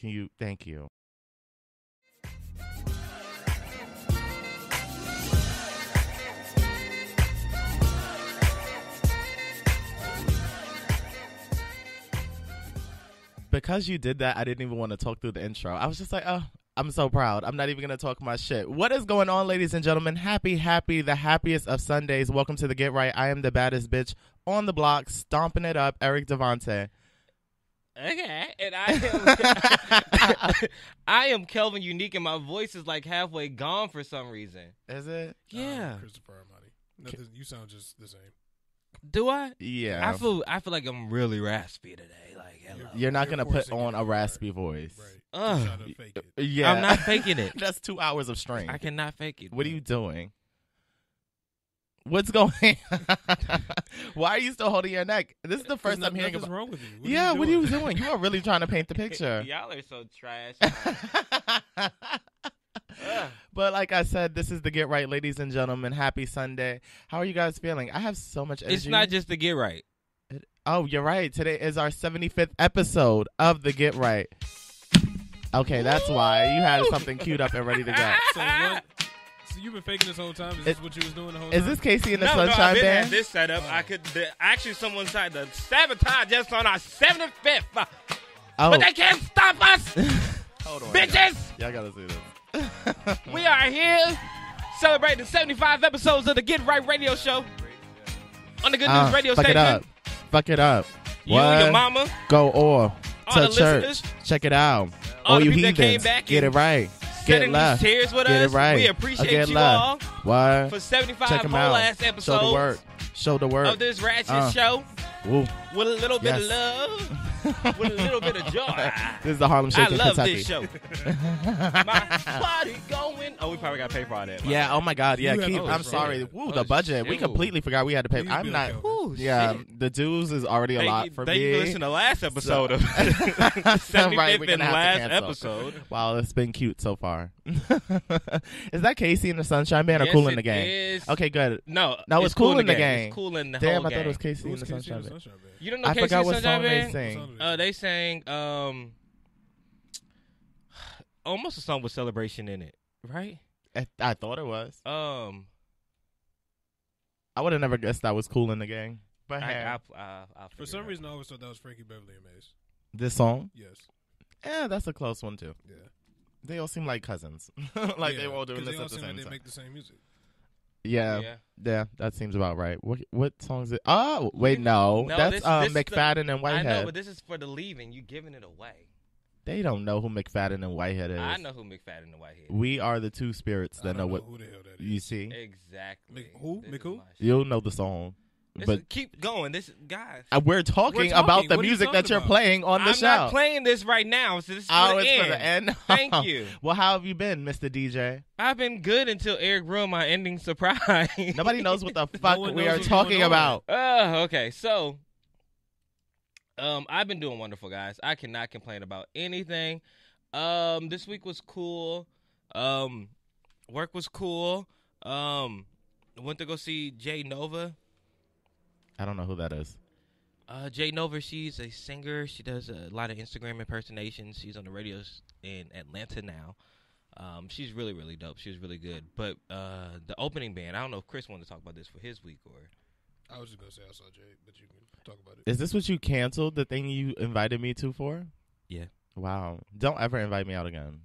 Can you? Thank you. Because you did that, I didn't even want to talk through the intro. I was just like, oh, I'm so proud. I'm not even going to talk my shit. What is going on, ladies and gentlemen? Happy, the happiest of Sundays. Welcome to the Get Right. I am the baddest bitch on the block, stomping it up, Eric Devante. Okay, and I am Kelvin Unique, and my voice is like halfway gone for some reason. Is it? Yeah. Christopher Armani. You sound just the same. Do I? Yeah. I feel like I'm really raspy today. Like, hello. You're not going to put on a raspy voice. Right. You're trying to fake it. Yeah. I'm not faking it. That's 2 hours of strength. I cannot fake it. What are you doing? What's going on? Why are you still holding your neck? This is the first time hearing about. What's wrong with you? What are you doing? You are really trying to paint the picture. Y'all are so trash. But like I said, this is the Get Right, ladies and gentlemen. Happy Sunday. How are you guys feeling? I have so much energy. It's not just the Get Right. Oh, you're right. Today is our 75th episode of the Get Right. Okay, that's why you had something queued up and ready to go. So you've been faking this whole time? Is this what you was doing the whole time? Is this Casey and the Sunshine Sunshine Band? Band? Had this set up. Actually, someone tried to sabotage us on our 75th. But they can't stop us. Hold on, bitches. Y'all gotta see this. We are here celebrating 75 episodes of the Get Right radio show on the Good News radio station. Fuck it up. You and your mama. Go or all to the church. listeners. Check it out. All the you people that came heathens. back Get it right. Get it Setting left. these tears with Get us. it right. We appreciate Get you left. all What? for 75 Check 'em whole out. last episodes. Show the work. Show the work. Of this ratchet show. Woo. With a little bit of Yes. love. With a little bit of joy. This is the Harlem Shake I in love Kentucky. this show. My party going. Oh, we probably got to pay for all that. Yeah. Oh my God. Yeah. You have Keith, to pay I'm for sorry. it. Woo, the budget. We shoot. completely forgot we had to pay. Please I'm be not. okay. Ooh, Yeah. shit. The dues is already a lot for Thank me. you for listening to the last episode of Right, 75th we're and gonna have to last cancel. episode. Wow, it's been cute so far. Is that Casey and the Sunshine Band or Yes, Cool in it the Gang? is. Okay, good. No, it's Cool in the Gang. It's Cool in the Damn, whole I gang. thought it was Casey and Who's the Casey Sunshine and the Band. Sunshine Band? You don't know I Casey forgot and what Sunshine song they Band? sing. They sang almost a song with Celebration in it, right? I thought it was. I I would have never guessed that was Cool in the Gang. But hey, I'll For some reason, I always thought that was Frankie Beverly and Maze. this song? Yes. Yeah, that's a close one too. Yeah. They all seem like cousins. Like they were all doing 'cause this they all at the seem same like they time. make the same music. Yeah, that seems about right. What song is it? Oh, wait, no. No, That's this McFadden and Whitehead. I know, but this is for the leaving. You giving it away. They don't know who McFadden and Whitehead is. I know who McFadden and Whitehead is. We are the two spirits I that don't know what who the hell that is. you see. Exactly. Who? This Mick is who? my shit. You'll know the song. But keep going. Guys. we're talking We're about the What are you music that talking you're about? playing on the I'm show. not playing this right now, so this is for the it's end. for the end. Thank you. Well, how have you been, Mr. DJ? I've been good until Eric ruined my ending surprise. Nobody knows what the fuck one we knows are what's talking going on. about. Okay, so I've been doing wonderful, guys. I cannot complain about anything. This week was cool. Work was cool. Went to go see Jay Nova. I don't know who that is. Jay Nova, she's a singer. She does a lot of Instagram impersonations. She's on the radios in Atlanta now. She's really, really dope. She was really good. But the opening band, I don't know if Chris wanted to talk about this for his week or. I was just going to say I saw Jay, but you can talk about it. Is this what you canceled, the thing you invited me to for? Yeah. Wow. Don't ever invite me out again.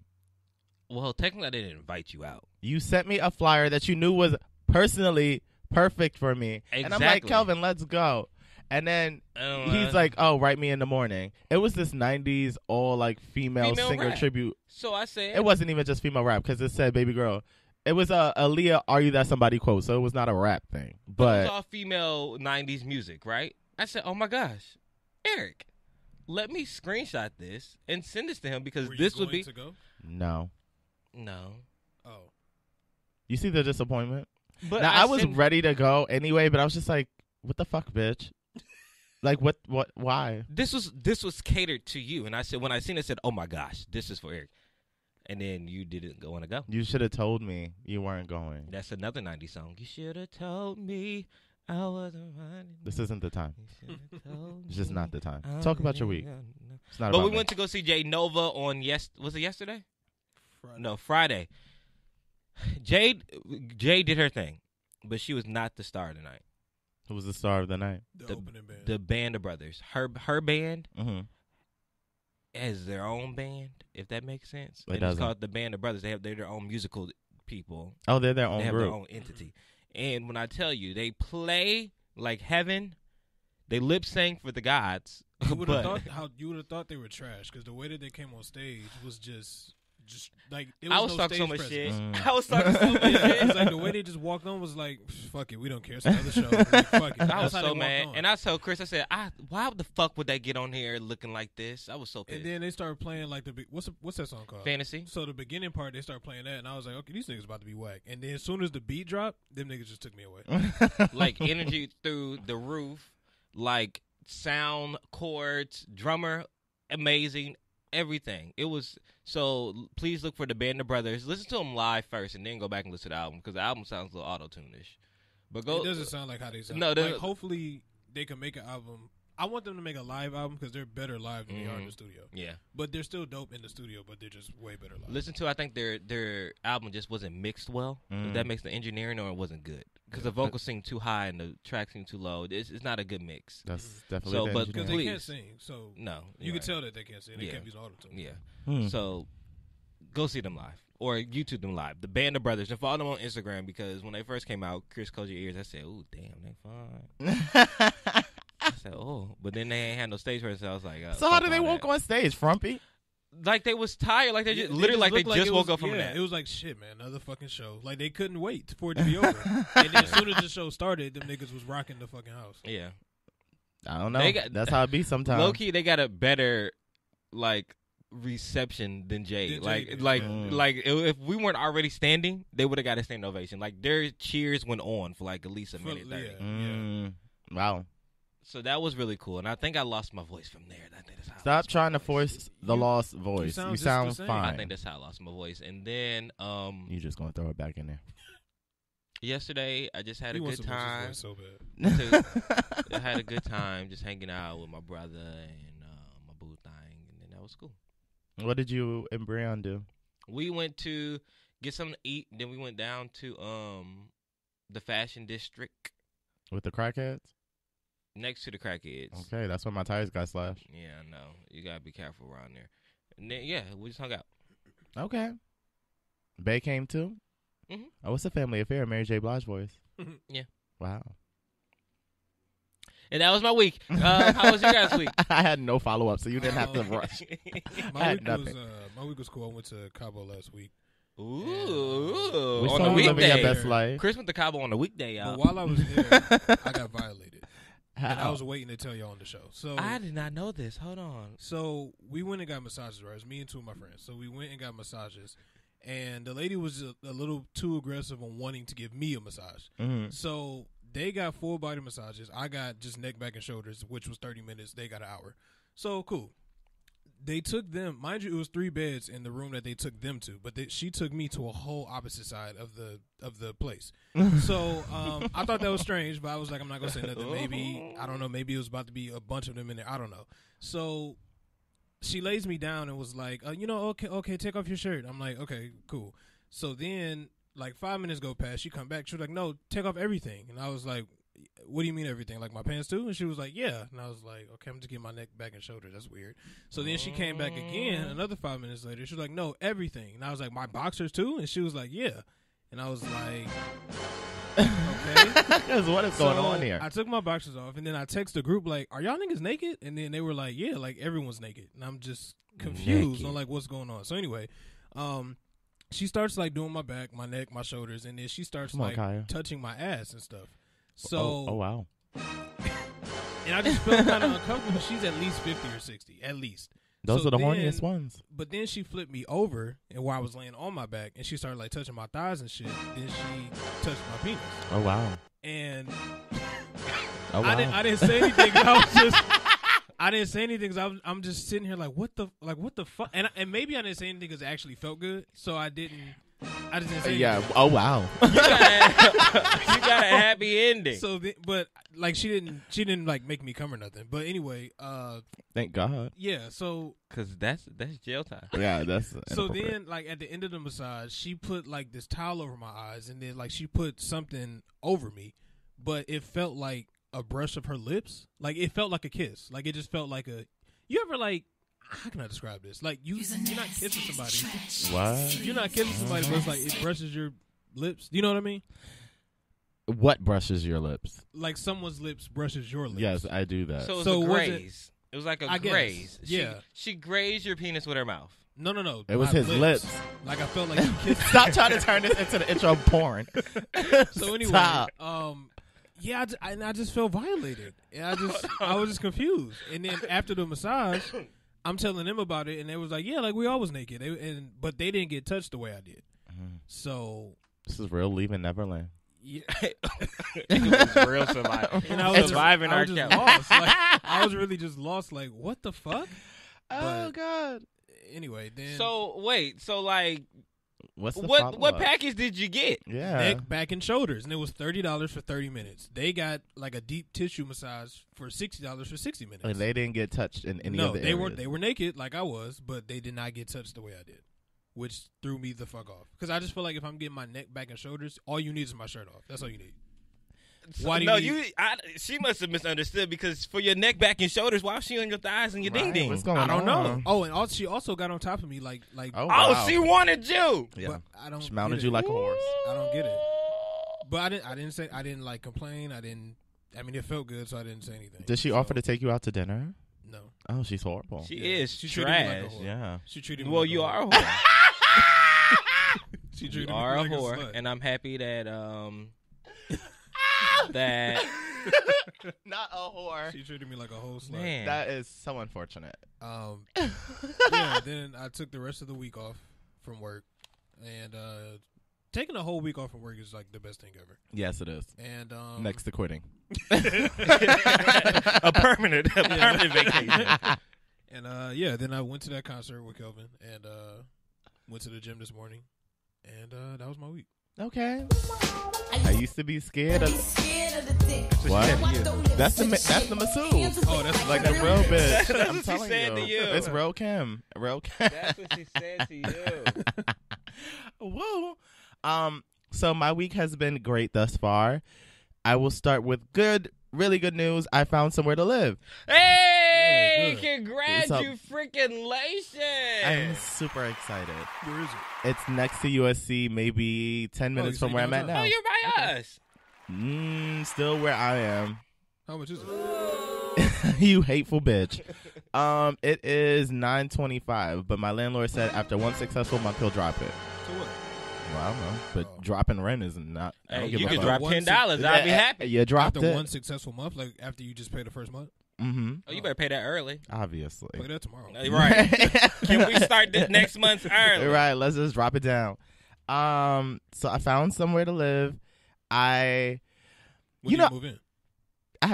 Well, technically, I didn't invite you out. You sent me a flyer that you knew was personally perfect for me. And I'm like, Exactly. Kelvin, let's go. And then he's like, oh, write me in the morning. It was this 90s all like female singer rap. tribute. So I said. It wasn't even just female rap because it said baby girl. It was a Aaliyah, Are You That Somebody quote. So it was not a rap thing. It was But all female 90s music, right? I said, oh my gosh, Eric, let me screenshot this and send this to him because Were you this would going be. to go? No. Oh. You see the disappointment? But Now, I was ready to go anyway, but I was just like, what the fuck, bitch? Like, what, why? This was catered to you. And I said, when I seen it, I said, oh my gosh, this is for Eric. And then you didn't want to go. You should have told me you weren't going. That's another 90s song. You should have told me I wasn't running. This isn't the time. You should've told It's just me. not the time. Talk about your week. It's not But about we me. went to go see Jay Nova on was it yesterday? Friday. No, Friday. Jay did her thing, but she was not the star tonight. Who was the star of the night? The opening band. The Band of Brothers. Her band Mm-hmm. has their own band, if that makes sense. It And doesn't. it's called the Band of Brothers. They're their own musical people. Oh, they're their They own have group. their own entity. And when I tell you, they play like heaven. They lip sync for the gods. You would have but thought they were trash because the way that they came on stage was just like it I was was no talking so stage much shit. presence. I was talking so much Yeah, shit. it's like the way they just walked on was like, fuck it, we don't care. It's another show. Like, fuck it. I was That's how they so walked mad. on. And I told Chris, I said, why the fuck would they get on here looking like this? I was so pissed. And then they started playing like what's that song called? Fantasy. So the beginning part, they started playing that, and I was like, okay, these niggas about to be whack. And then as soon as the beat dropped, them niggas just took me away. Like energy through the roof, like sound, chords, drummer, amazing, everything. It was so. Please look for the Band of Brothers. Listen to them live first, and then go back and listen to the album because the album sounds a little auto-tune-ish. But go. It doesn't sound like how they sound. No, like, hopefully they can make an album. I want them to make a live album because they're better live than they are in the studio. Yeah. But they're still dope in the studio, but they're just way better live. Listen to. I think their album just wasn't mixed well. If that makes the engineering, or it wasn't good because the vocals seem too high and the tracks seem too low. It's not a good mix. That's definitely So, the but Because engineering. they Please. can't sing, so No, you you're can right. tell that they can't sing. They Yeah. can't use auto-tune. Yeah. So go see them live or YouTube them live. The Band of Brothers, and follow them on Instagram because when they first came out, Chris Close Your Ears. I said, "Ooh, damn, they fine." I said, "Oh," but then they ain't had no stage presence. So I was like, So how did they walk on stage, Frumpy? Like they was tired. Like they Yeah, just literally like they looked just it woke was- up from yeah, that. It was like, shit, man, another fucking show. Like, they couldn't wait for it to be over. And then as soon as the show started, them niggas was rocking the fucking house. Yeah, I don't know. They got- That's how it be sometimes. low key they got a better like reception than Jay. Than Jay Like did, like yeah. like if we weren't already standing, they would have got a standing ovation. Like their cheers went on for like at least a minute 30. Wow. So that was really cool, and I think I lost my voice from there. I think that's how I Stop lost my trying to voice. force the lost voice. sound You just sound the same. fine. I think that's how I lost my voice. And then You just gonna throw it back in there. yesterday I just had He a wants good to lose his time. voice so bad. I had a good time just hanging out with my brother and my boo thing, and then that was cool. What did you and Breon do? We went to get something to eat. Then we went down to the fashion district With the crackheads? next to the crackheads. Okay, that's when my tires got slashed. Yeah, I know. You gotta be careful around there. And then yeah, we just hung out. Okay. Bay came too? Mhm. Oh, it's a family affair. Mary J. Blige voice. Yeah. Wow. And that was my week. How was your guys' week? I had no follow up, so you didn't have to rush. My had week was nothing. my week was cool. I went to Cabo last week. Ooh, We on saw a you living your weekday. best life. Chris went to Cabo on a weekday, But y'all. while I was there, I got violated. And I How? was waiting to tell y'all on the show. So I did not know this. Hold on. So we went and got massages, right? It was me and two of my friends. So we went and got massages, and the lady was a little too aggressive on wanting to give me a massage. Mhm. So they got full body massages. I got just neck, back, and shoulders, which was 30 minutes. They got an hour. So cool. They took them, mind you, it was 3 beds in the room that they took them to, but she took me to a whole opposite side of the place. So I thought that was strange, but I was like, I'm not gonna say nothing. Maybe I don't know. Maybe it was about to be a bunch of them in there. I don't know. So she lays me down and was like, okay, take off your shirt. I'm like, okay, cool. So then like 5 minutes go past. She come back. She was like, no, take off everything. And I was like, what do you mean everything? Like my pants too? And she was like, yeah. And I was like, okay, I'm just getting my neck, back, and shoulders. That's weird. So then she came back again another 5 minutes later. She was like, no, everything. And I was like, my boxers too? And she was like, yeah. And I was like, okay. Because what is going on here? I took my boxers off, and then I text the group like, are y'all niggas naked? And then they were like, yeah, like everyone's naked. And I'm just confused on like what's going on. So anyway, she starts like doing my back, my neck, my shoulders, and then she starts Come on, like Kaya. touching my ass and stuff. So oh wow. and I just felt kind of uncomfortable. She's at least 50 or 60, at least. Those So are the then- horniest ones. But then she flipped me over, and while I was laying on my back, and she started like touching my thighs and shit. Then she touched my penis, Oh wow. and Oh wow. I didn't say anything. I was just I didn't say anything because I'm just sitting here like what the fuck, and maybe I didn't say anything because it actually felt good, so I just didn't say Yeah. anything. Oh wow. You got a happy ending. So, but like she didn't like make me come or nothing. But anyway, Thank God. yeah. So Cause that's jail time. Yeah, that's so inappropriate. then like at the end of the massage, she put like this towel over my eyes, and then like she put something over me, but it felt like a brush of her lips. Like it felt like a kiss. Like it just felt like a. You ever like? How can I describe this? Like you're not kissing somebody. What? You're not kissing somebody, but it's like it brushes your lips. You know what I mean? What brushes your lips? Like someone's lips brushes your lips. Yes, I do that. So it was So a was it- graze. It was like a I guess, graze. yeah. She grazed your penis with her mouth. No. It was my his lips. Like I felt like he kissed. Stop trying to turn this into the intro of porn. So anyway, Stop. yeah, I just felt violated, and I was just confused. And then after the massage, I'm telling them about it, and they was like, "Yeah, like we always naked," but they didn't get touched the way I did. So This is real Leaving Neverland. yeah, It was real surviving. and I was Surviving I our was just couch. lost. Like, I was really just lost. Like, what the fuck? Oh But- God. Anyway, then So wait, so like, What's the what follow-up? package did you get? Yeah. neck, back, and shoulders, and it was $30 for 30 minutes. They got like a deep tissue massage for $60 for 60 minutes. And they didn't get touched in any no, of the they areas. were naked like I was, but they did not get touched the way I did, which threw me the fuck off. Because I just feel like if I'm getting my neck, back, and shoulders, all you need is my shirt off. That's all you need. Why do no, you she must have misunderstood because for your neck, back, and shoulders, why was she on your thighs and your Right, ding ding? what's going I don't know. on? Oh, and she also got on top of me like. Oh, Oh, wow. she wanted you. Yeah. But I don't. She mounted get you it. like a horse. I don't get it. But I didn't like complain. I mean, it felt good, so I didn't say anything. Did she offer to take you out to dinner? No. Oh, she's horrible. She Yeah. is She treated me like a trash. whore. Yeah. She treated me. Well, like you a are a whore. whore. She You treated me are a like whore, slut. and I'm happy that that Not a whore. She treated me like a whole slut. man. That is so unfortunate. Yeah. Then I took the rest of the week off from work, and taking a whole week off from work is like the best thing ever. Yes, it is. And Next to quitting. a permanent vacation. And yeah, then I went to that concert with Kelvin, and went to the gym this morning, and that was my week. Okay. I used to be scared of. What? That's the masseuse. Oh, that's Like the real bitch. That's I'm what she telling said to you. It's real Kim. Real Kim. That's what she said to you. Woo. So my week has been great thus far. I will start with really good news. I found somewhere to live. Hey, Good. What's up? congratulations! I'm super excited. Where is it? It's next to USC, maybe 10 minutes so from you where I'm at downtown. Oh, now. you're by us. Still where I am. How much is it? You hateful bitch. It is $9.25, but my landlord said after one successful month he'll drop it. So what? Well, I don't know, but Oh. dropping rent is not. I Hey, don't give you a could fuck. drop One $10. I'll be happy. You dropped After it. one successful month, like after you just pay the first month, Mm-hmm. Oh, you better pay that early. Obviously. pay that tomorrow. Right. Can we start this next month's early? Right. Let's just drop it down. So I found somewhere to live. When You you know- move in. I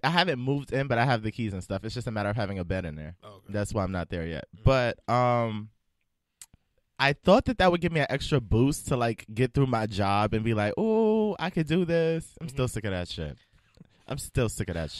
haven't moved in, but I have the keys and stuff. It's just a matter of having a bed in there. Oh, okay. That's why I'm not there yet. But I thought that would give me an extra boost to like get through my job and be like, oh, I could do this. I'm still sick of that shit.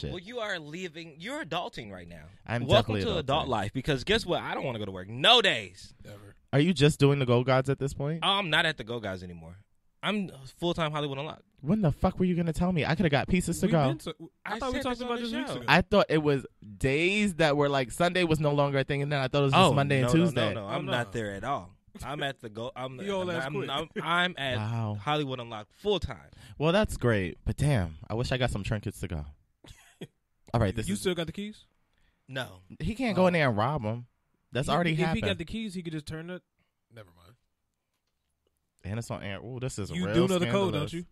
Well, you are leaving. You're adulting right now. I'm Welcome definitely to adult adulting. life because guess what? I don't want to go to work. No days. Ever. Are you just doing the Go Gods at this point? I'm not at the Go Guys anymore. I'm full-time Hollywood Unlocked. When the fuck were you gonna tell me? I could have got pieces to We've go. been to- I I thought we said talked this about on this the weeks show. ago. I thought it was days that were like Sunday was no longer a thing, and then I thought it was just Monday and Tuesday. No, Oh, I'm no. not there at all. I'm at the Go. I'm quit. I'm at Wow. Hollywood Unlocked full-time. Well, that's great, but damn, I wish I got some trinkets to go. All right, this you is still got the keys? No. he can't go in there and rob them. That's already If happened. he got the keys, he could just turn it. Never mind. And it's on air. Oh, this is You real do know the scandalous. code, don't you?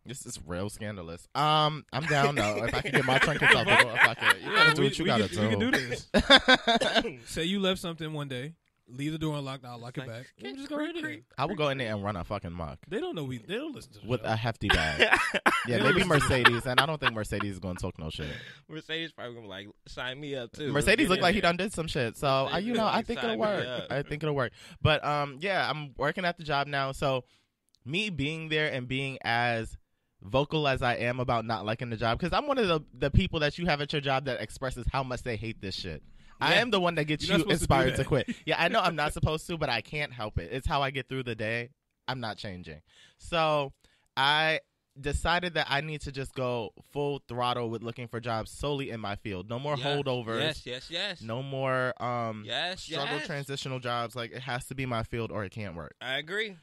This is real scandalous. I'm down though. If I can get my trinkets off the door, if I can, you gotta do what you gotta do. We can do this. Say you left something one day, Leave the door unlocked. I'll lock it back. And just go right in. I would go in there and run a fucking muck They don't know. They don't listen to the with show. a hefty bag. Yeah, maybe Mercedes, and I don't think Mercedes is gonna talk no shit. Mercedes probably gonna be like, sign me up too. Mercedes Let's look like get he in there. done did some shit. So Mercedes I like, think sign it'll me work. up. I think it'll work. But yeah, I'm working at the job now. So me being there and being as vocal as I am about not liking the job, because I'm one of the people that you have at your job that expresses how much they hate this shit. I Yeah. am the one that gets You're not you supposed to do inspired to that. quit. Yeah, I know I'm not supposed to, but I can't help it. It's how I get through the day. I'm not changing. So I decided that I need to just go full throttle with looking for jobs solely in my field. No more Yeah. holdovers. Yes. No more Yes, struggle yes. transitional jobs. Like, it has to be my field or it can't work. I agree.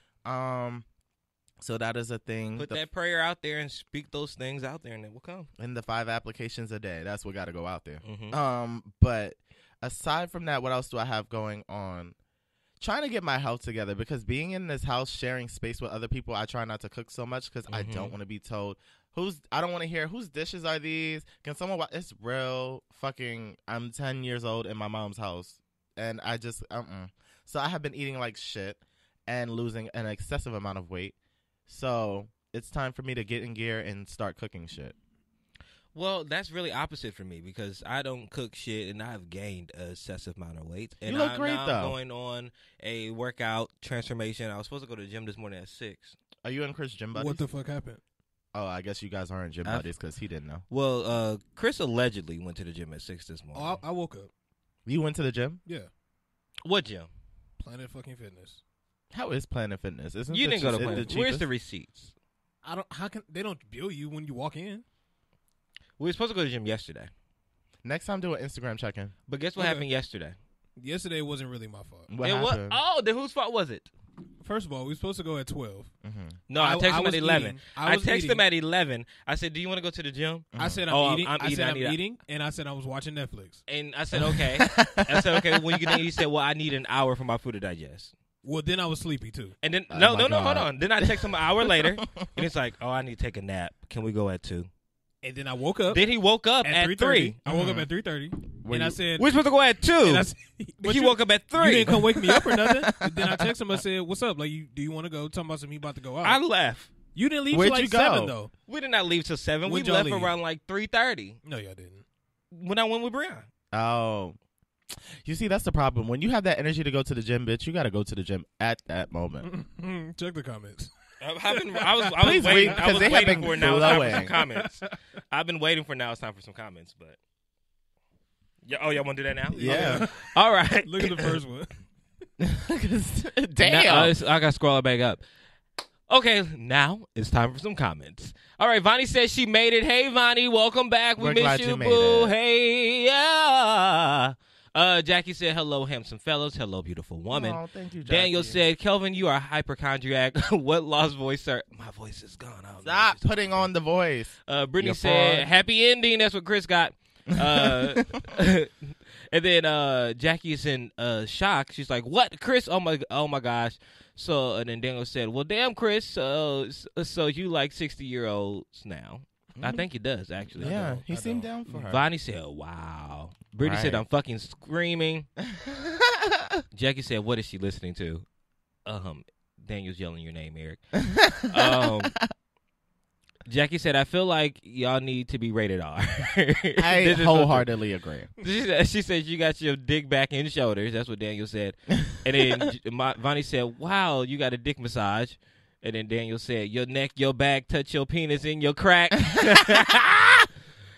So that is a thing. Put that prayer out there and speak those things out there, and it will come. In the 5 applications a day. That's what got to go out there. Mm-hmm. But aside from that, what else do I have going on? Trying to get my health together, because being in this house sharing space with other people, I try not to cook so much because I don't want to be told I don't want to hear whose dishes are these. Can someone watch? It's real fucking. I'm 10 years old in my mom's house, and I just So I have been eating like shit and losing an excessive amount of weight. So it's time for me to get in gear and start cooking shit. Well, that's really opposite for me because I don't cook shit and I've gained an excessive amount of weight. And You look I'm great, now though. going on a workout transformation. I was supposed to go to the gym this morning at 6. Are you and Chris gym buddies? What the fuck happened? Oh, I guess you guys aren't gym I've- buddies because he didn't know. Well, Chris allegedly went to the gym at 6 this morning. Oh, I woke up. You went to the gym? Yeah, What gym? Planet fucking Fitness. How is Planet Fitness? Isn't You the didn't go to cheap- Planet. the Where's cheapest? the receipts? I don't. How can they don't bill you when you walk in? We were supposed to go to the gym yesterday. Next time, do an Instagram check-in. But guess what Okay. happened yesterday? Yesterday wasn't really my fault. What It wa- happened? oh, then whose fault was it? First of all, we were supposed to go at 12. No, I texted him was at 11. eating. I was texted eating. him at 11. I said, do you want to go to the gym? I said I'm Oh, eating. I'm I eating, said I I'm need a- eating, and I said I was watching Netflix. And I said, okay. I said, okay, when you get in, he said, well, I need an hour for my food to digest. Well, then I was sleepy too. And then, Oh no, my hold God. on. Then I text him an hour later, and it's like, oh, I need to take a nap. Can we go at 2? And then I woke up Then he woke up at at 3:30. 3. I woke up at 3:30, Were and I you- said, We're supposed to go at 2. and I said, But he woke up at 3. You didn't come wake me up or nothing. And then I texted him. I said, "What's up? Like, do you want to go?" Talking about some he about to go out. I left. You didn't leave Where'd till like you go? 7 though. We did not leave till 7. When'd We y'all left leave? around like 3:30 No, y'all didn't. when I went with Brian. Oh. You see, that's the problem. When you have that energy to go to the gym, bitch, you got to go to the gym at that moment. Check the comments. I was Please read, waiting. I because was they have waiting been for now. It's time for glowing. some comments. I've been waiting for now. It's time for some comments, but y'all want to do that now? Yeah. Okay. All right. Look at the first one. Damn. Now, I got to scroll it back up. Okay, now it's time for some comments. All right, Vonnie says she made it. Hey, Vonnie, welcome back. We We're miss glad you, you made boo. it. Hey, yeah. Jackie said, hello, handsome fellows. Hello, beautiful woman. Oh, thank you, Daniel Jackie. said, Kelvin, you are a hypocrite. What lost voice, sir? My voice is gone. I don't know Stop what you're putting on the voice. Brittany You're said, fraud. happy ending. That's what Chris got. And then Jackie is in shock. She's like, what? Chris? Oh my gosh. So, and then Daniel said, well, damn, Chris. So you like 60-year-olds now. I think he does, actually. Yeah, he I seemed don't. down for her. Vonnie said, wow. Brittany said, Right. I'm fucking screaming. Jackie said, what is she listening to? Daniel's yelling your name, Eric. Jackie said, I feel like y'all need to be rated R. I This is wholeheartedly agree. she said you got your dick back and shoulders. That's what Daniel said. And then Vonnie said, wow, you got a dick massage. And then Daniel said, your neck, your back, touch your penis in your crack.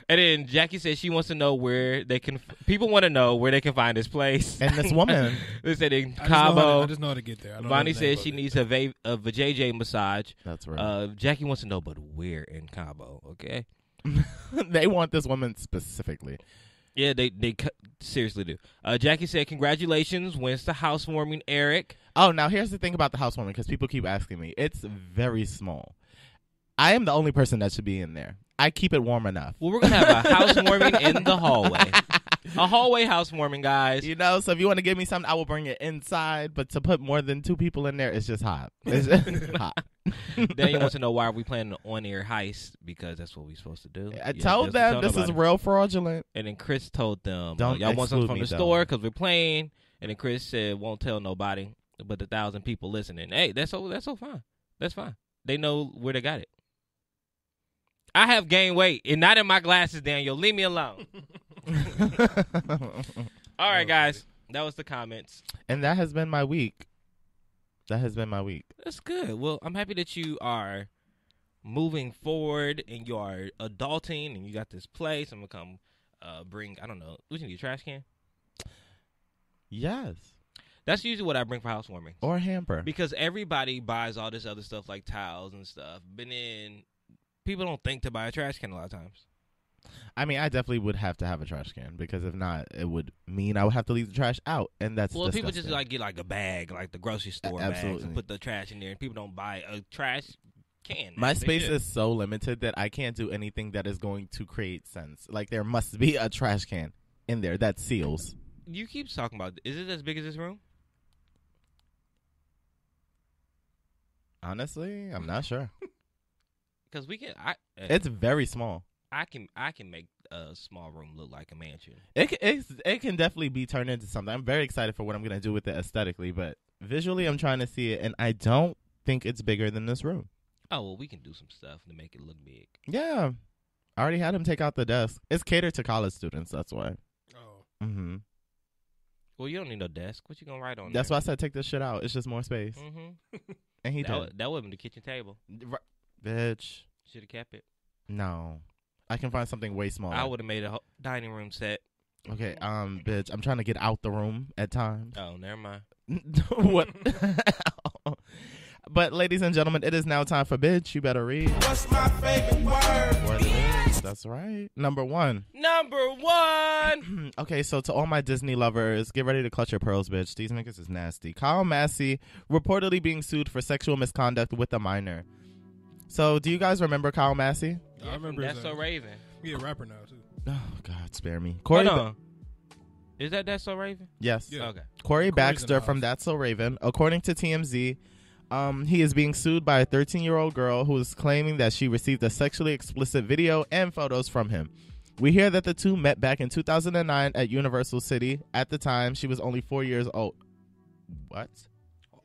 And then Jackie said she wants to know where they can. People want to know where they can find this place. And this woman, They said in I Cabo. just know how to get there. I don't know Vonnie the name says she of it. needs a vajayjay massage. that's right. Jackie wants to know, but where in Cabo? Okay. They want this woman specifically. Yeah, they seriously do. Jackie said, congratulations. When's the housewarming, Eric? Oh, now here's the thing about the housewarming, because people keep asking me. It's very small. I am the only person that should be in there. I keep it warm enough. Well, we're going to have a housewarming in the hallway. A hallway housewarming, guys. You know, so if you want to give me something, I will bring it inside. But to put more than 2 people in there, it's just hot. It's just hot. Daniel wants to know why are we playing an on-air heist, because that's what we're supposed to do. I Yeah, told them tell this is nobody. real fraudulent. And then Chris told them, Don't y'all want something exclude from me, the though. store because we're playing. And then Chris said, "Won't tell nobody, but 1,000 people listening." Hey, that's so fine. That's fine. They know where they got it. I have gained weight, and not in my glasses, Daniel. Leave me alone. All right, guys. That was the comments. And that has been my week. That's good. Well, I'm happy that you are moving forward and you are adulting and you got this place. I'm going to come bring, I don't know, what you need, a trash can? Yes. That's usually what I bring for housewarming. Or a hamper. Because everybody buys all this other stuff like towels and stuff. But then people don't think to buy a trash can a lot of times. I mean, I definitely would have to have a trash can because if not, it would mean I would have to leave the trash out, and that's well. disgusting. People just like get like a bag, like the grocery store bags, and put the trash in there, and people don't buy a trash can. My space is so limited that I can't do anything that is going to create sense. Like there must be a trash can in there that seals. You keep talking about. Is it as big as this room? Honestly, I'm not sure. Because we can. It's very small. I can make a small room look like a mansion. It can definitely be turned into something. I'm very excited for what I'm going to do with it aesthetically, but visually I'm trying to see it, and I don't think it's bigger than this room. Oh, well, we can do some stuff to make it look big. Yeah. I already had him take out the desk. It's catered to college students, that's why. Oh. Mm-hmm. Well, you don't need no desk. What you going to write on That's there? why I said take this shit out. It's just more space. Mm-hmm. And he did. That wasn't the kitchen table. Bitch. Should have kept it. No. I can find something way smaller. I would have made a dining room set. Okay, bitch, I'm trying to get out the room at times. Oh, never mind. What? But, ladies and gentlemen, it is now time for Bitch. You better read. What's my favorite word? Word it is. That's right. Number one. Okay, so to all my Disney lovers, get ready to clutch your pearls, bitch. These niggas is nasty. Kyle Massey reportedly being sued for sexual misconduct with a minor. So, do you guys remember Kyle Massey? Yeah, I remember. That's So Raven. He a rapper now too. Oh, God, spare me. Hold on. Is that So Raven? Yes. Yeah. Okay. Corey Corey's in Baxter the from house. That's So Raven. According to TMZ, he is being sued by a 13-year-old girl who is claiming that she received a sexually explicit video and photos from him. We hear that the two met back in 2009 at Universal City. At the time, she was only 4 years old. What?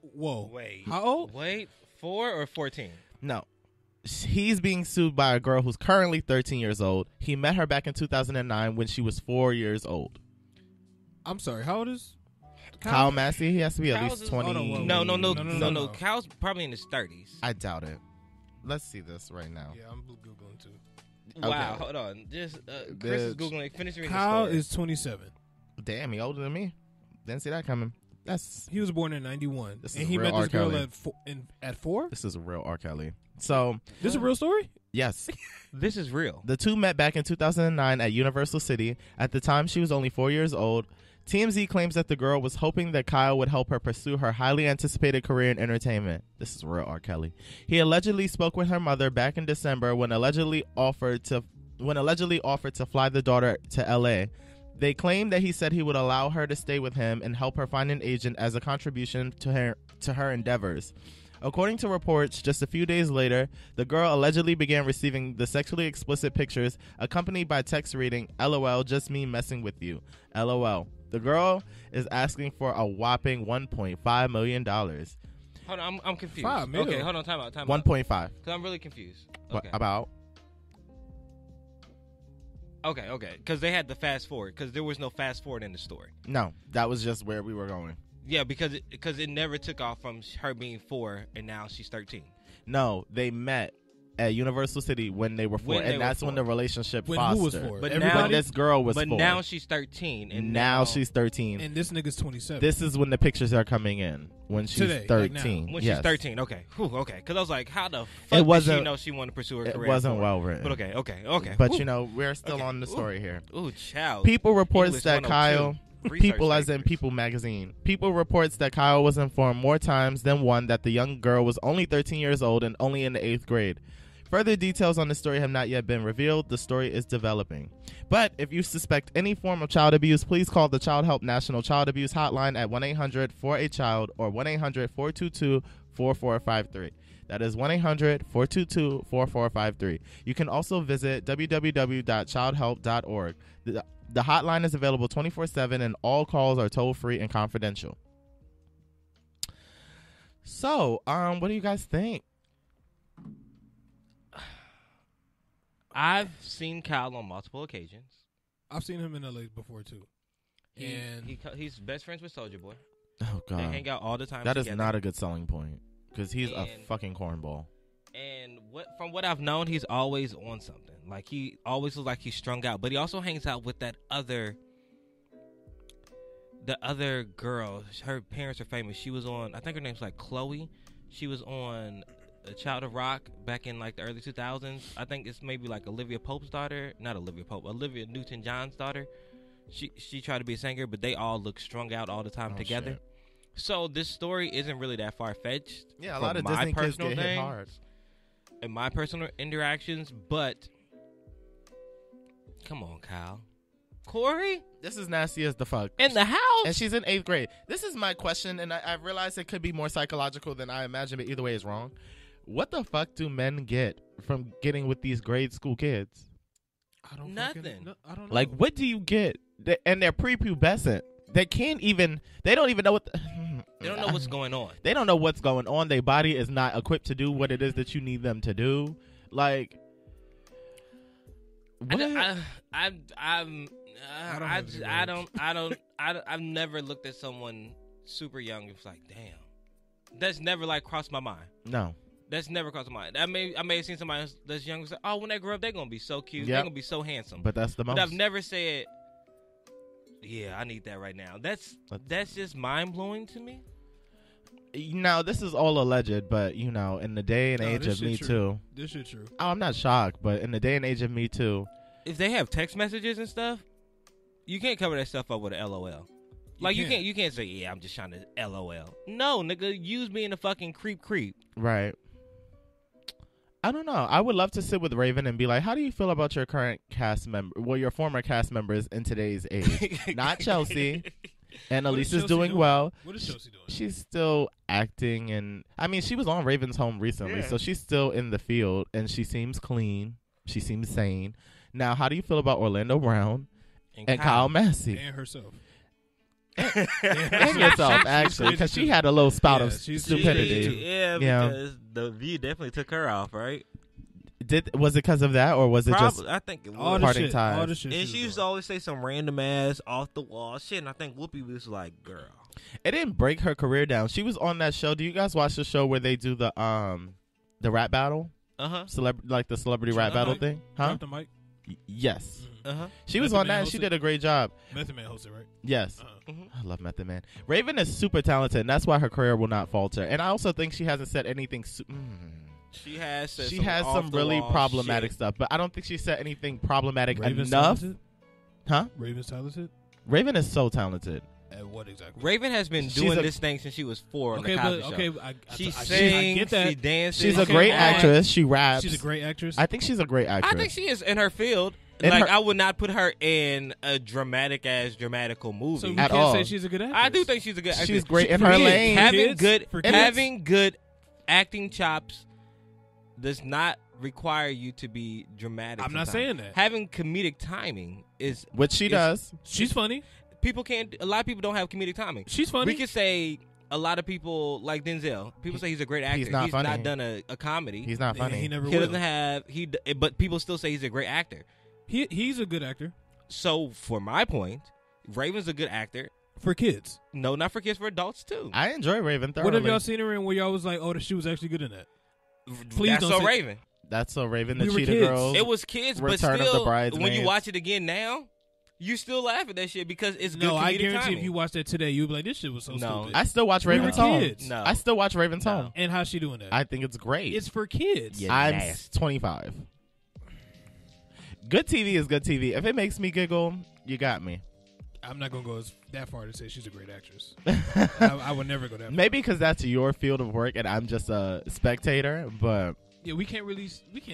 Whoa. Wait. How old? Wait. 4 or 14? No. He's being sued by a girl who's currently 13 years old. He met her back in 2009 when she was 4 years old. I'm sorry. How old is Kyle Massey? He has to be at Kyle's least is- 20. hold on, whoa, No. Kyle's probably in his 30s. I doubt it. Let's see this right now. Yeah, I'm googling too. Wow, Okay. hold on. Just Chris is Bitch. googling. Finish reading Kyle the story. is 27. Damn, he older than me. Didn't see that coming. He was born in 91, This and is he real met this R. girl Kelly. at 4. This is a real R. Kelly. So, This is a real story. yes. This is real. The two met back in 2009 at Universal City. At the time, she was only 4 years old. TMZ claims that the girl was hoping that Kyle would help her pursue her highly anticipated career in entertainment. This is real R. Kelly. He allegedly spoke with her mother back in December when allegedly offered to fly the daughter to LA. They claim that he said he would allow her to stay with him and help her find an agent as a contribution to her endeavors. According to reports, just a few days later, the girl allegedly began receiving the sexually explicit pictures accompanied by text reading, "LOL, just me messing with you. LOL." The girl is asking for a whopping $1.5 million. Hold on, I'm confused. 5 mil. Okay, hold on, time out. 1.5. Because I'm really confused. What Okay. about? Okay, because they had the fast forward, because there was no fast forward in the story. No, that was just where we were going. Yeah, because it never took off from her being 4 and now she's 13. No, they met at Universal City when they were 4, When they and were that's when 4. the relationship When fostered. who was 4? But Everybody. When this girl was 4. But now she's 13, and now she's 13. And this nigga's 27. This is when the pictures are coming in. When she's Today, like 13. now. when Yes. she's 13. Okay, okay. Because I was like, how the It fuck did wasn't- she know she wanted to pursue her It career? wasn't at 4? well written. But okay. But Whew. you know, we're still Okay. on the story here. Ooh, child. People reports English that 102. Kyle, Research People as in papers. People magazine. People reports that Kyle was informed more times than one that the young girl was only 13 years old and only in the 8th grade. Further details on the story have not yet been revealed. The story is developing. But if you suspect any form of child abuse, please call the Child Help National Child Abuse Hotline at 1-800-4-A-CHILD or 1-800-422-4453. That is 1-800-422-4453. You can also visit www.childhelp.org. The hotline is available 24/7, and all calls are toll-free and confidential. So, what do you guys think? I've seen Kyle on multiple occasions. I've seen him in LA before too. And He's best friends with Soulja Boy. Oh, They God. hang out all the time That together. is not a good selling point because he's a And- fucking cornball. And from what I've known, he's always on something. Like, he always looks like he's strung out. But he also hangs out with the other girl. Her parents are famous. She was on, I think her name's like Chloe. She was on A Child of Rock back in like the early 2000s. I think it's maybe like Olivia Pope's daughter. Not Olivia Pope. Olivia Newton-John's daughter. She tried to be a singer, but they all look strung out all the time together. Shit. So this story isn't really that far-fetched. Yeah, a from lot of my Disney kids personal get hit things hard. and my personal interactions, but come on, Kyle. Corey? This is nasty as the fuck. In the house? And she's in 8th grade. This is my question, and I realize it could be more psychological than I imagine, but either way is wrong. What the fuck do men get from getting with these grade school kids? I don't Nothing. I don't know. Like, what do you get? And they're prepubescent. They don't even know what. They don't know what's going on. They don't know what's going on. Their body is not equipped to do what it is that you need them to do. Like, what? I've never looked at someone super young and was like, damn. That's never like crossed my mind. No. That's never crossed my mind. I may have seen somebody else that's young and say, oh, when they grow up, they're gonna be so cute. Yep. They're gonna be so handsome. But that's the most. But I've never said, yeah, I need that right now. That's just mind blowing to me. Now, this is all alleged, but, you know, in the day and No, age this of shit Me true. Too. This shit true. Oh, I'm not shocked, but in the day and age of Me Too. If they have text messages and stuff, you can't cover that stuff up with an LOL. Like, you can't say, yeah, I'm just trying to LOL. No, nigga, use me in a fucking creep. Right. I don't know. I would love to sit with Raven and be like, how do you feel about your current cast member? Well, your former cast members in today's age. Not Chelsea. And What is Elisa's Chelsea doing doing? well. What is Chelsea doing? She's still acting, and I mean, she was on Raven's Home recently, Yeah. so she's still in the field, and she seems clean. She seems sane. Now, how do you feel about Orlando Brown and Kyle Massey? And herself. And yourself, actually, because she had a little spout of Yeah, she's- stupidity. Yeah, Yeah. because the View definitely took her off, right? Was it because of that, or was it just? I think it All was. the Parting shit. ties. All the shit. And she she was used to doing. always say some random ass off the wall shit, and I think Whoopi was like, "Girl, It didn't break her career down. She was on that show. Do you guys watch the show where they do the rap battle, like the celebrity rap battle thing? Huh? Drop the mic. Yes. Uh-huh. She was Method on that. Man And she hosted? did a great job. Method Man hosted, right? Yes. Uh-huh. I love Method Man. Raven is super talented, and that's why her career will not falter. And I also think she hasn't said anything. She has said She some has some really off-the-wall problematic shit. stuff, but I don't think she said anything problematic Raven's enough. talented? Huh? Raven's talented? Raven is so talented. At what exactly? Raven has been She's doing a- this thing since she was 4 on Okay, the Cosby but Show. okay, She I sings, get that. she dances. She's a Okay, great all right. actress. She raps. She's a great actress. I think she's a great actress. I think she is in her field. In like, her- I would not put her in a dramatical movie. so we At can't all. say she's a good actress. I do think she's a good actress. She's great in For her kids. lane. For kids? Having good acting chops does not require you to be dramatic. I'm not sometimes. saying that. Having comedic timing is Which she is- does. She's funny. people can't. A lot of people don't have comedic timing. She's funny. We could say a lot of people like Denzel. People say he's a great actor. He's not funny. done a comedy. He's not Yeah, funny. he never He will. doesn't have but people still say he's a great actor. He's a good actor So for my point, Raven's a good actor. for kids. No, not for kids, for adults too. I enjoy Raven thoroughly. What have y'all seen her in where y'all was like, oh, she was actually good in that? Please That's don't so say- Raven. That's so Raven, the We were Cheetah kids. Girls. It was kids, but Return of the still, Bridesmaids. when you watch it again now, you still laugh at that shit because it's good No, I comedic guarantee timing. if you watch that today, you'd be like, this shit was so No. stupid. I still watch We were Raven's Home. kids. No. I still watch Raven's No. Home. And how's she doing that? I think it's great. It's for kids. Yeah. I'm nasty. 25. Good TV is good TV. If it makes me giggle, you got me. I'm not gonna go that far to say she's a great actress. I would never go that far. Maybe because that's your field of work and I'm just a spectator, but Yeah, we can't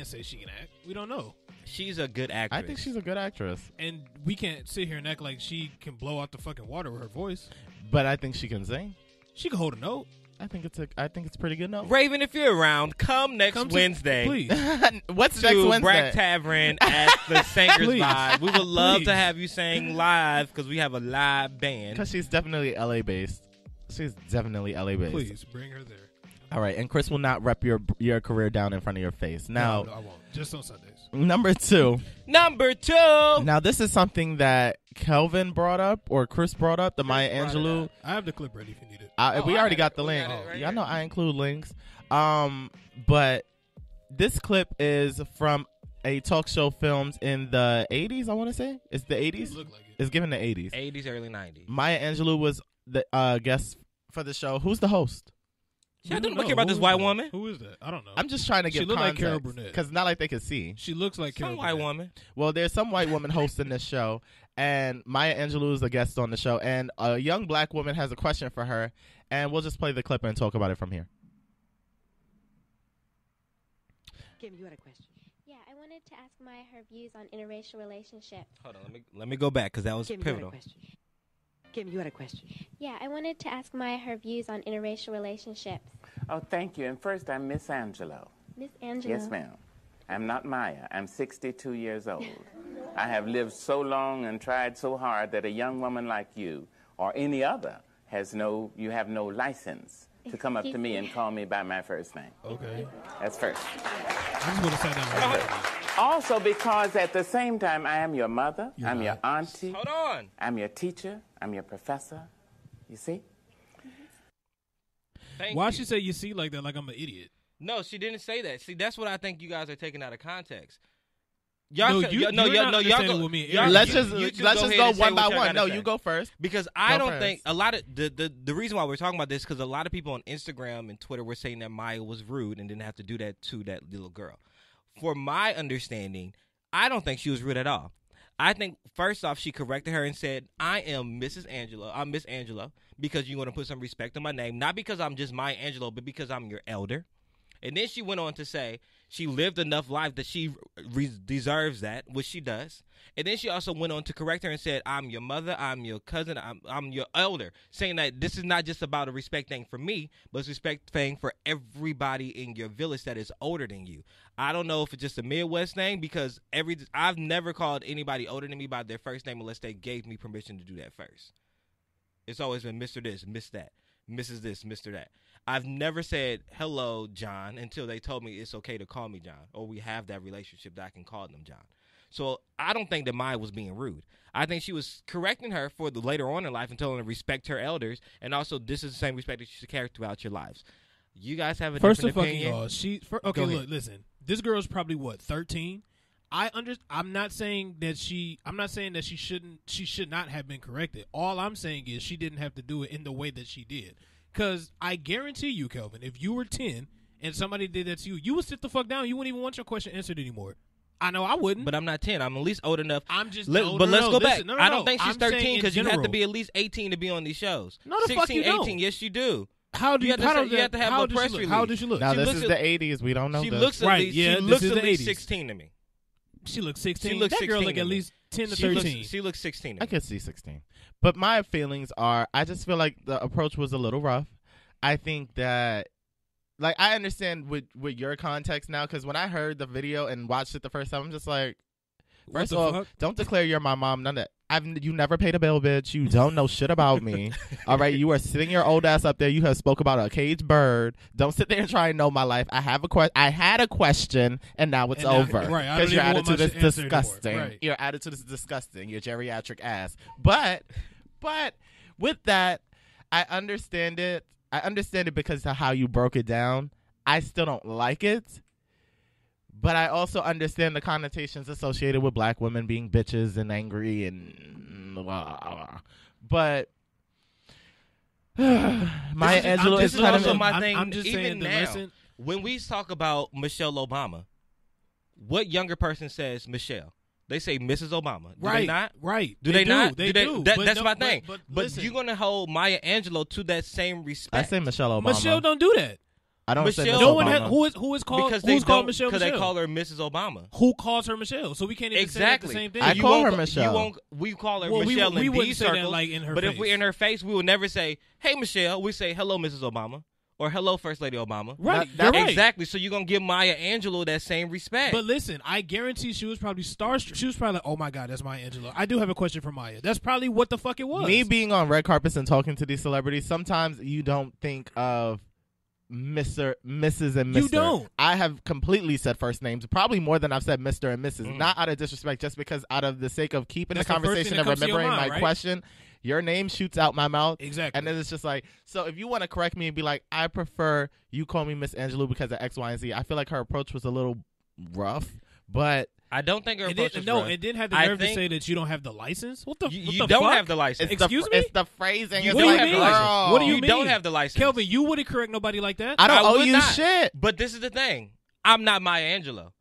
say she can act. We don't know, She's a good actress. I think she's a good actress. and we can't sit here and act like she can blow out the fucking water with her voice. But I think she can sing. She can hold a note. I think it's pretty good. No, Raven, if you're around, come next Wednesday. Please. What's to next Wednesday? Brack Tavern at the Singers Please. Vibe. We would love Please. to have you sing live because we have a live band. Because she's definitely LA based. She's definitely LA based. Please bring her there. All right, and Chris will not rep your career down in front of your face. Now, No, I won't. Just on Sundays. number 2. Number 2. Now, this is something that Kelvin brought up or Chris brought up, the Maya brought it Angelou. up. I have the clip ready if you need it. We I already have got it. the We link. got it right Y'all know here. I include links. But this clip is from a talk show filmed in the 80s, I want to say. It's the 80s? Look like it. It's given the 80s. 80s, early 90s. Maya Angelou was the guest for the show. Who's the host? She had We to don't care know. about Who this is white that? woman. Who is that? I don't know. I'm just trying to She give look like context. Carol Burnett. Because not like they could see. She looks like Some Carol white Burnett. woman. Well, there's some white woman hosting this show, and Maya Angelou is a guest on the show, and a young black woman has a question for her, and we'll just play the clip and talk about it from here. Kim, you had a question. Yeah, I wanted to ask Maya her views on interracial relationships. Hold on, let me go back because that was Kim, you had a pivotal. question. Kim, you had a question. Yeah, I wanted to ask Maya her views on interracial relationships. Oh, thank you. And first, I'm Miss Angelo. Miss Angela. Yes, ma'am. I'm not Maya. I'm 62 years old. I have lived so long and tried so hard that a young woman like you or any other you have no license to come up to me and call me by my first name. Okay. That's first. I just want to sit down. Right now. Also, because at the same time, I am your mother, You're I'm your not. auntie, Hold on. I'm your teacher, I'm your professor. You see? Thank Why you. she say you see like that? Like I'm an idiot. No, she didn't say that. See, that's what I think you guys are taking out of context. No, Y'all, you're not y'all understanding go. what me and y'all- Eric Let's Yeah. just you two let's just ahead go and say one by what y'all one. gotta No, say. you go first. Because I Go don't think first. a lot of the reason why we're talking about this because a lot of people on Instagram and Twitter were saying that Maya was rude and didn't have to do that to that little girl. For my understanding, I don't think she was rude at all. I think first off, she corrected her and said, "I am Mrs. Angela. I'm Miss Angela because you want to put some respect on my name, not because I'm just Maya Angelou, but because I'm your elder." And then she went on to say she lived enough life that she deserves that, which she does. And then she also went on to correct her and said, "I'm your mother, I'm your cousin, I'm your elder," saying that this is not just about a respect thing for me, but it's a respect thing for everybody in your village that is older than you. I don't know if it's just a Midwest thing because I've never called anybody older than me by their first name unless they gave me permission to do that first. It's always been Mr. This, Miss That, Mrs. This, Mr. That. I've never said, "Hello, John," until they told me it's okay to call me John, or we have that relationship that I can call them John. So I don't think that Maya was being rude. I think she was correcting her for the later on in life and telling her to respect her elders, and also this is the same respect that you should carry throughout your lives. You guys have a First of different fucking opinion. all, Go okay. ahead. Look, listen. This girl's probably what 13. I'm not saying that she should not have been corrected. All I'm saying is she didn't have to do it in the way that she did. Because I guarantee you, Kelvin, if you were 10 and somebody did that to you, you would sit the fuck down. You wouldn't even want your question answered anymore. I know I wouldn't. But I'm not 10. I'm at least old enough. I'm just. But no, let's no, go listen, back. no, I don't think she's I'm saying 13 in because you have to general. be at least 18 to be on these shows. No, the 16, fuck you 18. don't. Yes, you do. How do You you? have to How say- does you that- have to have how a does press she look? release. How does she look? Now She this looks is at- the 80s. We don't know. She that. looks at Right, least. yeah, she this looks is at the least 80s. 16 to me. She looks 16. She looks that girl 16 look to at me. least 10 to She 13. looks, she looks 16 to I me. could see 16. But my feelings are, I just feel like the approach was a little rough. I think that, like, I understand with your context now, because when I heard the video and watched it the first time, I'm just like, What first the of all, fuck? don't declare you're my mom. None of that. You never paid a bill, bitch. You don't know shit about me. All right, you are sitting your old ass up there. You have spoke about a caged bird. Don't sit there and try and know my life. I had a question, and now it's And now- over. right, I Because don't your even want attitude my is shit answered anymore. disgusting. Right. Your attitude is disgusting. Your geriatric ass. But with that, I understand it. I understand it because of how you broke it down. I still don't like it. But I also understand the connotations associated with black women being bitches and angry and blah, blah, blah. But Maya Angelou is This is kind also of my I'm- thing. I'm just even saying that, now, listen- when we talk about Michelle Obama, what younger person says Michelle? They say Mrs. Obama. Do Right, they not? right. Do they not? They do. do. That, But that's no- my thing. but But listen. you're gonna hold Maya Angelou to that same I respect. say Michelle Obama. Michelle don't do that. I don't say Michelle Michelle No one Obama. has, who is called because they who's called don't- Michelle? they Michelle? call her Mrs. Obama. Who calls her Michelle? So we can't even Exactly. say the same thing. I You call won't her go- Michelle. You won't. We call her Well, we- Michelle we in wouldn't these say that, circles. like, in her but if face. we're in her face, we will never say, "Hey, Michelle." We say, "Hello, Mrs. Obama," or hello, First Lady Obama. Right, That- you're right. Exactly. So you're gonna give Maya Angelou that same respect. But listen, I guarantee she was probably starstruck. She was probably like, "Oh my God, that's Maya Angelou." I do have a question for Maya. That's probably what the fuck it was. Me being on red carpets and talking to these celebrities, sometimes you don't think of Mr., Mrs., and Mr. You don't. I have completely said first names, probably more than I've said Mr. and Mrs. Mm. Not out of disrespect, just because out of the sake of keeping That's the the first thing conversation that and comes to your remembering mind, my right? question. Your name shoots out my mouth. Exactly. And then it's just like, so if you want to correct me and be like, I prefer you call me Miss Angelou because of X, Y, and Z, I feel like her approach was a little rough, but I don't think her approach is no, rough. it didn't have the I nerve to think- say that you don't have the license. What the? You, what you the don't fuck? have the license. Excuse me? It's the phrasing. You It's What do don't you have mean? the license. What do you You mean? don't have the license. Kelvin, you wouldn't correct nobody like that. I don't I owe would you not. shit. But this is the thing. I'm not Maya Angelou.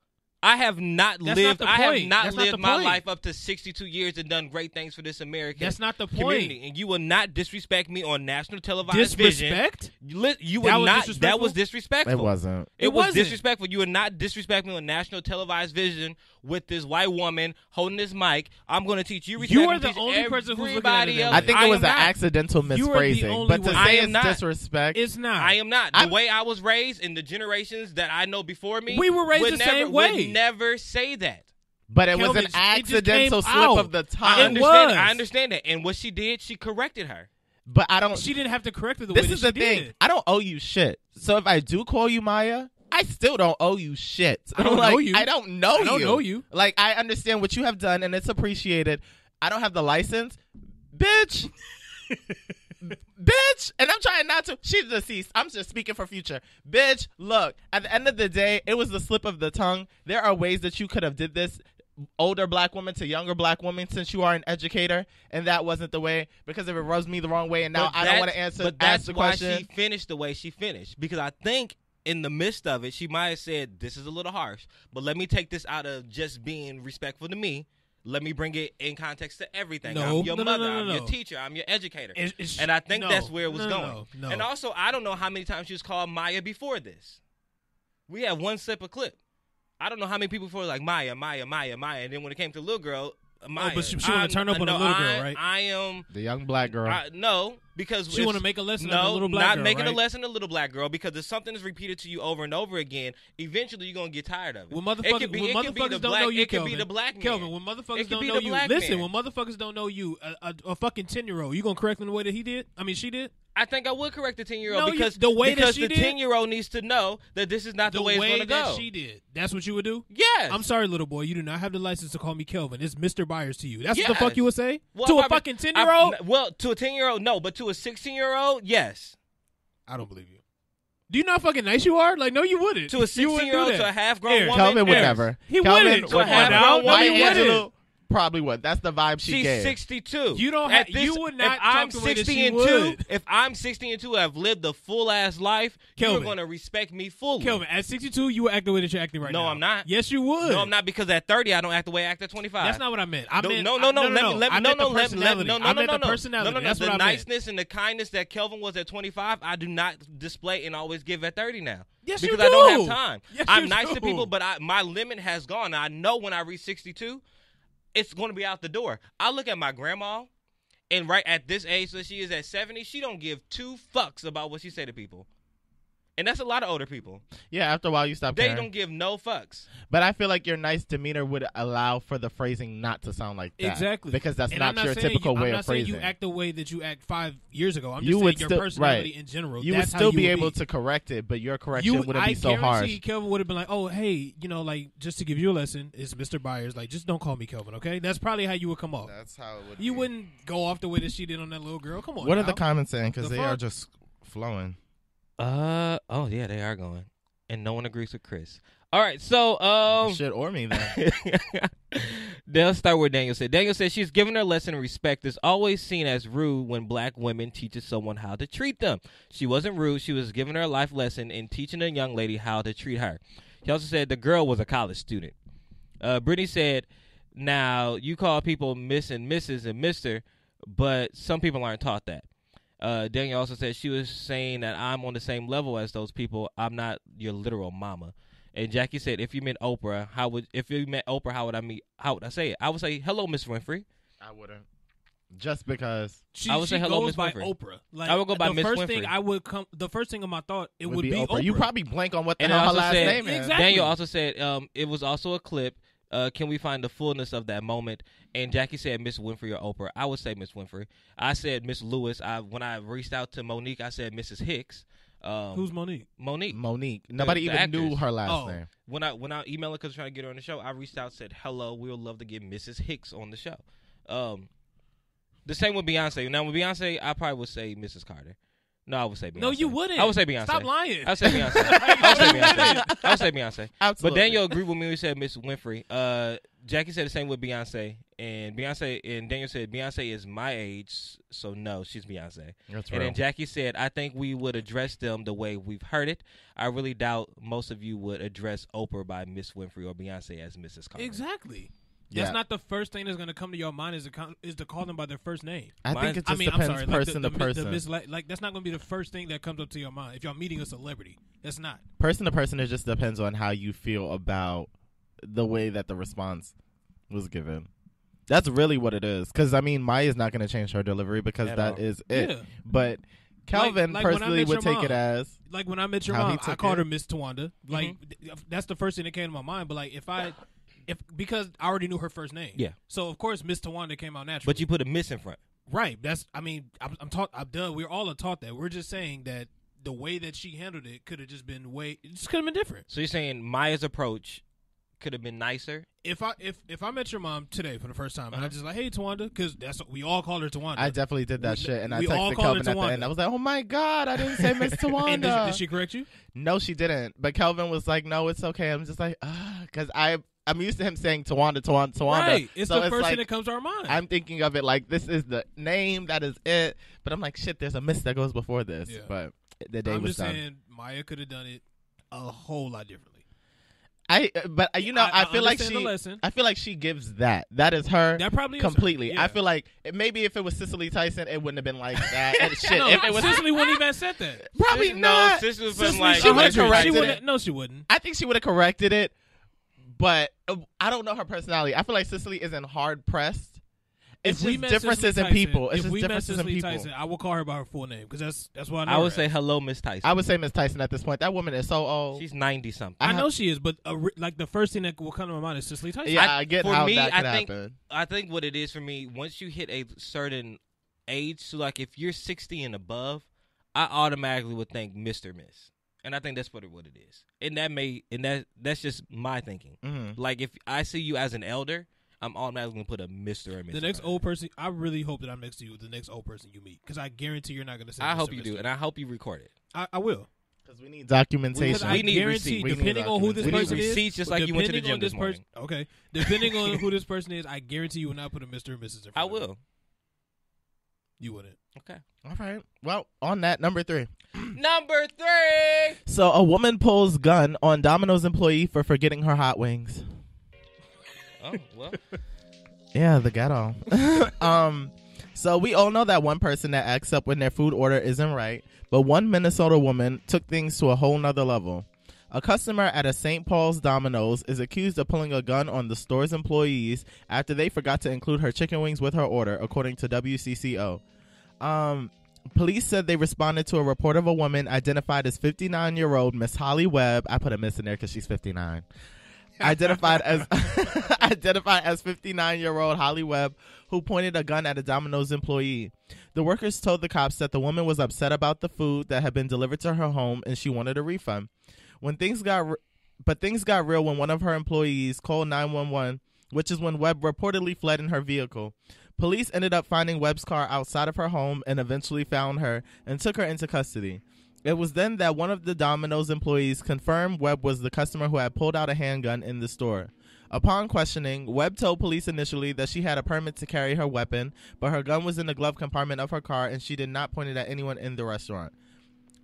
I have not That's lived. not the I have point. not That's not lived the my point. life up to 62 years and done great things for this American. That's not the point. community. And you will not disrespect me on national televised vision. Disrespect? You That will was not. That disrespectful? was disrespectful. It wasn't. It It was wasn't. disrespectful. You would not disrespect me on national televised vision with this white woman holding this mic. I'm going to teach you respect. You are and the teach only person who's looking at it everybody that else. way. I think it was am an not. accidental You are the misphrasing. only But to one. say I am it's not. disrespect, It's not. I am not. The I- way I was raised and the generations that I know before me, We were raised would the never, same way. Would never say that. but it Kelvin, was an it just accidental came slip out. of the I tongue. understand. was. I understand that. And what she did, she corrected her. But I don't. She didn't have to correct it the This way is that the she thing. did. I don't owe you shit. So if I do call you Maya, I still don't owe you shit. I don't Like, know you. I don't know I don't know you. Like, I understand what you have done, and it's appreciated. I don't have the license, bitch. Bitch, and I'm trying not to. She's deceased. I'm just speaking for future. Bitch, look, at the end of the day, it was the slip of the tongue. There are ways that you could have did this, older black woman to younger black woman, since you are an educator, and that wasn't the way, because if it rubs me the wrong way, and now But I don't that's- want to answer But that's ask the why question. she finished the way she finished. Because I think in the midst of it, she might have said, "This is a little harsh, but let me take this out of just being respectful to me. Let me bring it in context to everything. No. I'm your No, no, mother. no, no, I'm no. your teacher. I'm your educator." It's- And I think no. that's where it was No, going. no. And also, I don't know how many times she was called Maya before this. We had one separate clip. I don't know how many people before like Maya, Maya, Maya, Maya, and then when it came to little girl, Maya. but she wanna turn up on a little girl, right? I am. The young black girl. No, because She if- wanna make a lesson no, of the little black not girl, making a right? lesson of the little black girl. Because if something is repeated to you over and over again, eventually you're gonna get tired of it. When It motherfuckers, could be- when it could be motherfuckers the don't black- know you, it could Kelvin, be the black man. Kelvin, when It motherfuckers could don't be know the you, black listen. man. When motherfuckers don't know you, a fucking 10-year-old, you gonna correct them the way that he did? I mean, she did. I think I would correct the 10-year-old No, because the way that because she the did? 10-year-old needs to know that this is not the, way it's gonna that go. she did. That's what you would do. Yes. I'm sorry, little boy. You do not have the license to call me Kelvin. It's Mr. Byers to you. That's what Yes. the fuck you would say Well, to a I- fucking 10-year-old. Well, to a 10-year-old, no, but to a 16-year-old, yes. I don't believe you. Do you know how fucking nice you are? Like, no, you wouldn't. To a You wouldn't do 16-year-old, that. to a half-grown Eric, woman, Kelvin would yes. never. He Kelvin wouldn't. would Come on never. now. No, Maya he wouldn't. Angelou probably would. That's the vibe she She's gave. 62. You don't At have- you would not If I'm talk the way that 60 she and would. 2, if I'm 60 and 2, have lived a full ass life, Kelvin. you're going to respect me fully. Kelvin, at 62, you would act the way that you're acting right No, now. I'm not. Yes, you would. No, I'm not, because at 30, I don't act the way I act at 25. That's not what I meant. I No, meant no. I meant Let me. the personality. No, I meant the no. personality. No. That's The what I meant. niceness and the kindness that Kelvin was at 25, I do not display and always give at 30 now. Yes, you because I don't do. have time. Yes, I'm you nice do. to people, but my limit has gone. I know when I reach 62, it's going to be out the door. I look at my grandma, and right at this age that she is at 70, she don't give two fucks about what she say to people. And that's a lot of older people. Yeah, after a while you stop They caring. don't give no fucks. But I feel like your nice demeanor would allow for the phrasing not to sound like that. Exactly. Because that's And not I'm your saying typical you, way I'm of not saying phrasing. you act the way that you act 5 years ago. I'm just You saying would your still- personality right. in general. You would That's how still you be would able to correct it, but your correction wouldn't I be so harsh. guarantee Kelvin would have been like, "Oh, hey, you know, like just to give you a lesson, it's Mr. Byers. Like, just don't call me Kelvin, okay?" That's probably how you would come off. That's how it would You be. wouldn't go off the way that she did on that little girl. Come on. What are now. the comments saying? Because The they are fuck? just flowing. Oh yeah, they are going. And no one agrees with Chris. All right, so Shit or me then. Let's start with Daniel said. Daniel said she's given her lesson in respect is always seen as rude when black women teaches someone how to treat them. She wasn't rude. She was giving her a life lesson in teaching a young lady how to treat her. He also said the girl was a college student. Brittany said, now you call people Miss and Mrs. and Mr., but some people aren't taught that. Daniel also said she was saying that I'm on the same level as those people. I'm not your literal mama. And Jackie said, if you met Oprah, how would I say it? I would say, hello, Miss Winfrey. I wouldn't. Just because I would say hello, goes Miss by Winfrey. Oprah. Like, I would go by Miss Winfrey. The first thing in my thought it would be Oprah. You probably blank on what the And hell her also last said- name is. Exactly. Daniel also said it was also a clip. Can we find the fullness of that moment? And Jackie said Miss Winfrey or Oprah. I would say Miss Winfrey. I said Miss Lewis. When I reached out to Monique, I said Mrs. Hicks. Who's Monique? Monique. Nobody the even knew actress. her last Oh. name. When I emailed her because I was trying to get her on the show, I reached out and said, hello, we would love to get Mrs. Hicks on the show. The same with Beyonce. Now, with Beyonce, I probably would say Mrs. Carter. No, I would say Beyonce. No, you wouldn't. I would say Beyonce. Stop lying. I would say Beyonce. I would say Beyonce. I would say Beyonce. Absolutely. But Daniel agreed with me when he said Miss Winfrey. Jackie said the same with Beyonce. And Daniel said Beyonce is my age, so no, she's Beyonce. That's And real. then Jackie said, I think we would address them the way we've heard it. I really doubt most of you would address Oprah by Miss Winfrey or Beyonce as Mrs. Carter. Exactly. Yeah. That's not the first thing that's going to come to your mind is to call them by their first name. I think it just I'm depends sorry, person like to person. That's not going to be the first thing that comes up to your mind if y'all meeting a celebrity. That's not. Person to person, it just depends on how you feel about the way that the response was given. That's really what it is. Because, I mean, Maya's not going to change her delivery because At that all. is it. Yeah. But Calvin Like when I personally met would your take it mom. as, Like when I met your How he mom, I took called it. her Miss Tawanda. Like that's the first thing that came to my mind. But like if because I already knew her first name. Yeah. So of course Miss Tawanda came out naturally. But you put a Miss in front. right. That's I'm taught. I'm done. We're all taught that. We're just saying that the way that she handled it could have just been it just could have been different. So you're saying Maya's approach could have been nicer? If I met your mom today for the first time and I just like, hey Tawanda, because that's what we all call her Tawanda. I definitely did that We- shit. And I we all texted call her Calvin at the Tawanda. end. I was like, oh my God, I didn't say Miss Tawanda. And did she correct you? No, she didn't. But Kelvin was like, no, it's okay. I'm just like, because I'm used to him saying Tawanda. Right. It's So the first like, thing that comes to our mind. I'm thinking of it like this is the name, that is it. But I'm like, shit, there's a miss that goes before this. Yeah. But the day I'm was just done. saying Maya could have done it a whole lot differently. I feel like understand the lesson. I feel like she gives that. That is her. That probably is her. completely. Yeah. I feel like maybe if it was Cicely Tyson, it wouldn't have been like that. And shit, No, if it was Cicely wouldn't even have said that. probably No, not. Sis was Cicely, like, she would've 100. corrected wouldn't- it. No, she wouldn't. I think she would have corrected it, but I don't know her personality. I feel like Cicely isn't hard pressed. It's If we just met differences Cicely in people. Tyson- It's if just we met differences in Cicely people. Tyson, I will call her by her full name because that's why I know I her would say as. hello, Miss Tyson. I would say Miss Tyson at this point. That woman is so old. She's 90-something. I know she is, but like the first thing that will come to my mind is Cicely Tyson. yeah, I get for how me, that could I think happen. I think what it is for me, once you hit a certain age, so like if you're 60 and above, I automatically would think Mr. Miss. And I think that's what it is. And that's just my thinking. Mhm. Like if I see you as an elder, I'm automatically going to put a Mr. or Miss. The next old person, I really hope that I'm next to you with the next old person you meet because I guarantee you're not going to say. I Mr. hope you Mr. do, and I hope you record it. I will. Because we need Because documentation. I We need guarantee, receipts. We need depending on who this documentation. We need person is, receipts just like you went to the depending gym on this morning. Okay, depending on who this person is, I guarantee you will not put a Mr. or Mrs. in front I of them. will. You wouldn't. Okay. All right. Well, on that, number 3. Number 3. So a woman pulls gun on Domino's employee for forgetting her hot wings. Oh, well. Yeah, the ghetto. So we all know that one person that acts up when their food order isn't right, but one Minnesota woman took things to a whole nother level. A customer at a St. Paul's Domino's is accused of pulling a gun on the store's employees after they forgot to include her chicken wings with her order, according to WCCO. Police said they responded to a report of a woman identified as 59-year-old Miss Holly Webb. I put a miss in there because she's 59. Identified as 59-year-old Holly Webb, who pointed a gun at a Domino's employee. The workers told the cops that the woman was upset about the food that had been delivered to her home and she wanted a refund. Things got real when one of her employees called 911, which is when Webb reportedly fled in her vehicle. Police ended up finding Webb's car outside of her home and eventually found her and took her into custody. It was then that one of the Domino's employees confirmed Webb was the customer who had pulled out a handgun in the store. Upon questioning, Webb told police initially that she had a permit to carry her weapon, but her gun was in the glove compartment of her car and she did not point it at anyone in the restaurant.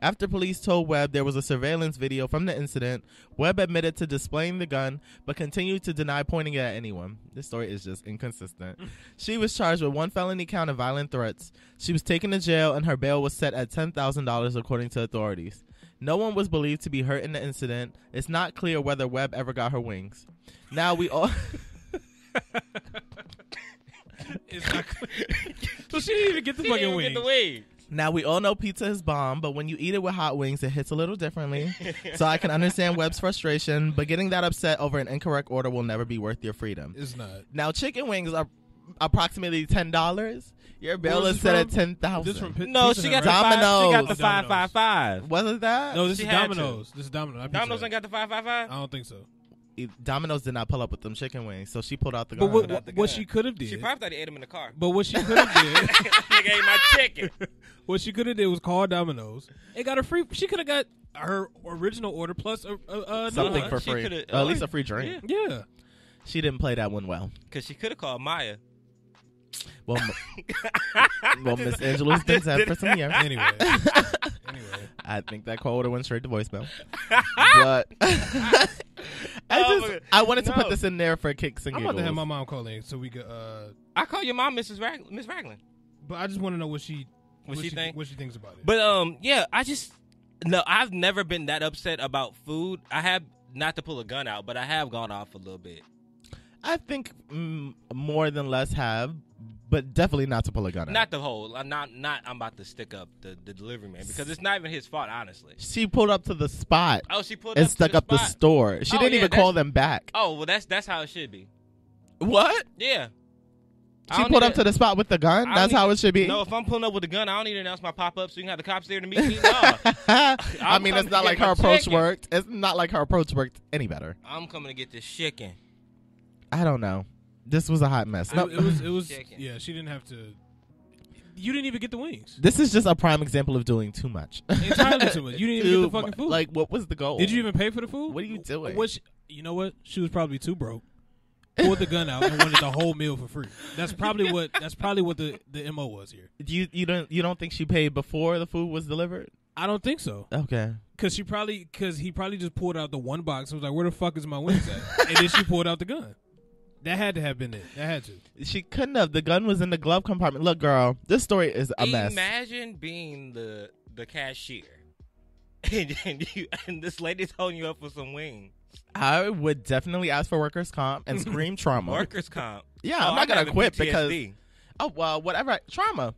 After police told Webb there was a surveillance video from the incident, Webb admitted to displaying the gun, but continued to deny pointing it at anyone. This story is just inconsistent. She was charged with 1 felony count of violent threats. She was taken to jail, and her bail was set at $10,000, according to authorities. No one was believed to be hurt in the incident. It's not clear whether Webb ever got her wings. Now we all... It's not so she didn't even get the fucking wings. Get the wings. Now, we all know pizza is bomb, but when you eat it with hot wings, it hits a little differently. So I can understand Webb's frustration, but getting that upset over an incorrect order will never be worth your freedom. It's not. Now, chicken wings are approximately $10. Your bill What was is this set at from? $10,000. This from No, Pizza she Hut, got right? the Domino's. She got the Domino's. 555. Wasn't that? No, this She is had Domino's. This is Domino's. not Pizza Domino's Hut. ain't got the 555. I don't think so. Domino's did not pull up with them chicken wings, so she pulled out the But gun. what she could have did. She probably thought he ate him in the car. But what she could have did. Nigga ate my chicken. What she could have did was call Domino's. It got a free. She could have got her original order plus a Something new for one. She free. coulda- At least a free drink. Yeah. She didn't play that one well. Because she could have called Maya. Well, Miss Angela's been dead for some years. Anyway. I think that call would have went straight to voicemail. But I wanted to put this in there for kicks and I'm giggles. about to have my mom call in so we could. I call your mom Miss Ragland. But I just want to know what she think? What she thinks about it. But yeah, I've never been that upset about food. I have, not to pull a gun out, but I have gone off a little bit. I think more than less have, but definitely not to pull a gun out. Not the whole. I'm about to stick up the delivery man because it's not even his fault, honestly. She pulled up to the spot Oh, she pulled and up stuck to up the spot. store. She Oh, didn't yeah, even call them back. Oh, well, that's how it should be. What? Yeah. I She don't pulled need up to the spot with the gun? I That's don't how need it should be? No, if I'm pulling up with a gun, I don't need to announce my pop-up so you can have the cops there to meet me. No. I mean, it's coming not to like get her my approach chicken. worked. It's not like her approach worked any better. I'm coming to get this chicken. I don't know. This was a hot mess. No, It was. Chicken. Yeah, she didn't have to. You didn't even get the wings. this is just a prime example of doing too much. Entirely too much. You didn't even get the fucking food. Like, what was the goal? Did you even pay for the food? What are you doing? You know what? She was probably too broke. Pulled the gun out and wanted the whole meal for free. That's probably what the MO was here. You don't think she paid before the food was delivered? I don't think so. Okay. Because he probably just pulled out the one box and was like, "Where the fuck is my wings at?" And then she pulled out the gun. That had to have been it. That had to. She couldn't have. The gun was in the glove compartment. Look, girl, this story is a mess. Imagine being the cashier and this lady's holding you up for some wings. I would definitely ask for workers' comp and scream trauma. Workers' comp. Yeah, Oh, I'm not gonna having quit PTSD. because whatever trauma.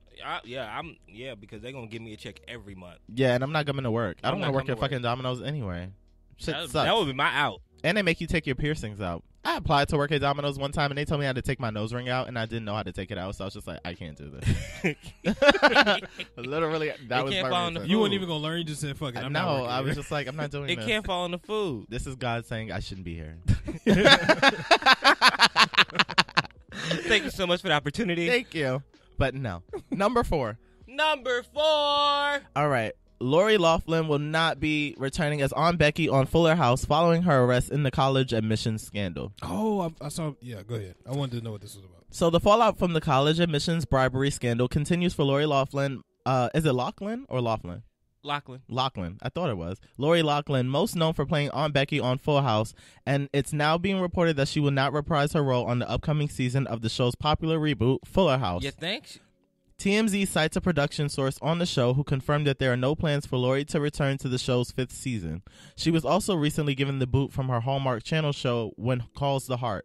Because they're gonna give me a check every month. Yeah, and I'm not coming to work. I I'm don't not want to work coming at to work. fucking Domino's anyway. Shit sucks. That would be my out. And they make you take your piercings out. I applied to work at Domino's one time, and they told me I had to take my nose ring out, and I didn't know how to take it out, so I was just like, I can't do this. Literally, that was can't my fall in the reason. You weren't even gonna learn. You just said, "Fuck it." I'm not No, working I was here. just like, I'm not doing It this. can't fall in the food. This is God saying I shouldn't be here. Thank you so much for the opportunity. Thank you. But no. Number 4. Number 4. All right. Lori Loughlin will not be returning as Aunt Becky on Fuller House following her arrest in the college admissions scandal. Oh, I saw. Yeah, go ahead. I wanted to know what this was about. So the fallout from the college admissions bribery scandal continues for Lori Loughlin. Is it Loughlin or Loughlin? Loughlin. I thought it was. Lori Loughlin, most known for playing Aunt Becky on Full House, and it's now being reported that she will not reprise her role on the upcoming season of the show's popular reboot, Fuller House. You think? TMZ cites a production source on the show who confirmed that there are no plans for Lori to return to the show's 5th season. She was also recently given the boot from her Hallmark Channel show When Calls the Heart,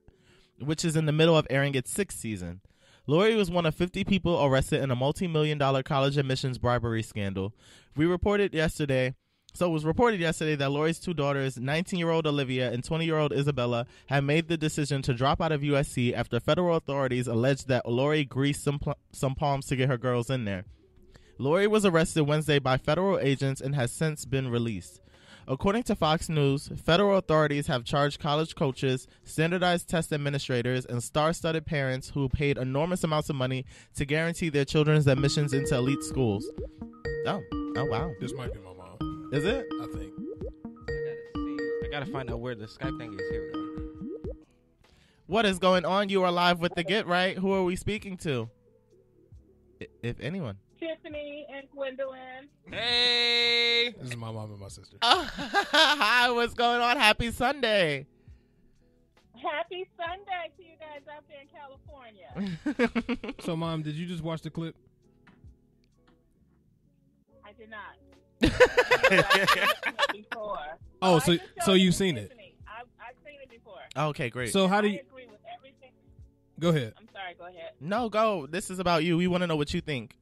which is in the middle of airing its 6th season. Lori was one of 50 people arrested in a multi-million-dollar college admissions bribery scandal. It was reported yesterday that Lori's 2 daughters, 19-year-old Olivia and 20-year-old Isabella, had made the decision to drop out of USC after federal authorities alleged that Lori greased some palms to get her girls in there. Lori was arrested Wednesday by federal agents and has since been released. According to Fox News, federal authorities have charged college coaches, standardized test administrators, and star-studded parents who paid enormous amounts of money to guarantee their children's admissions into elite schools. Oh wow. This might be my mom. Is it? I think. I gotta find out where the Skype thing is. Here we go. What is going on? You are live with the Get Right. Who are we speaking to? If anyone. Tiffany and Gwendolyn. Hey. This is my mom and my sister. Hi, what's going on? Happy Sunday. Happy Sunday to you guys out there in California. So, Mom, did you just watch the clip? I did not. Before. Oh, I so just showed you've to seen it. Tiffany. I've seen it before. Okay, great. So how do I you? agree with everything. Go ahead. I'm sorry, go ahead. No, go. This is about you. We want to know what you think.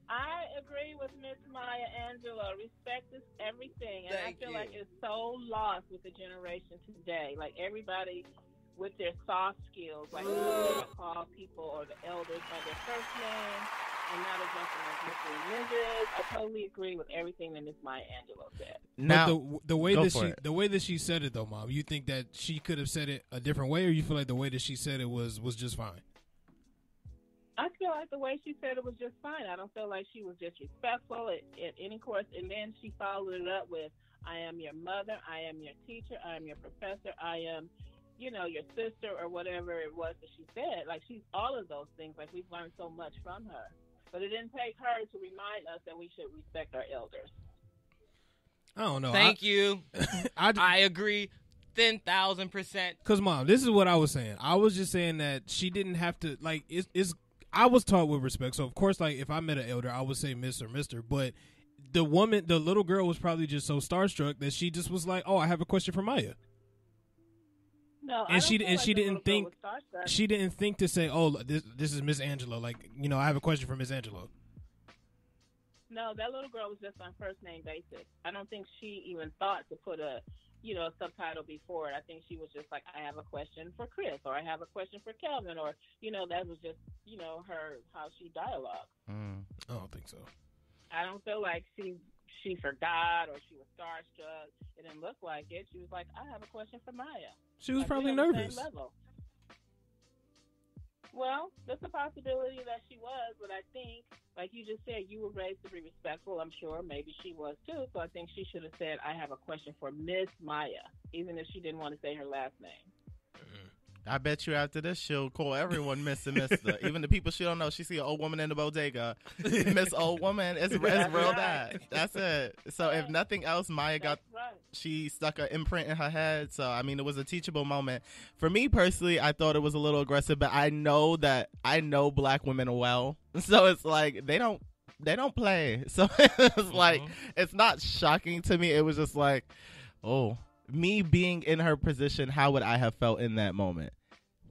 I agree with Miss Maya Angelou. Respect is everything, and Thank I feel you. like it's so lost with the generation today. Like everybody with their soft skills, like they call people or the elders by their first name, and not addressing like Mr. and Mrs. I totally agree with everything that Miss Maya Angelou said. Now, But the way go that for it. the way that she said it though, Mom, you think that she could have said it a different way, or you feel like the way that she said it was just fine? I feel like the way she said it was just fine. I don't feel like she was disrespectful at any course. And then she followed it up with, I am your mother, I am your teacher, I am your professor, I am, your sister or whatever it was that she said. Like, she's all of those things. Like, we've learned so much from her. But it didn't take her to remind us that we should respect our elders. I don't know. Thank you. I I agree 10,000%. Because, Mom, this is what I was saying. I was just saying that she didn't have to, like, it's I was taught with respect. So, of course, like, if I met an elder, I would say Miss or Mr. But the little girl was probably just so starstruck that she just was like, oh, I have a question for Maya. No, And she didn't think to say, oh, this is Miss Angela. Like, I have a question for Miss Angela. No, that little girl was just on first name basis. I don't think she even thought to put a subtitle before it. I think she was just like, I have a question for Chris, or I have a question for Kelvin, or, that was just, how she dialogued. I don't think so. I don't feel like she forgot or she was starstruck. It didn't look like it. She was like, I have a question for Maya. She was Like, probably we're on the nervous. same level. Well, there's a possibility that she was, but I think, like you just said, you were raised to be respectful. I'm sure maybe she was too. So I think she should have said, I have a question for Miss Maya, even if she didn't want to say her last name. I bet you after this, she'll call everyone Miss and Mister. Even the people she don't know. She see an old woman in the bodega. Miss Old Woman. It's real bad. That's it. So if nothing else, Maya she stuck an imprint in her head. So, I mean, it was a teachable moment. For me personally, I thought it was a little aggressive, but I know black women well. So it's like, they don't play. So it's like, it's not shocking to me. It was just like, oh. Me being in her position, how would I have felt in that moment?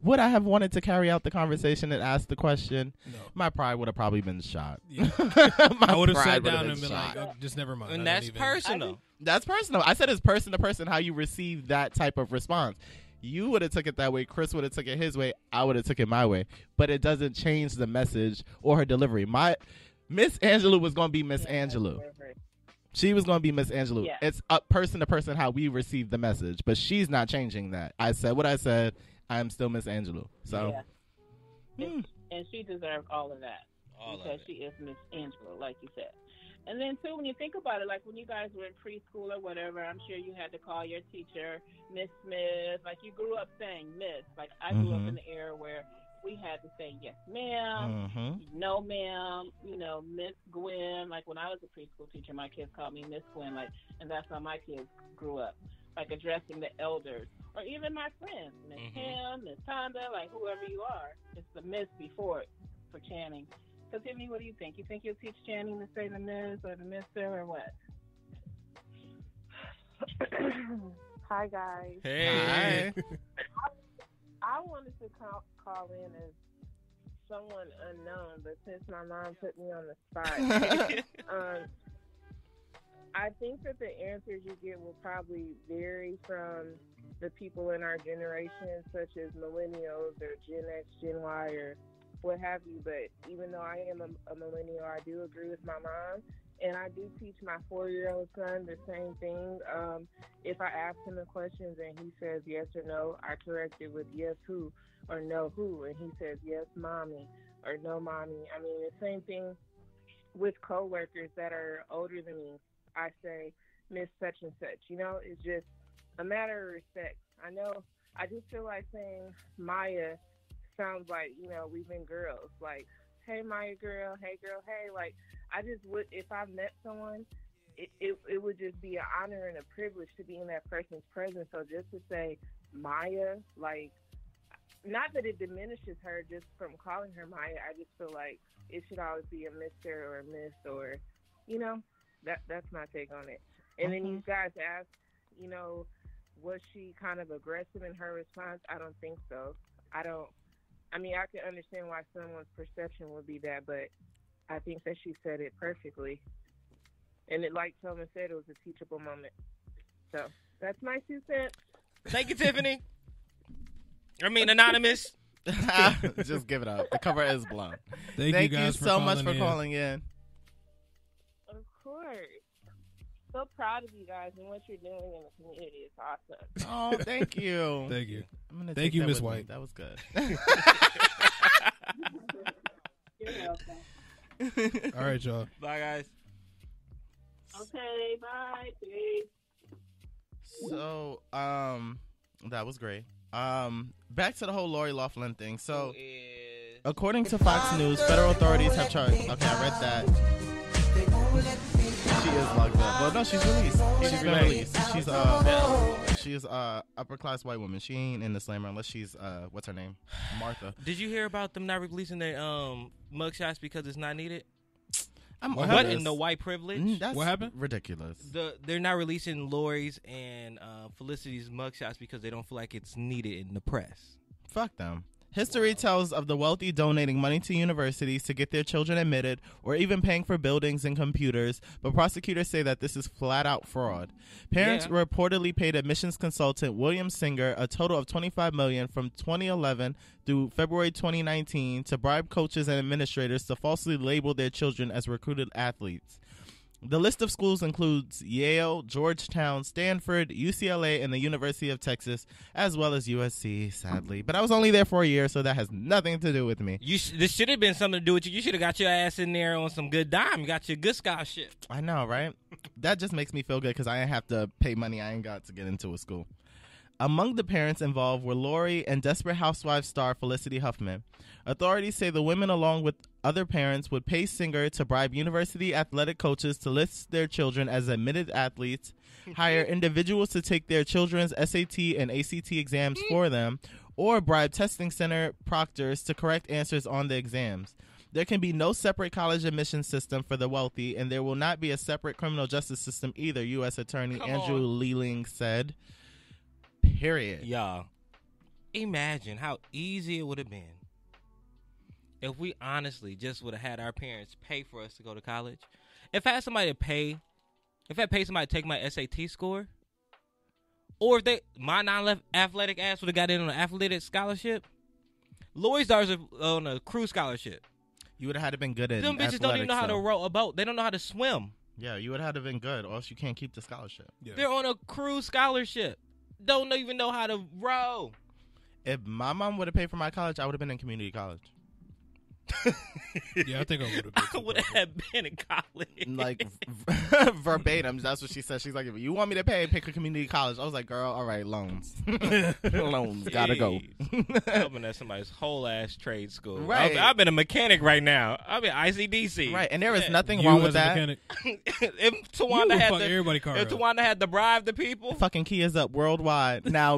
Would I have wanted to carry out the conversation and ask the question? No. My pride would have probably been shot. Yeah. I would have sat down and been like, oh, just never mind. And that's personal. That's personal. I said it's person to person how you receive that type of response. You would have took it that way. Chris would have took it his way. I would have took it my way. But it doesn't change the message or her delivery. My Miss Angelou was going to be Miss Angelou. She was going to be Miss Angelou. Yeah. It's up person to person how we receive the message, but she's not changing that. I said what I said. I am still Miss Angelou. So, and she deserved all of that because she is Miss Angelou, like you said. And then too, when you think about it, like when you guys were in preschool or whatever, I'm sure you had to call your teacher Miss Smith. Like you grew up saying Miss. Like I grew up in the era where we had to say yes, ma'am, no, ma'am, Miss Gwen. Like when I was a preschool teacher, my kids called me Miss Gwen. Like, and that's how my kids grew up, like addressing the elders or even my friends, Miss Pam, Miss Tonda, like whoever you are. It's the Miss before it for Channing. So, Timmy, what do you think? You think you'll teach Channing to say the Miss or the Mister or what? Hi, guys. Hey. I wanted to call in as someone unknown, but since my mom put me on the spot, I think that the answers you get will probably vary from the people in our generation, such as millennials or Gen X, Gen Y, or what have you. But even though I am a millennial, I do agree with my mom. And I do teach my 4-year-old son the same thing. If I ask him the questions and he says yes or no, I correct it with yes, who, or no, who. And he says yes, mommy, or no, mommy. I mean, the same thing with coworkers that are older than me. I say Miss such and such. It's just a matter of respect. I just feel like saying Maya sounds like, we've been girls. Like, hey, Maya girl, hey, girl, hey. Like, I just would, if I met someone, it would just be an honor and a privilege to be in that person's presence. So just to say Maya, like, not that it diminishes her just from calling her Maya. I just feel like it should always be a Mr. or a Miss or, that's my take on it. And then you guys ask, was she kind of aggressive in her response? I don't think so. I don't I mean, I can understand why someone's perception would be that, but I think that she said it perfectly. And it, like Tillman said, it was a teachable moment. So that's my 2 cents. Thank you, Tiffany. I mean, Anonymous. Just give it up. The cover is blown. Thank you you guys so much for in. calling in. Of course. So proud of you guys and what you're doing in the community. It's awesome. Oh, thank you. Thank you. I'm gonna Thank take you, that Miss with me. White. That was good. You're welcome. All right, y'all. Bye, guys. Okay, bye. Peace. So, that was great. Back to the whole Lori Loughlin thing. So, according to Fox News, federal authorities have charged. Okay, I read that. She is locked up. Well, no, she's released. She's been released. She's upper class white woman. She ain't in the slammer unless she's what's her name, Martha. Did you hear about them not releasing their mugshots because it's not needed? What in the white privilege? That's What happened? ridiculous. They're not releasing Lori's and Felicity's mugshots because they don't feel like it's needed in the press. Fuck them. History tells of the wealthy donating money to universities to get their children admitted or even paying for buildings and computers, but prosecutors say that this is flat-out fraud. Parents reportedly paid admissions consultant William Singer a total of $25 million from 2011 through February 2019 to bribe coaches and administrators to falsely label their children as recruited athletes. The list of schools includes Yale, Georgetown, Stanford, UCLA, and the University of Texas, as well as USC, sadly. But I was only there for a year, so that has nothing to do with me. This should have been something to do with you. You should have got your ass in there on some good dime. You got your good scholarship. I know, right? That just makes me feel good because I ain't have to pay money I ain't got to get into a school. Among the parents involved were Lori and Desperate Housewives star Felicity Huffman. Authorities say the women, along with other parents, would pay Singer to bribe university athletic coaches to list their children as admitted athletes, hire individuals to take their children's SAT and ACT exams for them, or bribe testing center proctors to correct answers on the exams. There can be no separate college admission system for the wealthy, and there will not be a separate criminal justice system either, U.S. Attorney Andrew Lealing said. Period. Y'all, imagine how easy it would have been if we honestly just would have had our parents pay for us to go to college. If I had somebody to pay, if I paid somebody to take my SAT score, or if my non-athletic ass would have got in on an athletic scholarship, Lori's daughters are on a crew scholarship. You would have had to been good at Them bitches don't even know how to row a boat. They don't know how to swim. Yeah, you would have had to been good, or else you can't keep the scholarship. Yeah. They're on a crew scholarship. Don't even know how to row. If my mom would have paid for my college, I would have been in community college. Yeah, I think I would have been. I would have been in college. Like, verbatim, that's what she said. She's like, if you want me to pay, pick a community college. I was like, girl, all right, loans. Loans, gotta go. Open at somebody's whole ass trade school. Right. I've been a mechanic right now. I've been ICDC. Right, and there is nothing You wrong as with a that. mechanic, If you Tawanda would had fuck the, everybody car if up. Tawanda had to bribe the people, Fucking key is up worldwide. Now,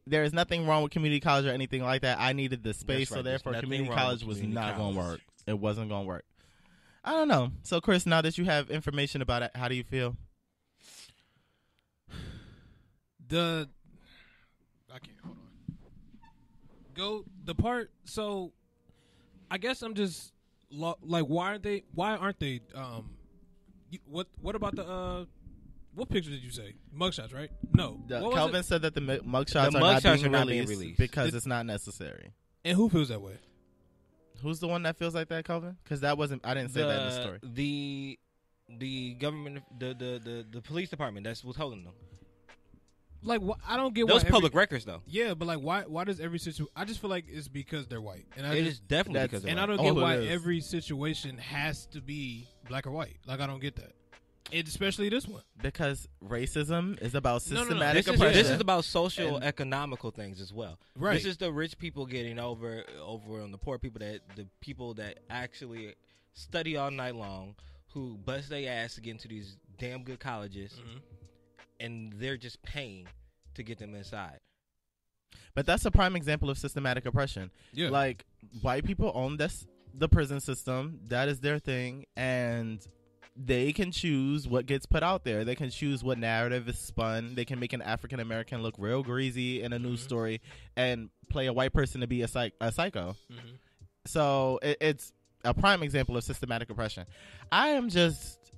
there is nothing wrong with community college or anything like that. I needed the space, That's right. so therefore There's nothing community wrong college with was community not going to college. work. It wasn't going to work. I don't know. So, Chris, now that you have information about it, how do you feel? I can't, hold on. Go the part. So, I guess I'm just like, why aren't they? What about the what picture did you say? Mugshots, right? No. What was Kelvin it? said that the mugshots The are not mugshots being are not being released released. because it's not necessary. And who feels that way? Who's the one that feels like that, Kelvin? Because that wasn't. I didn't say that in the story. The government, the police department that's withholding them. Like, I don't get Those why public records, though. Yeah, but like, why does every situation? I just feel like it's because they're white, and It is definitely because of and that. I don't Oh, get it why is. every situation has to be black or white. Like, I don't get that. And especially this one. Because racism is about No, no, no. systematic This oppression. is about social economical things as well. Right. This is the rich people getting over on the poor people, the people that actually study all night long, who bust their ass to get into these damn good colleges, and they're just paying to get them inside. But that's a prime example of systematic oppression. Yeah. Like, white people own the prison system. That is their thing. And they can choose what gets put out there. They can choose what narrative is spun. They can make an African American look real greasy in a news story and play a white person to be a psycho. So it's a prime example of systematic oppression. I am just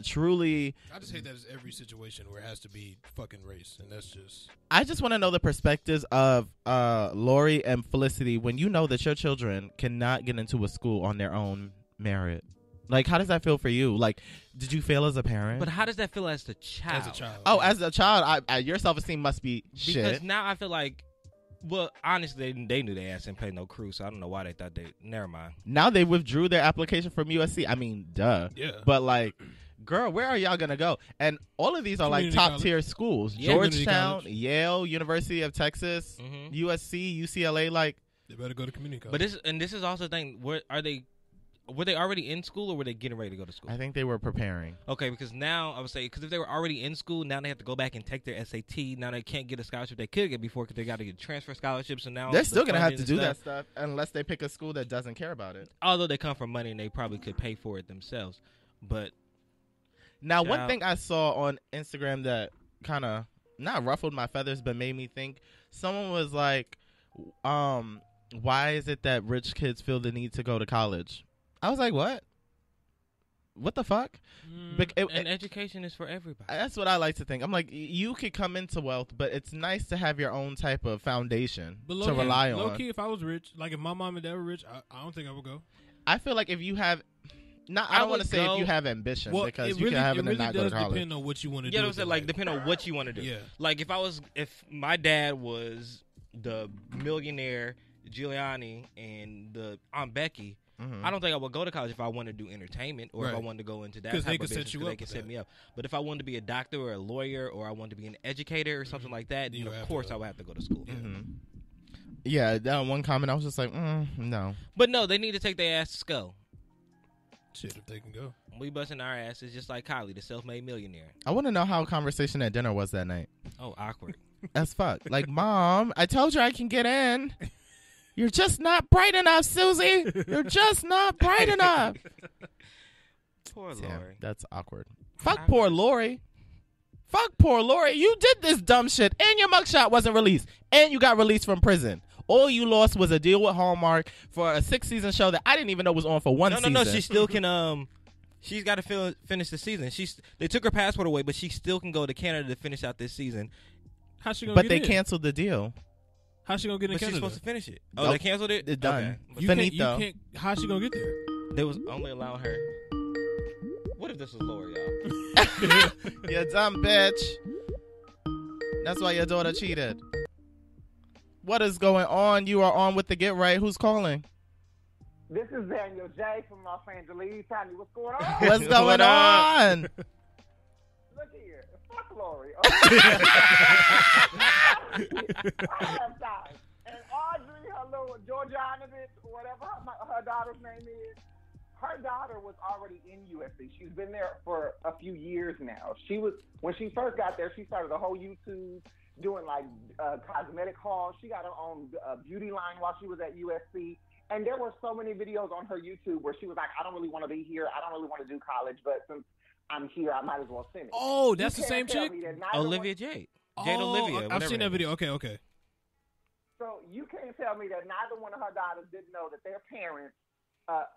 truly... I just hate that it's every situation where it has to be fucking race, and that's just... I just want to know the perspectives of Lori and Felicity when you know that your children cannot get into a school on their own merit. Like, how does that feel for you? Like, did you fail as a parent? But how does that feel as a child? As a child. Oh, as a child, your self-esteem must be Because shit. now I feel like, well, honestly, they knew they ass didn't play no crew, so I don't know why they thought they... Never mind. Now they withdrew their application from USC. I mean, duh. Yeah. But, like, girl, where are y'all going to go? And all of these are, like, Community top-tier schools. Yeah. Georgetown, Community Yale, University of Texas, USC, UCLA, like... They better go to community college. But this is also the thing. Were they already in school or were they getting ready to go to school? I think they were preparing. Okay, because now I would say, because if they were already in school, now they have to go back and take their SAT. Now they can't get a scholarship they could get before because they got to get transfer scholarships. And now They're still going to have funding to and do that stuff unless they pick a school that doesn't care about it. Although they come from money and they probably could pay for it themselves. But now, one thing I saw on Instagram that kind of not ruffled my feathers but made me think, someone was like, why is it that rich kids feel the need to go to college? I was like, what? What the fuck? And education is for everybody. That's what I like to think. I'm like, you could come into wealth, but it's nice to have your own type of foundation to rely on. Low key, if I was rich, like if my mom and dad were rich, I don't think I would go. I feel like if you have... I don't want to say if you have ambition, because you can have it and not go to college. It depend on what you want to do. Yeah, I said, like, depend on what you want to do. Yeah. Like, if my dad was the millionaire Giuliani and the Aunt Becky, I don't think I would go to college if I wanted to do entertainment or if I wanted to go into that type of business. They could set me up. But if I wanted to be a doctor or a lawyer or I wanted to be an educator or something like that, then of course I would have to go to school. Yeah, that one comment, I was just like, no. But no, they need to take their ass to school. Shit, if they can go. We busting our asses just like Kylie, the self-made millionaire. I want to know how conversation at dinner was that night. Oh, awkward. As fuck. Like, Mom, I told you I can get in. You're just not bright enough, Susie. You're just not bright enough. Poor Lori. Damn, that's awkward. Fuck poor Lori. Fuck poor Lori. You did this dumb shit, and your mugshot wasn't released, and you got released from prison. All you lost was a deal with Hallmark for a 6-season show that I didn't even know was on for one season. No, she still can. She's got to finish the season. They took her passport away, but she still can go to Canada to finish out this season. How's she gonna? But they canceled the deal. How's she gonna get in But Canada? She's supposed to finish it. Oh, they canceled it? It's done. Okay. Finito. You can't. How's she gonna get there? They was only allowing her. What if this was Lori, y'all? You dumb bitch. That's why your daughter cheated. What is going on? You are on with the Get Right. Who's calling? This is Daniel J. from Los Angeles. Tell me what's going on. What's going on? Look here. Fuck Lori. Okay. I have time. And Audrey, her little Georgianovich, whatever her daughter's name is, her daughter was already in USC. She's been there for a few years now. When she first got there, she started a whole YouTube doing like cosmetic hauls. She got her own beauty line while she was at USC. And there were so many videos on her YouTube where she was like, I don't really want to be here. I don't really want to do college, but since I'm here, I might as well finish. Oh, that's the same chick? Olivia Jade. Jade Olivia. I've seen that video. Okay. So you can't tell me that neither one of her daughters didn't know that their parents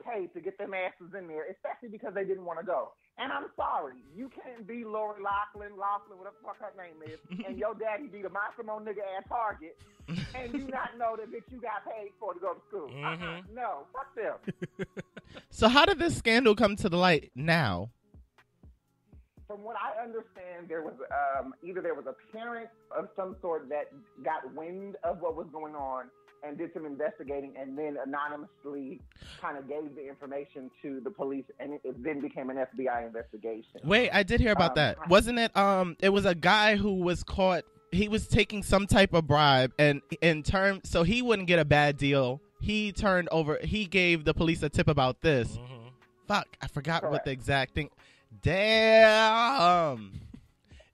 paid to get their asses in there, especially because they didn't want to go. And I'm sorry, you can't be Lori Loughlin, whatever the fuck her name is, and your daddy be the Massimo nigga at Target, and you not know that bitch you got paid for to go to school. No, fuck them. So how did this scandal come to the light now? From what I understand, there was either there was a parent of some sort that got wind of what was going on and did some investigating, and then anonymously kind of gave the information to the police, and it then became an FBI investigation. Wait, I did hear about that. Wasn't it? It was a guy who was caught. He was taking some type of bribe, and so he wouldn't get a bad deal. He gave the police a tip about this. Fuck, I forgot what the exact thing. Damn.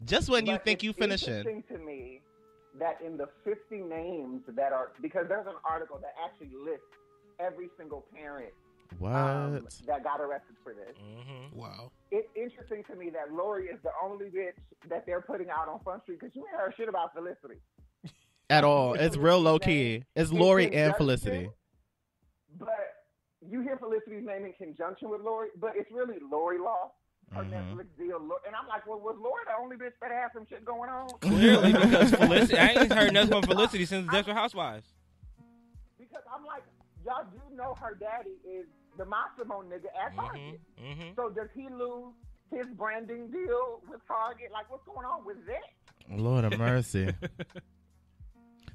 Just when you think you finishing. It's interesting to me that in the 50 names that are, because there's an article that actually lists every single parent What? that got arrested for this. Mm-hmm. Wow. It's interesting to me that Lori is the only bitch that they're putting out on Front Street because you ain't heard shit about Felicity. At all. It's real low key. It's Lori and Felicity. But you hear Felicity's name in conjunction with Lori, but it's really Lori lost her Netflix deal. And I'm like, well, was Lori the only bitch that had some shit going on? Clearly, because Felicity, I ain't heard nothing from Felicity since Desperate Housewives. Because I'm like, y'all do know her daddy is the Massimo nigga at Target. Mm-hmm. So does he lose his branding deal with Target? Like, what's going on with that? Lord of mercy.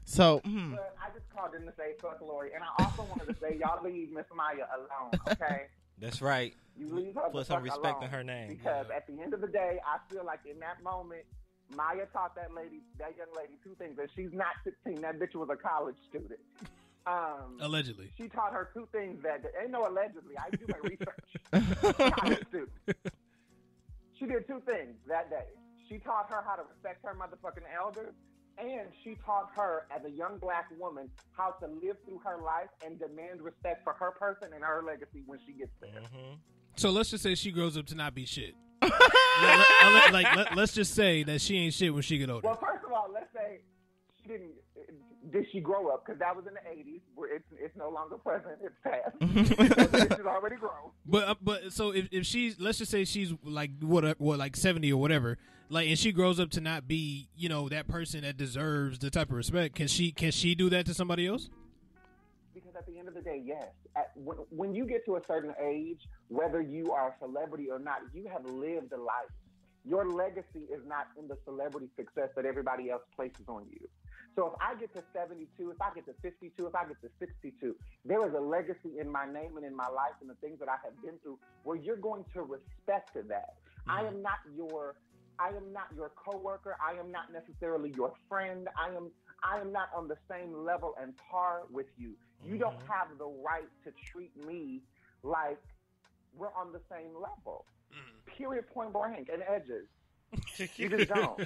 So, But I just called in to say fuck Lori, and I also wanted to say y'all leave Miss Maya alone, okay? That's right. You leave her Put the some fuck respect alone, in her name. because at the end of the day, I feel like in that moment, Maya taught that young lady two things. That she's not 16. That bitch was a college student. Allegedly. She taught her two things that ain't no allegedly. I do my research. College student. She did two things that day. She taught her how to respect her motherfucking elders, and she taught her as a young black woman how to live through her life and demand respect for her person and her legacy when she gets there. Mm-hmm. So let's just say she grows up to not be shit. Let's just say that she ain't shit when she get older. Well, first of all, let's say she didn't. Did she grow up? Because that was in the 80s, where it's no longer present. It's past. She's already grown. But so if she's, let's just say she's like what like 70 or whatever, like, and she grows up to not be, you know, that person that deserves the type of respect. Can she do that to somebody else? Because at the end of the day, yes. When you get to a certain age, whether you are a celebrity or not, you have lived a life. Your legacy is not in the celebrity success that everybody else places on you. So if I get to 72, if I get to 52, if I get to 62, there is a legacy in my name and in my life and the things that I have been through where you're going to respect that. I am not your coworker. I am not necessarily your friend. I am not on the same level and par with you. You don't have the right to treat me like we're on the same level. Period, point blank, and edges. You just don't.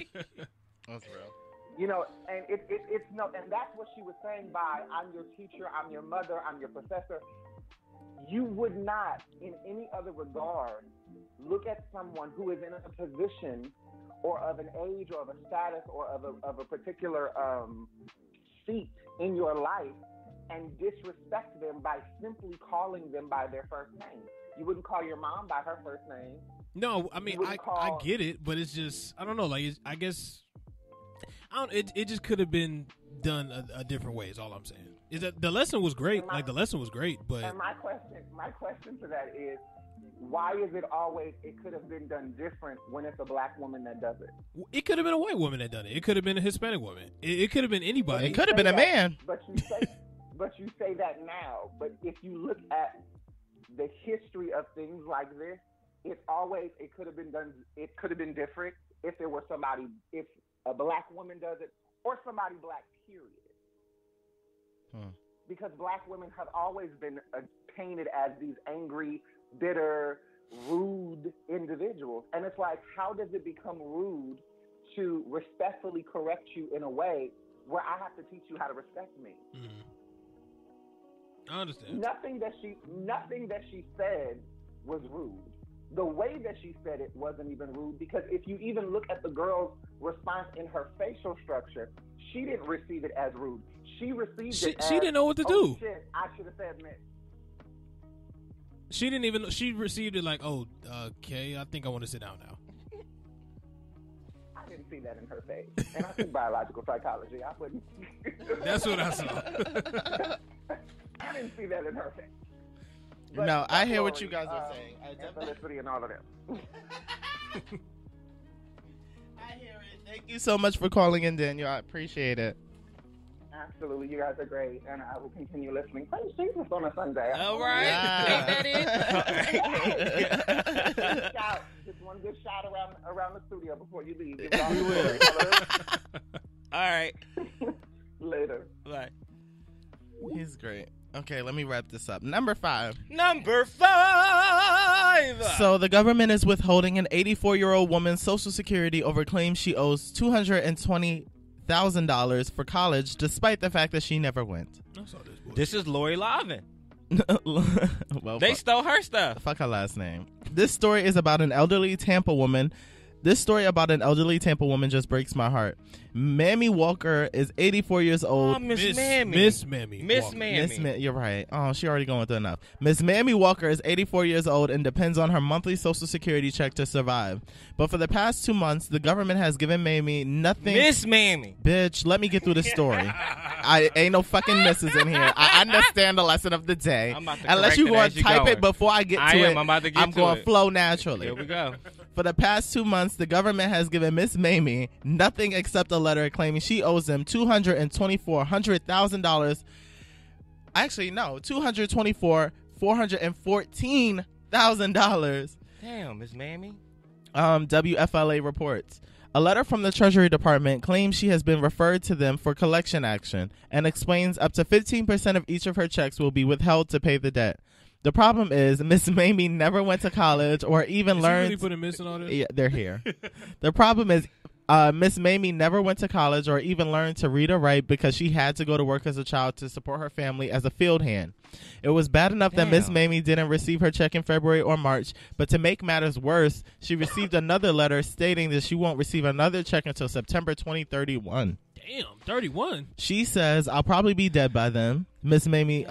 That's real. You know, and it's no, and that's what she was saying by I'm your teacher, I'm your mother, I'm your professor. You would not, in any other regard, look at someone who is in a position or of an age or of a status or of a particular seat in your life and disrespect them by simply calling them by their first name. You wouldn't call your mom by her first name. No, I mean, I get it, but it's just, I don't know, like, I guess, it just could have been done a different way is all I'm saying. Is that the lesson was great, the lesson was great, but. And my question to that is, why is it always, it could have been done different when it's a black woman that does it? It could have been a white woman that done it. It could have been a Hispanic woman. It could have been anybody. It could have been a man. But you say that now. But if you look at the history of things like this, it could have been done. It could have been different if there were if a black woman does it or somebody black, period. Because black women have always been painted as these angry, bitter, rude individuals. And it's like, how does it become rude to respectfully correct you in a way where I have to teach you how to respect me? I understand. Nothing that she said was rude. The way that she said it wasn't even rude, because if you even look at the girl's response in her facial structure, she didn't receive it as rude. She received it as, she didn't know what to do. Shit, I should have said miss. She didn't even, she received it like, oh, okay, I think I want to sit down now. I didn't see that in her face. And I think biological psychology, I wouldn't. That's what I saw. I didn't see that in her face. But no, I hear what you guys are saying. And Felicity and all of them. I hear it. Thank you so much for calling in, Daniel. I appreciate it. Absolutely, you guys are great, and I will continue listening. Praise Jesus on a Sunday. All right, Just one good shot around the studio before you leave. We will. All right. Later. Bye. He's great. Okay, let me wrap this up. Number 5. So the government is withholding an 84-year-old woman's Social Security over claims she owes $220,000 for college, despite the fact that she never went. This is Lori Lavin. Well, They stole her stuff. fuck her last name. This story is about an elderly Tampa woman. This story about an elderly Tampa woman just breaks my heart. Mammy Walker is 84 years old. Oh, Miss Mammy. Miss Mammy. Miss Walker. Mammy. You're right. Oh, she already going through enough. Miss Mammy Walker is 84 years old and depends on her monthly Social Security check to survive. But for the past 2 months, the government has given Mammy nothing. Miss Mammy. Bitch, let me get through the story. I ain't no fucking misses in here. I understand the lesson of the day. I'm about to Unless correct you it going as to you type going. it before I get to I it. am. I'm about to get I'm to going to it. flow naturally. Here we go. For the past 2 months, the government has given Miss Mamie nothing except a letter claiming she owes them $224,000. Actually, no, $414,000. Damn, Miss Mammy. WFLA reports. A letter from the Treasury Department claims she has been referred to them for collection action and explains up to 15% of each of her checks will be withheld to pay the debt. The problem is Miss Mamie never went to college or even Is learned. he really putting Miss in all this? Yeah, they're here. The problem is Miss Mamie never went to college or even learned to read or write because she had to go to work as a child to support her family as a field hand. It was bad enough that Miss Damn. Mamie didn't receive her check in February or March, but to make matters worse, she received another letter stating that she won't receive another check until September 2031. Damn, 31. She says, I'll probably be dead by then. Miss Mamie,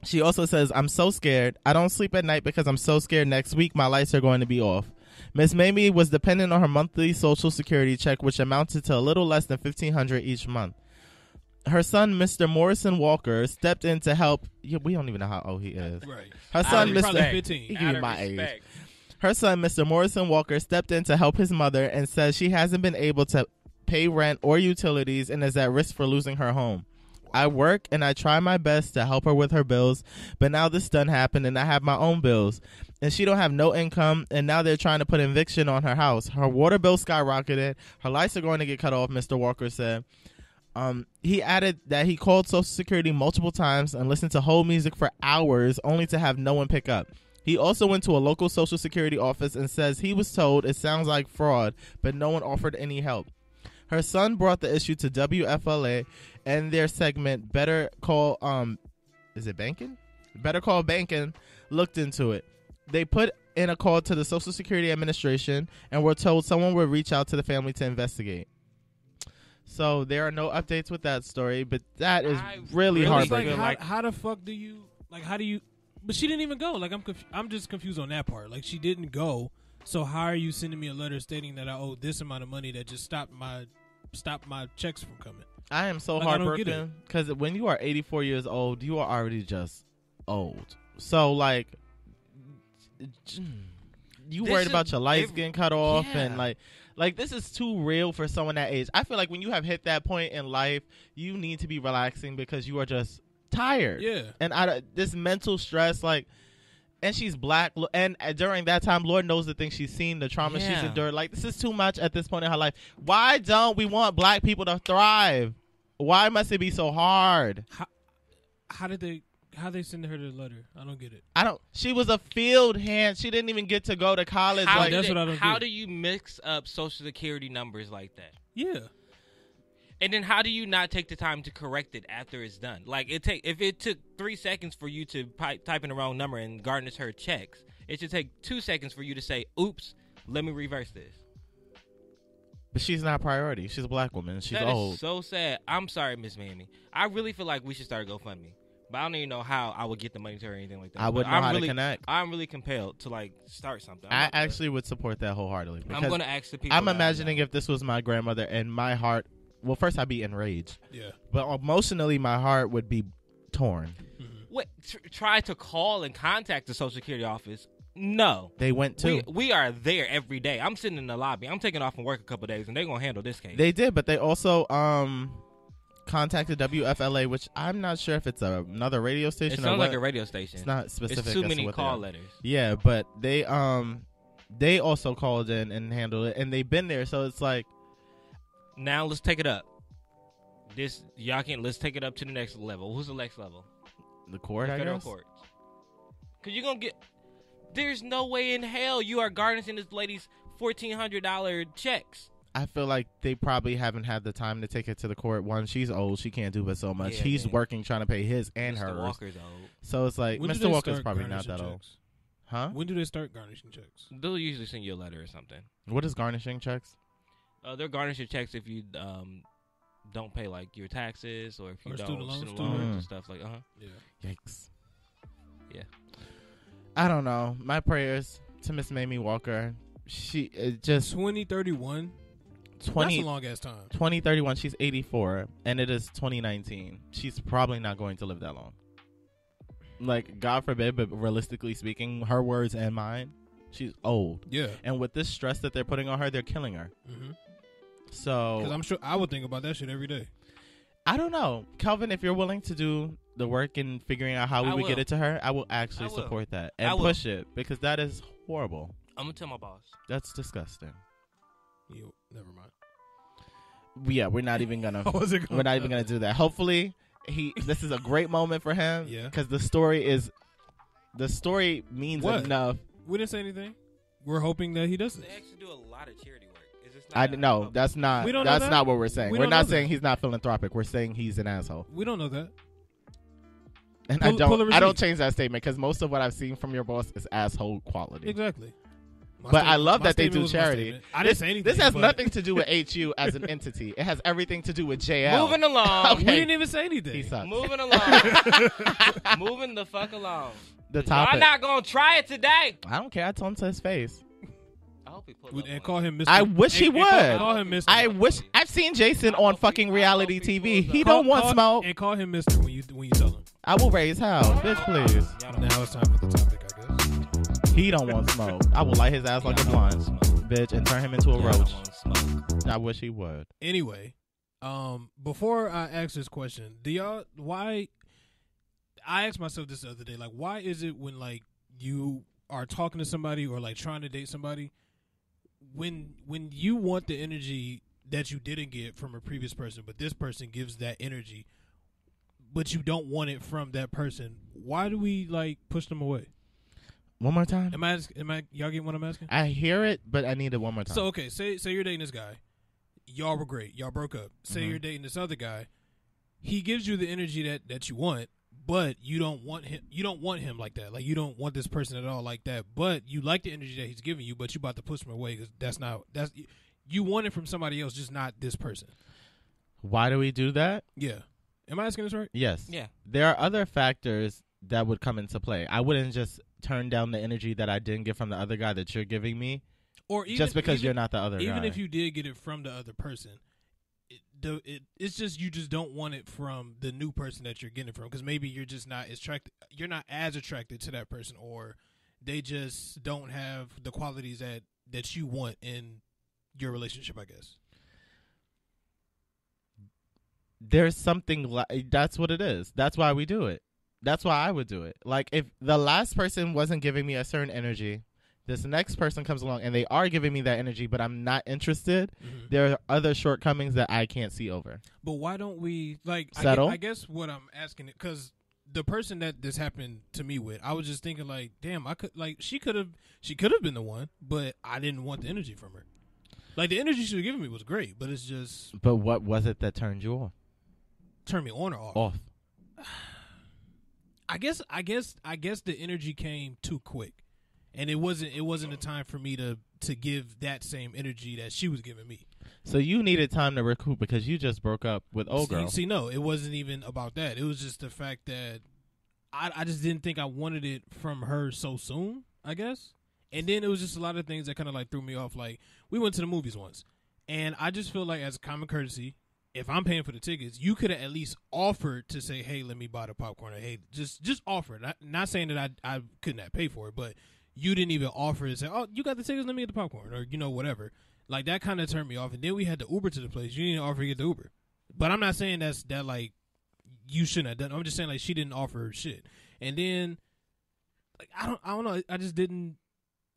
she also says, I'm so scared. I don't sleep at night because I'm so scared next week my lights are going to be off. Miss Mamie was dependent on her monthly Social Security check, which amounted to a little less than $1,500 each month. Her son, Mr. Morrison Walker, stepped in to help. Yeah, we don't even know how old he is. Right. Her son, Probably Mr. 15. He give Out you of my age. respect. Her son, Mr. Morrison Walker, stepped in to help his mother and says she hasn't been able to pay rent or utilities and is at risk for losing her home. I work and I try my best to help her with her bills, but now this done happened and I have my own bills. And she don't have no income, and now they're trying to put eviction on her house. Her water bill skyrocketed. Her lights are going to get cut off, Mr. Walker said. He added that he called Social Security multiple times and listened to hold music for hours only to have no one pick up. He also went to a local Social Security office and says he was told it sounds like fraud, but no one offered any help. Her son brought the issue to WFLA and their segment Better Call is it Bankin? Better Call Bankin looked into it. They put in a call to the Social Security Administration and were told someone would reach out to the family to investigate. So there are no updates with that story, but that is really It's heartbreaking. like, how the fuck do you how do you? But she didn't even go. Like I'm just confused on that part. Like she didn't go. So how are you sending me a letter stating that I owe this amount of money that just stopped my checks from coming? I am so Like, I don't get heartbroken because when you are 84 years old, you are already just old. So like, you This worried is- about your lights it- getting cut off yeah. and like this is too real for someone that age. I feel like when you have hit that point in life, you need to be relaxing because you are just tired. Yeah. And this mental stress, like, and she's black, and during that time, Lord knows the things she's seen, the trauma she's Yeah. endured. Like, this is too much at this point in her life. Why don't we want black people to thrive? Why must it be so hard? How they send her the letter? I don't get it. She was a field hand. She didn't even get to go to college. How, Like, that's what I don't how get. do you mix up Social Security numbers like that? Yeah. And then how do you not take the time to correct it after it's done? Like if it took 3 seconds for you to type in the wrong number and garnish her checks, it should take 2 seconds for you to say, "Oops, let me reverse this." but she's not a priority. She's a black woman. She's That old. is so sad. I'm sorry, Miss Mamie. I really feel like we should start a GoFundMe, but I don't even know how I would get the money to her or anything like that. I wouldn't But know how really, to connect. I'm really compelled to start something. I actually would support that wholeheartedly. I'm because going to ask the people. I'm that I imagining know. if this was my grandmother and my heart. Well, first I'd be enraged. Yeah. But emotionally, my heart would be torn. Wait, try to call and contact the Social Security office. No. They went too. We are there every day. I'm sitting in the lobby. I'm taking off from work a couple days, and they're going to handle this case. They did, but they also contacted WFLA, which I'm not sure if it's another radio It station or sounds what. like a radio station. It's not specific. It's too as to many what they call are. letters. Yeah, but they also called in and handled it, and they've been there. So it's like, Now let's take it up. Let's take it up to the next level. Who's the next level? the court, The I federal guess. courts. Because you're going to get... There's no way in hell you are garnishing this lady's $1,400 checks. I feel like they probably haven't had the time to take it to the court. One, she's old. She can't do but so much. Yeah, He's man. working, trying to pay his and Mr. hers. Walker's old. So it's like, When do Mr. they Walker's start probably not garnishing that old. checks? Huh? When do they start garnishing checks? They'll usually send you a letter or something. What is garnishing checks? They'll garnish your checks if you don't pay like your taxes or if you Or don't student loans, student too. loans and stuff like. Yeah. Yikes. Yeah. I don't know. My prayers to Miss Mamie Walker. She just 2031. 20, That's a long ass time. 2031. She's 84, and it is 2019. She's probably not going to live that long. Like, God forbid, but realistically speaking, her words and mine, she's old. Yeah. And with this stress that they're putting on her, they're killing her. Mm-hmm. So Because I'm sure I would think about that shit every day. I don't know, Calvin. If you're willing to do the work in figuring out how we I would get will. it to her, I will actually I will. support that I and will. push it because that is horrible. I'm gonna tell my boss. That's disgusting. Never mind. Yeah, we're not even gonna. I wasn't gonna We're not even gonna do that. Hopefully, this is a great moment for him. Yeah. Because the story means What? enough. We didn't say anything. We're hoping that he does this. They actually do a lot of charity work. Is this I not no, that's not. We don't know That's that? not what we're saying. We We're don't not know saying that. he's not philanthropic. We're saying he's an asshole. We don't know that. And Pull a I don't receipt. change that statement because most of what I've seen from your boss is asshole quality. Exactly. My But I statement- love my that they statement do was my charity. statement. I didn't say anything. This has but nothing to do with HU as an entity. It has everything to do with JL. Moving along. Okay. We didn't even say anything. He sucks. Moving along. Moving the fuck along. The Y'all topic. not gonna try it today. I don't care. I told him to his face. I hope he pulls We- up and on call it. him Mr. I wish he and would. Call him Mr. I wish I've seen Jason I on hope fucking he- reality I hope he TV. pulls He up. don't want smoke. And call him Mr. when you tell him. I will raise hell, bitch. Please. Y'all don't Now it's time for the topic, I guess. He don't want smoke. I will light his ass like a blunt, bitch, and turn him into a Y'all don't roach. want smoke. I wish he would. Anyway, before I ask this question, why? I asked myself this the other day. Like, why is it when like you are talking to somebody or like trying to date somebody, when you want the energy that you didn't get from a previous person, but this person gives that energy, but you don't want it from that person, why do we like push them away? One more time. Am I y'all getting what I'm asking? I hear it, but I need it one more time. So okay, say you're dating this guy, y'all were great, y'all broke up. Say Mhm. you're dating this other guy, he gives you the energy that you want, but you don't want him. You don't want him like that. Like you don't want this person at all like that. But you like the energy that he's giving you, but you about to push him away because that's you want it from somebody else, just not this person. Why do we do that? Yeah, am I asking this right? Yes. Yeah. There are other factors that would come into play. I wouldn't just turn down the energy that I didn't get from the other guy that you're giving me Or even, just because even- you're not the other guy. even if you did get it from the other person, it's just you just don't want it from the new person that you're getting it from because maybe you're just not attracted. You're not as attracted to that person, or they just don't have the qualities that you want in your relationship. I guess. There's something like that's what it is. That's why we do it. That's why I would do it. Like if the last person wasn't giving me a certain energy, this next person comes along and they are giving me that energy, but I'm not interested. Mm-hmm. There are other shortcomings that I can't see over. But why don't we like Settle? I guess what I'm asking it because the person that this happened to me with, I was just thinking like, damn, I could like she could have been the one, but I didn't want the energy from her. Like the energy she was giving me was great, but it's just But what was it that turned you on? turn me on or off. Off. I guess the energy came too quick, and it wasn't a time for me to give that same energy that she was giving me. So you needed time to recoup because you just broke up with old girl. See, no, it wasn't even about that. It was just the fact that I just didn't think I wanted it from her so soon, I guess. And then it was just a lot of things that kind of like threw me off. Like we went to the movies once, and I just feel like as a common courtesy, if I'm paying for the tickets, you could have at least offered to say, "Hey, let me buy the popcorn." Or, "Hey, just offer it." Not saying that I could not pay for it, but you didn't even offer to say, "Oh, you got the tickets, let me get the popcorn," or whatever. Like that kind of turned me off. And then we had the Uber to the place. You didn't offer to get the Uber. But I'm not saying that like you shouldn't have done. I'm just saying like she didn't offer shit. And then like I don't know. I just didn't.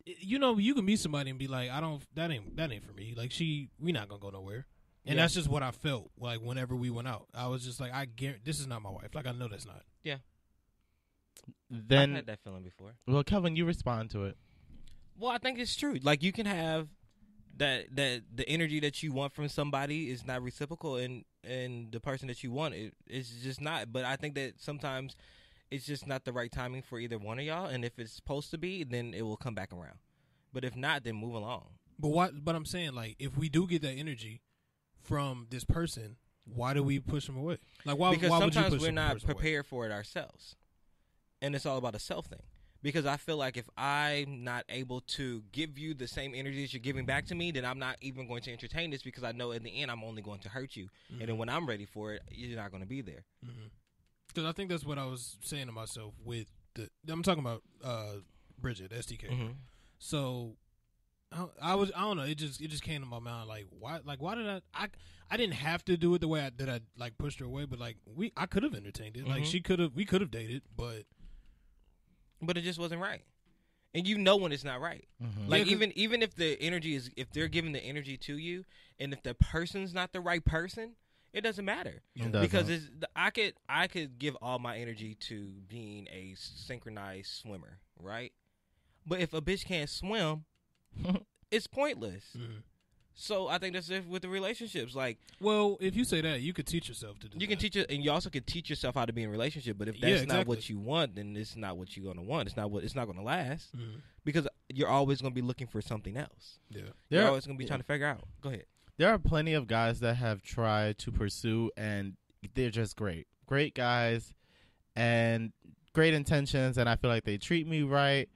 You can meet somebody and be like, that ain't for me. Like we not gonna go nowhere. And Yeah. that's just what I felt like whenever we went out. I was just like, I guarantee this is not my wife. Like I know that's not. Yeah. Then I've had that feeling before. well, Kelvin, you respond to it. Well, I think it's true. Like you can have that the energy that you want from somebody is not reciprocal, and the person that you want it's just not. But I think that sometimes it's just not the right timing for either one of y'all, and if it's supposed to be, then it will come back around. But if not, then move along. But I'm saying, like, if we do get that energy from this person, why do we push them away? Like, why? Because why would you sometimes push we're the not person away? prepared for it ourselves, and it's all about a self thing. Because I feel like if I'm not able to give you the same energy that you're giving back to me, then I'm not even going to entertain this, because I know in the end I'm only going to hurt you. And then when I'm ready for it, you're not going to be there. Because I think that's what I was saying to myself with I'm talking about Bridget, STK. So I don't know. It just came to my mind, like, why did I didn't have to do it the way I like pushed her away, but like I could have entertained it. Like we could have dated, but it just wasn't right. And you know when it's not right. Like, even if the energy is, if they're giving the energy to you, and if the person's not the right person, it doesn't matter. Because I could give all my energy to being a synchronized swimmer, right? But if a bitch can't swim, it's pointless. So I think that's it with the relationships. Like, well, if you say that, you could teach yourself to do that. You can teach it, and you also can teach yourself how to be in a relationship. But if that's not what you want, then it's not what you're gonna want. It's not gonna last, because you're always gonna be looking for something else. You're always gonna be trying to figure out. Go ahead. There are plenty of guys that have tried to pursue, and they're just great guys, and great intentions, and I feel like they treat me right.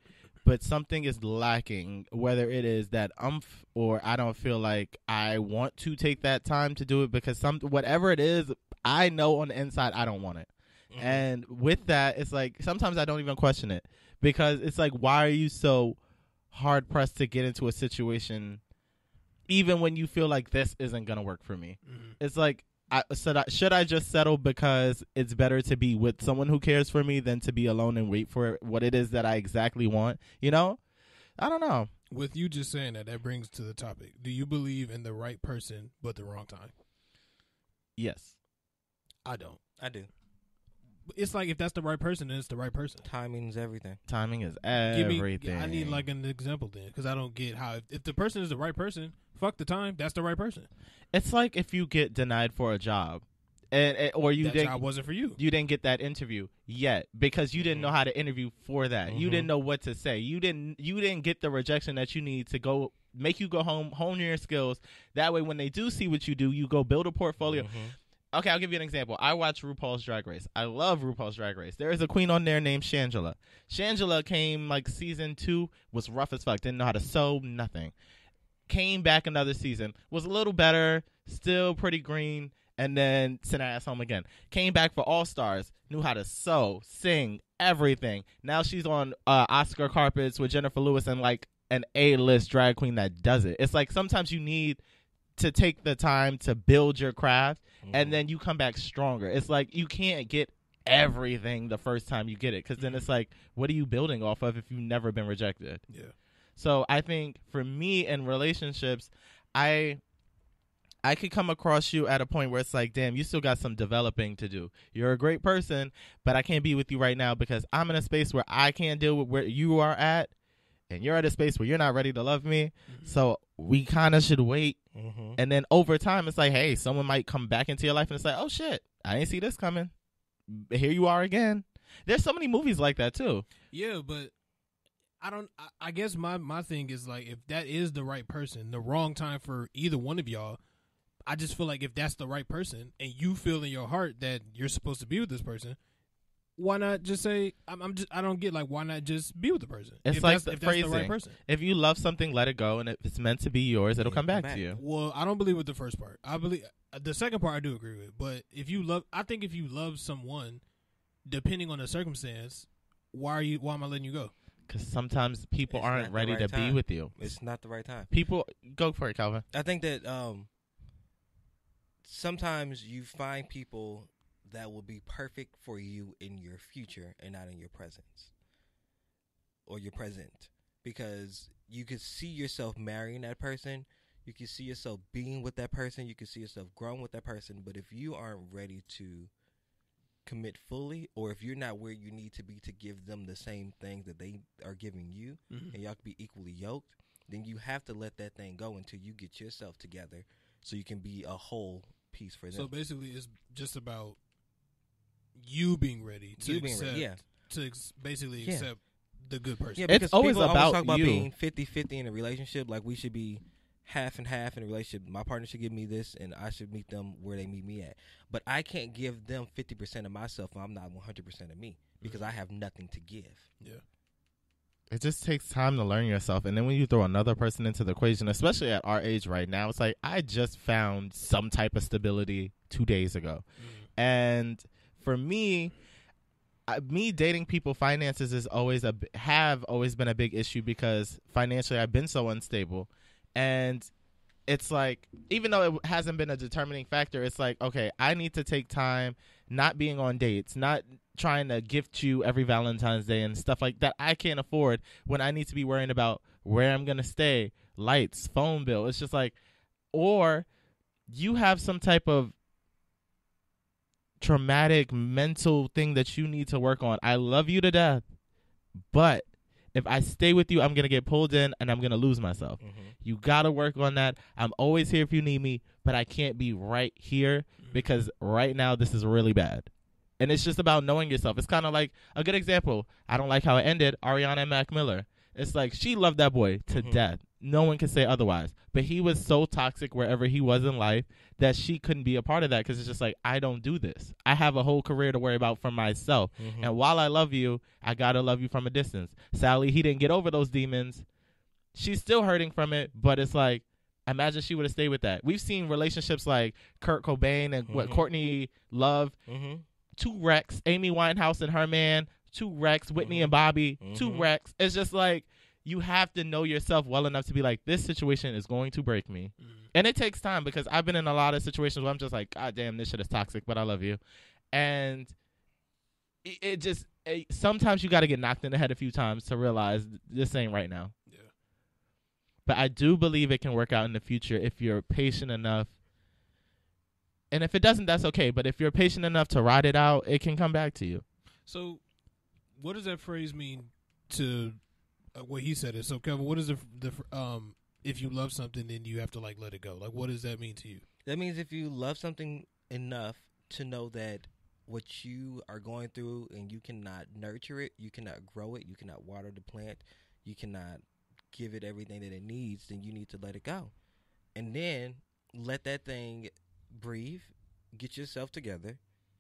But something is lacking, whether it is that or I don't feel like I want to take that time to do it, because whatever it is, I know on the inside I don't want it. And with that, it's like sometimes I don't even question it, because it's like, why are you so hard pressed to get into a situation even when you feel like this isn't going to work for me? It's like, should I just settle because it's better to be with someone who cares for me than to be alone and wait for what it is that I exactly want? You know? I don't know. With you just saying that brings to the topic. Do you believe in the right person but the wrong time? Yes. I don't. I do. It's like, if that's the right person, then it's the right person. Timing's everything. Timing is everything. I need like an example then, because I don't get how, if the person is the right person, fuck the time, that's the right person. It's like if you get denied for a job, or that job wasn't for you. You didn't get that interview yet because you didn't know how to interview for that. You didn't know what to say. You didn't get the rejection that you need to go make you go home, hone your skills. That way, when they do see what you do, you go build a portfolio. Okay, I'll give you an example. I watch RuPaul's Drag Race. I love RuPaul's Drag Race. There is a queen on there named Shangela. Shangela came like season 2, was rough as fuck, didn't know how to sew, nothing. Came back another season, was a little better, still pretty green, and then sent her ass home again. Came back for All Stars, knew how to sew, sing, everything. Now she's on Oscar carpets with Jennifer Lewis and like an A-list drag queen that does it. It's like sometimes you need to take the time to build your craft, and then you come back stronger. It's like you can't get everything the first time you get it, because then it's like, what are you building off of if you've never been rejected? Yeah. So I think for me in relationships, I could come across you at a point where it's like, damn, you still got some developing to do. You're a great person, but I can't be with you right now because I'm in a space where I can't deal with where you are at, and you're at a space where you're not ready to love me. So we kind of should wait. And then over time, it's like, hey, someone might come back into your life and it's like, oh shit, I didn't see this coming. Here you are again. There's so many movies like that too. Yeah, but I guess my thing is like, if that is the right person, the wrong time for either one of y'all, I just feel like if that's the right person and you feel in your heart that you're supposed to be with this person, why not just say, I don't get, like, why not just be with the person? It's if like that's, the if phrasing. that's the right person. If you love something, let it go, and if it's meant to be yours, it'll come back to you. Well, I don't believe with the first part. I believe the second part I do agree with. But I think if you love someone, depending on the circumstance, why am I letting you go? Because sometimes people aren't ready to be with you. It's not the right time. People, go for it, Calvin. I think that sometimes you find people that will be perfect for you in your future and not in your presence or your present, because you could see yourself marrying that person, you can see yourself being with that person, you can see yourself growing with that person, but if you aren't ready to commit fully, or if you're not where you need to be to give them the same things that they are giving you, and y'all can be equally yoked, then you have to let that thing go until you get yourself together so you can be a whole piece for them. So basically, it's just about you being ready to basically accept the good person. Yeah, because it's always people about always talk about you. being 50-50 in a relationship. Like, we should be half and half in a relationship. My partner should give me this, and I should meet them where they meet me at. But I can't give them 50% of myself if I'm not 100% of me, because I have nothing to give. Yeah. It just takes time to learn yourself. And then when you throw another person into the equation, especially at our age right now, it's like I just found some type of stability 2 days ago. And for me, me dating people, finances is have always been a big issue because financially I've been so unstable. And it's like, even though it hasn't been a determining factor, it's like, okay, I need to take time not being on dates, not trying to gift you every Valentine's Day and stuff like that I can't afford when I need to be worrying about where I'm going to stay, lights, phone bill. It's just like, or you have some type of traumatic mental thing that you need to work on. I love you to death, but if I stay with you, I'm going to get pulled in and I'm going to lose myself. You got to work on that. I'm always here if you need me, but I can't be right here because right now this is really bad. And it's just about knowing yourself. It's kind of like a good example. I don't like how it ended. Ariana and Mac Miller. It's like she loved that boy to death. No one can say otherwise. But he was so toxic wherever he was in life that she couldn't be a part of that because it's just like, I don't do this. I have a whole career to worry about for myself. And while I love you, I got to love you from a distance. Sally, he didn't get over those demons. She's still hurting from it, but it's like, imagine she would have stayed with that. We've seen relationships like Kurt Cobain and Courtney Love, two wrecks, Amy Winehouse and her man, two wrecks, Whitney and Bobby, two wrecks. It's just like, you have to know yourself well enough to be like, this situation is going to break me. And it takes time because I've been in a lot of situations where I'm just like, God damn, this shit is toxic, but I love you. And it just, sometimes you got to get knocked in the head a few times to realize this ain't right now. Yeah. But I do believe it can work out in the future if you're patient enough. And if it doesn't, that's okay. But if you're patient enough to ride it out, it can come back to you. So what does that phrase mean to what he said is? So Kevin, what is the if you love something, then you have to like let it go? Like, what does that mean to you? That means if you love something enough to know that what you are going through and you cannot nurture it, you cannot grow it, you cannot water the plant, you cannot give it everything that it needs, then you need to let it go. And then let that thing breathe, get yourself together,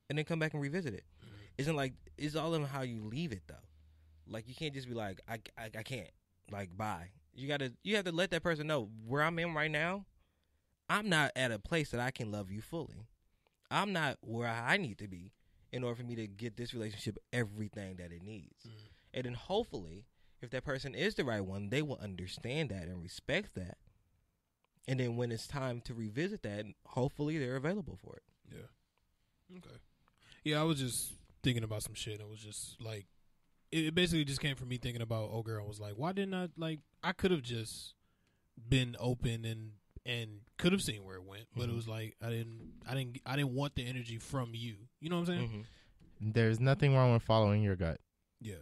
and then come back and revisit it. Isn't like, it's all in how you leave it though. Like, you can't just be like, I can't, like, bye. You have to let that person know where I'm in right now. I'm not at a place that I can love you fully. I'm not where I need to be in order for me to get this relationship everything that it needs. And then hopefully, if that person is the right one, they will understand that and respect that. And then when it's time to revisit that, hopefully they're available for it. Yeah. Okay. Yeah, I was just thinking about some shit. It was just like, it basically just came from me thinking about old girl. I was like, why didn't I, like, I could have just been open and could have seen where it went, but it was like I didn't want the energy from you. You know what I'm saying? There's nothing wrong with following your gut. Yeah,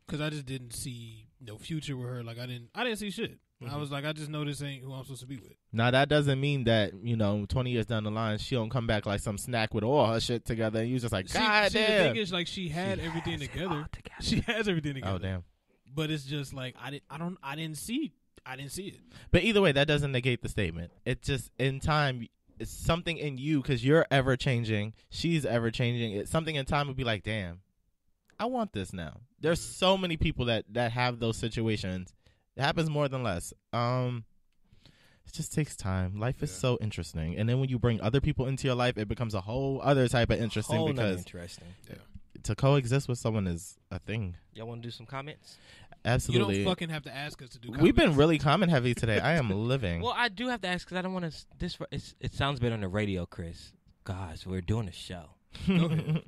because I just didn't see no future with her. Like I didn't see shit. I was like, I just know this ain't who I'm supposed to be with. Now that doesn't mean that 20 years down the line she don't come back like some snack with all her shit together, and you just like, God damn. The thing is, like, she had everything together. She has everything together. Oh damn. But it's just like I didn't see it. But either way, that doesn't negate the statement. It's just in time, it's something in you because you're ever changing. She's ever changing. It's something in time would be like, damn, I want this now. There's so many people that have those situations. It happens more than less. It just takes time. Life is so interesting, and then when you bring other people into your life, it becomes a whole other type of interesting. Because to coexist with someone is a thing. Y'all want to do some comments? Absolutely. You don't fucking have to ask us to do comments. We've been really comment heavy today. I am living. Well, I do have to ask because I don't want to. It sounds better on the radio, Chris. Gosh, we're doing a show. Go ahead.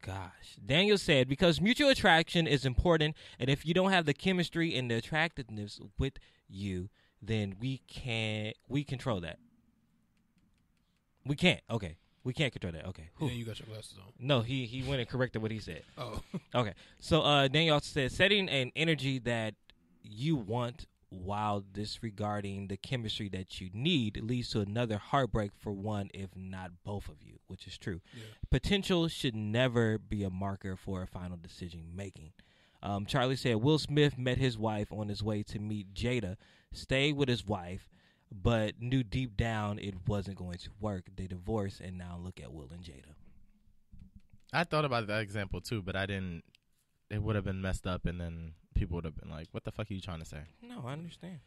Gosh. Daniel said, because mutual attraction is important, and if you don't have the chemistry and the attractiveness with you, then we control that. We can't. Okay. We can't control that. Okay. Yeah, you got your glasses on. No, he went and corrected what he said. Oh. Okay. So Daniel also said, setting an energy that you want while disregarding the chemistry that you need leads to another heartbreak for one, if not both of you, which is true. Yeah. Potential should never be a marker for a final decision making. Charlie said Will Smith met his wife on his way to meet Jada, stayed with his wife, but knew deep down it wasn't going to work. They divorced, and now look at Will and Jada. I thought about that example too, but I didn't. It would have been messed up, and then people would have been like, "What the fuck are you trying to say?" No, I understand.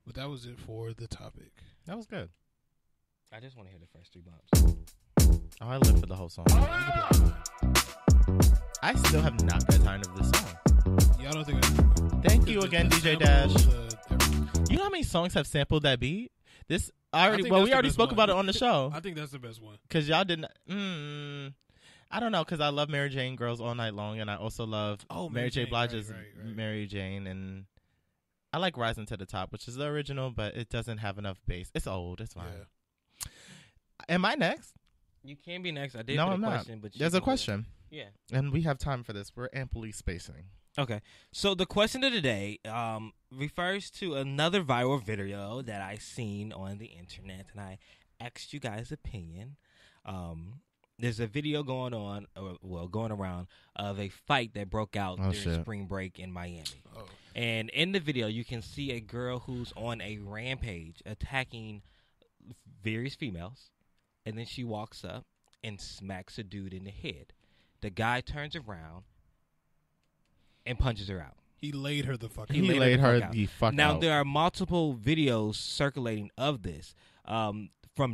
But that was it for the topic. That was good. I just want to hear the first 3 bumps. Oh, I live for the whole song. I still have not got tired of this song. Y'all don't think Thank you again, DJ Dash. Everything. You know how many songs have sampled that beat? This I already. think Well, that's we the already best spoke one. about it on the show I think that's the best one. because y'all didn't. I don't know because I love Mary Jane Girls All Night Long, and I also love Mary J. Blige's right. Mary Jane, and I like Rising to the Top, which is the original, but it doesn't have enough bass. It's old. It's fine. Yeah. Am I next? You can be next. I did No, put a I'm not. question, but you There's a can go. question, Yeah. and we have time for this. We're amply spacing. Okay. So the question of the day refers to another viral video that I seen on the internet, and I asked you guys' opinion. There's a video going around of a fight that broke out during spring break in Miami. Oh. And in the video, you can see a girl who's on a rampage attacking various females, and then she walks up and smacks a dude in the head. The guy turns around and punches her out. He laid her the fuck out. He laid her the fuck out. Now, there are multiple videos circulating of this from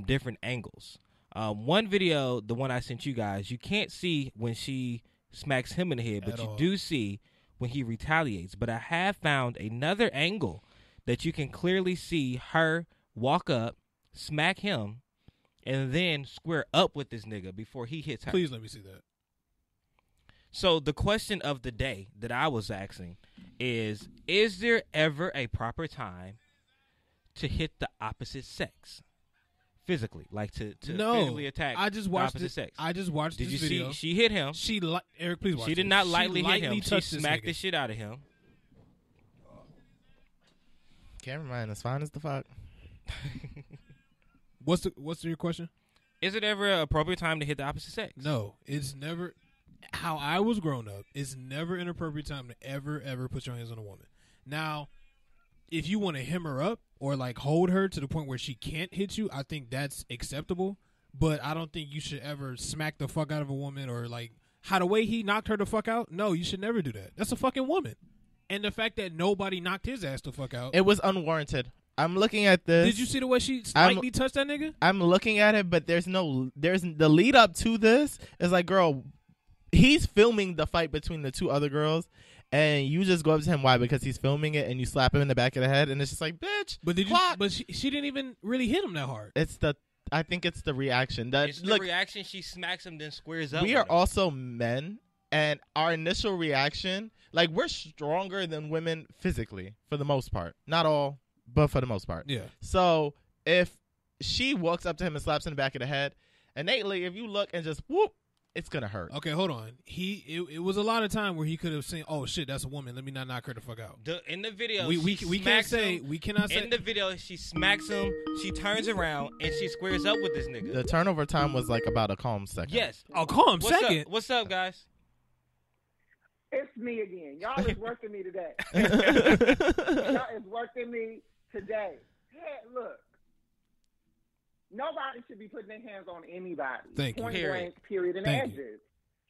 different angles. One video, the one I sent you guys, you can't see when she smacks him in the head, but you do see when he retaliates. But I have found another angle that you can clearly see her walk up, smack him, and then square up with this nigga before he hits her. Please let me see that. So the question of the day that I was asking is there ever a proper time to hit the opposite sex? Physically, like to physically attack I just the watched opposite sex. I just watched Did this you video. see? She hit him. Eric, please watch She did this. not lightly hit lightly him. She touched this smacked nigga. the shit out of him. Cameraman as fine as the fuck. What's your question? Is it ever an appropriate time to hit the opposite sex? No, it's never. How I was grown up, it's never an appropriate time to ever put your hands on a woman. Now, if you want to hem her up or like hold her to the point where she can't hit you, I think that's acceptable. But I don't think you should ever smack the fuck out of a woman or like how the way he knocked her the fuck out. No, you should never do that. That's a fucking woman. And the fact that nobody knocked his ass the fuck out. It was unwarranted. I'm looking at this. Did you see the way she slightly touched that nigga? I'm looking at it, but there's the lead up to this is like, girl, he's filming the fight between the two other girls, and you just go up to him. Why? Because he's filming it, and you slap him in the back of the head, and it's just like, bitch. But did you? Clock. But she didn't even really hit him that hard. I think it's the reaction. It's the reaction. She smacks him, then squares up. We are also men, and our initial reaction, like, we're stronger than women physically for the most part. Not all, but for the most part. Yeah. So if she walks up to him and slaps in the back of the head, innately, if you look and just whoop, it's gonna hurt. Okay, hold on. It was a lot of time where he could have seen, oh shit, that's a woman. Let me not knock her the fuck out. In the video, we cannot say. In the video, she smacks him. She turns around and she squares up with this nigga. The turnover time was like about a calm second. Yes, a calm second. What's up, guys? It's me again. Y'all is working me today. Y'all is working me today. Hey, look. Nobody should be putting their hands on anybody. Thank you. Point blank, period, and edges.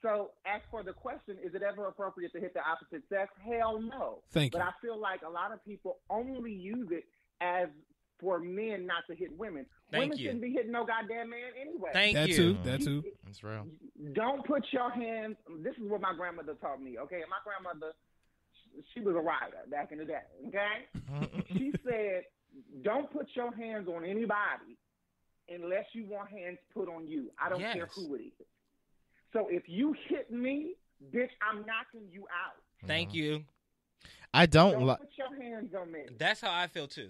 So, as for the question, is it ever appropriate to hit the opposite sex? Hell no. Thank you. But I feel like a lot of people only use it as for men not to hit women. Women shouldn't be hitting no goddamn man anyway. That too. That's real. Don't put your hands. This is what my grandmother taught me. Okay, my grandmother, she was a rider back in the day. Okay, she said, "Don't put your hands on anybody unless you want hands put on you. I don't care who it is. So if you hit me, bitch, I'm knocking you out. Thank you. I don't put your hands on me. That's how I feel too.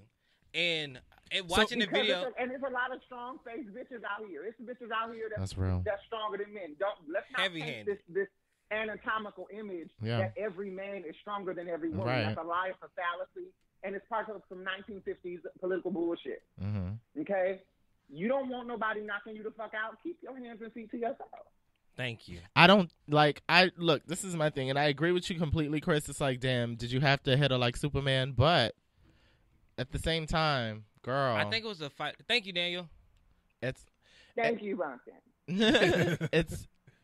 And watching the video, and there's a lot of strong faced bitches out here. It's bitches out here that's real. That's stronger than men. Let's not paint this anatomical image that every man is stronger than every woman. Right. That's a lie, it's a fallacy. and it's part of some 1950s political bullshit. Mm-hmm. Okay? You don't want nobody knocking you the fuck out. Keep your hands and feet to yourself. Thank you. I don't look, this is my thing, and I agree with you completely, Chris. It's like, damn, did you have to hit her like Superman? But at the same time, girl, I think it was a fight. Thank you, Daniel. Thank you, Bunton.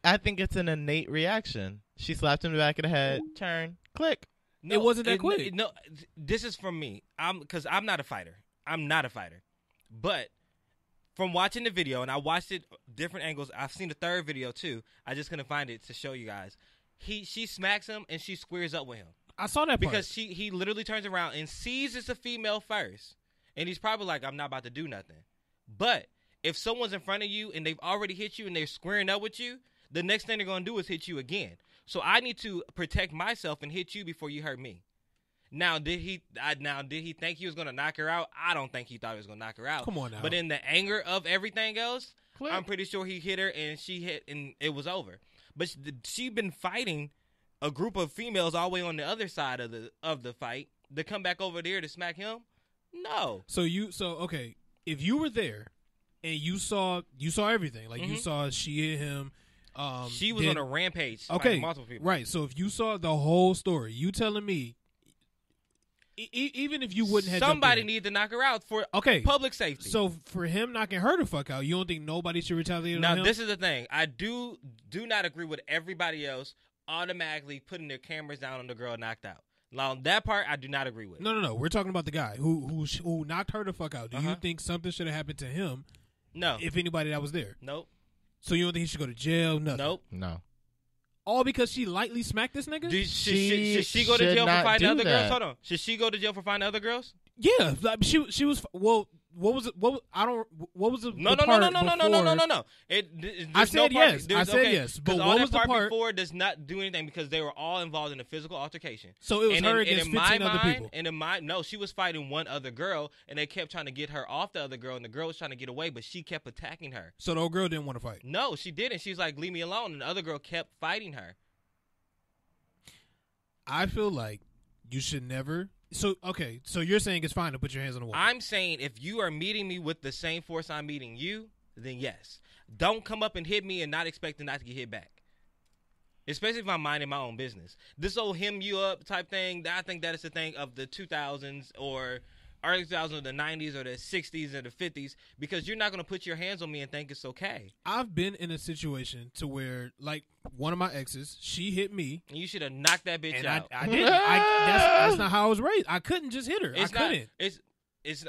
I think it's an innate reaction. She slapped him in the back of the head, turn, click. No, it wasn't that quick. No, this is from me. Because I'm not a fighter. I'm not a fighter. But from watching the video, and I watched it different angles. I've seen the third video too. I just couldn't find it to show you guys. She smacks him and she squares up with him. I saw that part. Because he literally turns around and sees it's a female first. And he's probably like, I'm not about to do nothing. But if someone's in front of you and they've already hit you and they're squaring up with you, the next thing they're going to do is hit you again. So I need to protect myself and hit you before you hurt me. Now, did he think he was going to knock her out? I don't think he thought he was going to knock her out. Come on now. But in the anger of everything else, Click. I'm pretty sure he hit her and she hit and it was over. But she'd been fighting a group of females all the way on the other side of the fight to come back over there to smack him? No. So okay, if you were there and you saw everything, like you saw she hit him. She was on a rampage. Okay, multiple people. right. So if you saw the whole story, you telling me, even if you wouldn't have somebody need to knock her out for public safety. So for him knocking her the fuck out, you don't think nobody should retaliate on him? Now this is the thing. I do not agree with everybody else automatically putting their cameras down on the girl knocked out. Now that part I do not agree with. No. We're talking about the guy who knocked her the fuck out. Do you think something should have happened to him? No. If anybody that was there. Nope. So you don't think he should go to jail? Nothing. Nope. No. All because she lightly smacked this nigga? Should she go to jail for fighting other girls? Hold on. Should she go to jail for fighting other girls? Yeah, like she was. Well, what was it? What was the No. I said yes. I said yes. But what was the part before does not do anything because they were all involved in a physical altercation. So it was her against 15 other people. And in my no, she was fighting one other girl, and they kept trying to get her off the other girl, and the girl was trying to get away, but she kept attacking her. So the old girl didn't want to fight. No, she didn't. She was like, "Leave me alone," and the other girl kept fighting her. I feel like you should never. So you're saying it's fine to put your hands on a woman. I'm saying if you are meeting me with the same force I'm meeting you, then yes. Don't come up and hit me and not expecting not to get hit back. Especially if I'm minding my own business. This old him you up type thing, I think that is the thing of the 2000s or early 2000s or the 90s or the 60s or the 50s because you're not going to put your hands on me and think it's okay. I've been in a situation to where, like, one of my exes, she hit me. And you should have knocked that bitch out. I didn't. That's not how I was raised. I couldn't just hit her. I couldn't.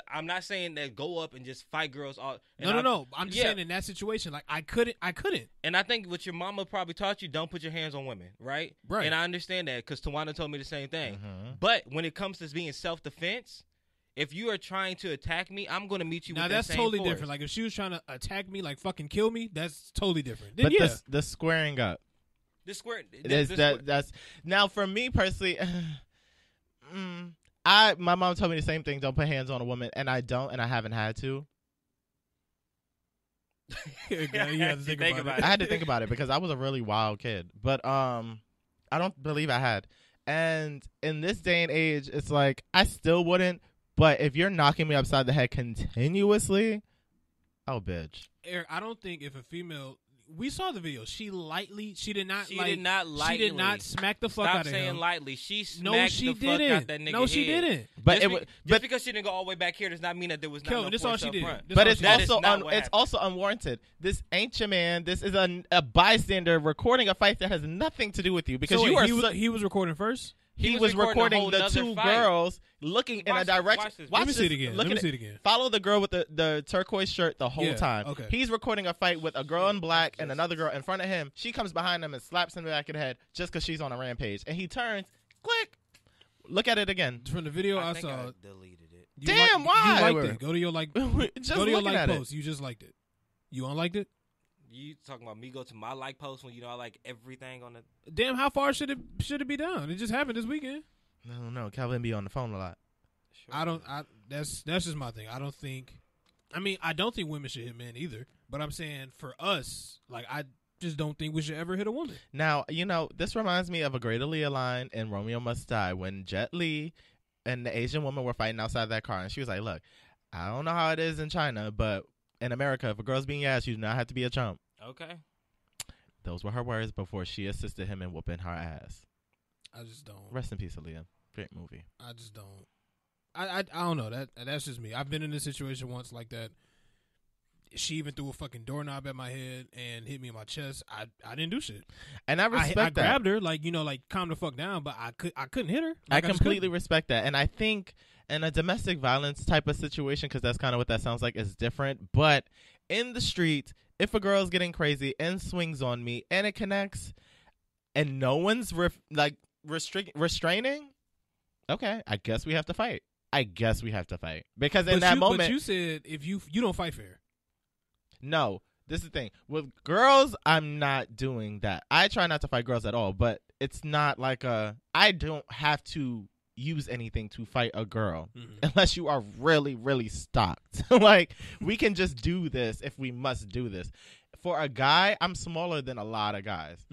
I'm not saying that go up and just fight girls all. No. I'm just saying in that situation, like I couldn't. And I think what your mama probably taught you, don't put your hands on women, right? Right. And I understand that because Tawana told me the same thing. Mm-hmm. But when it comes to being self-defense, if you are trying to attack me, I'm going to meet you with that same totally force. different. Like if she was trying to attack me, like fucking kill me, that's totally different. Then, But the squaring up. The square. That's now for me personally. My mom told me the same thing. Don't put hands on a woman, and I don't, and I haven't had to. You had to think about it. I had to think about it because I was a really wild kid, but I don't believe I had. And in this day and age, it's like I still wouldn't. But if you're knocking me upside the head continuously, oh bitch. Eric, I don't think if a female. We saw the video. She did not smack the fuck out of him. Stop saying lightly. She smacked the fuck out that nigga No, she head. didn't. But just because she didn't go all the way back here does not mean that there was not Kelvin, no this all force she up did. front. But it's That also unwarranted. This ain't your man. This is a bystander recording a fight that has nothing to do with you because he was recording first. He was recording the two girls looking in a direction. Let me see it again. Follow the girl with the turquoise shirt the whole time. Okay. He's recording a fight with a girl in black and another girl in front of him. She comes behind him and slaps him in the back of the head just because she's on a rampage. And he turns, click. Look at it again. From the video I think saw. I deleted it. Damn, why? You liked it. Go to your like. Just go to your looking like at post. You just liked it. You unliked it? You talking about me go to my like post when you know I like everything on the. Damn, how far should it be down? It just happened this weekend. I don't know. Calvin be on the phone a lot. Sure. That's just my thing. I don't think women should hit men either. But I'm saying for us, like I just don't think we should ever hit a woman. Now, this reminds me of a Great Aaliyah line in Romeo Must Die when Jet Li and the Asian woman were fighting outside that car, and she was like, "Look, I don't know how it is in China, but in America, if a girl's being your ass, you do not have to be a chump." Okay. Those were her words before she assisted him in whooping her ass. I just don't. Rest in peace, Aaliyah. Great movie. I just don't. I don't know. That's just me. I've been in a situation once like that. She even threw a fucking doorknob at my head and hit me in my chest. I didn't do shit. And I respect I that. grabbed her, like, calm the fuck down, but I couldn't hit her. I Like, just completely couldn't. respect that. And I think in a domestic violence type of situation, because that's kind of what that sounds like, is different. But in the street, if a girl's getting crazy and swings on me and it connects and no one's restraining, okay, I guess we have to fight. Because in that moment. But you said if you don't fight fair. No, this is the thing. With girls, I'm not doing that. I try not to fight girls at all, but it's not like I don't have to use anything to fight a girl unless you are really, really stocked. Like, we can just do this if we must do this. For a guy, I'm smaller than a lot of guys.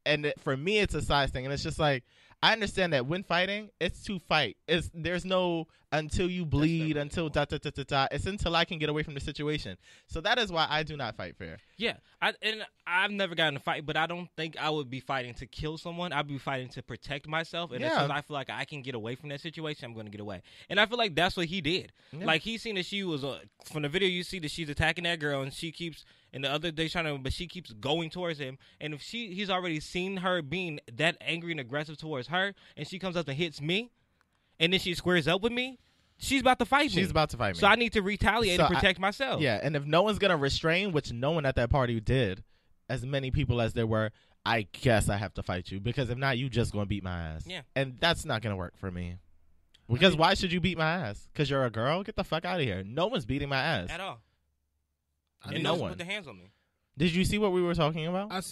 And for me, it's a size thing. And it's just like, I understand that when fighting, it's to fight. There's no until you bleed, until da-da-da-da-da. It's until I can get away from the situation. So that is why I do not fight fair. Yeah, I've never gotten in a fight, but I don't think I would be fighting to kill someone. I'd be fighting to protect myself. And as soon as I feel like I can get away from that situation, I'm going to get away. And I feel like that's what he did. Yeah. Like, he seen that she was, from the video you see that she's attacking that girl, and she keeps, and the other day but she keeps going towards him. And if he's already seen her being that angry and aggressive towards her, and she comes up and hits me, and then she squares up with me, she's about to fight me. She's about to fight me. So I need to retaliate and protect myself. Yeah, and if no one's going to restrain, which no one at that party did, as many people as there were, I guess I have to fight you. Because if not, you just going to beat my ass. Yeah. And that's not going to work for me. Because why should you beat my ass? Because you're a girl? Get the fuck out of here. No one's beating my ass. At all. And no one. Put their hands on me. Did you see what we were talking about? I'm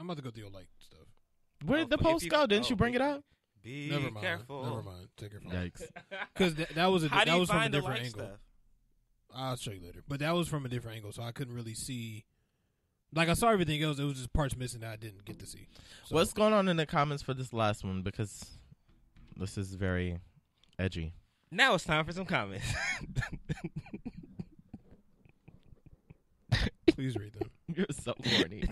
about to go through your stuff. Where did the post go? Didn't you bring it up? Never mind. Careful. Never mind. Take your phone. Yikes. Because that was from a different like angle. stuff? I'll show you later. But that was from a different angle, so I couldn't really see. Like, I saw everything else. It was just parts missing that I didn't get to see. So, What's going on in the comments for this last one? Because this is very edgy. Now it's time for some comments. Please read them. You're so horny.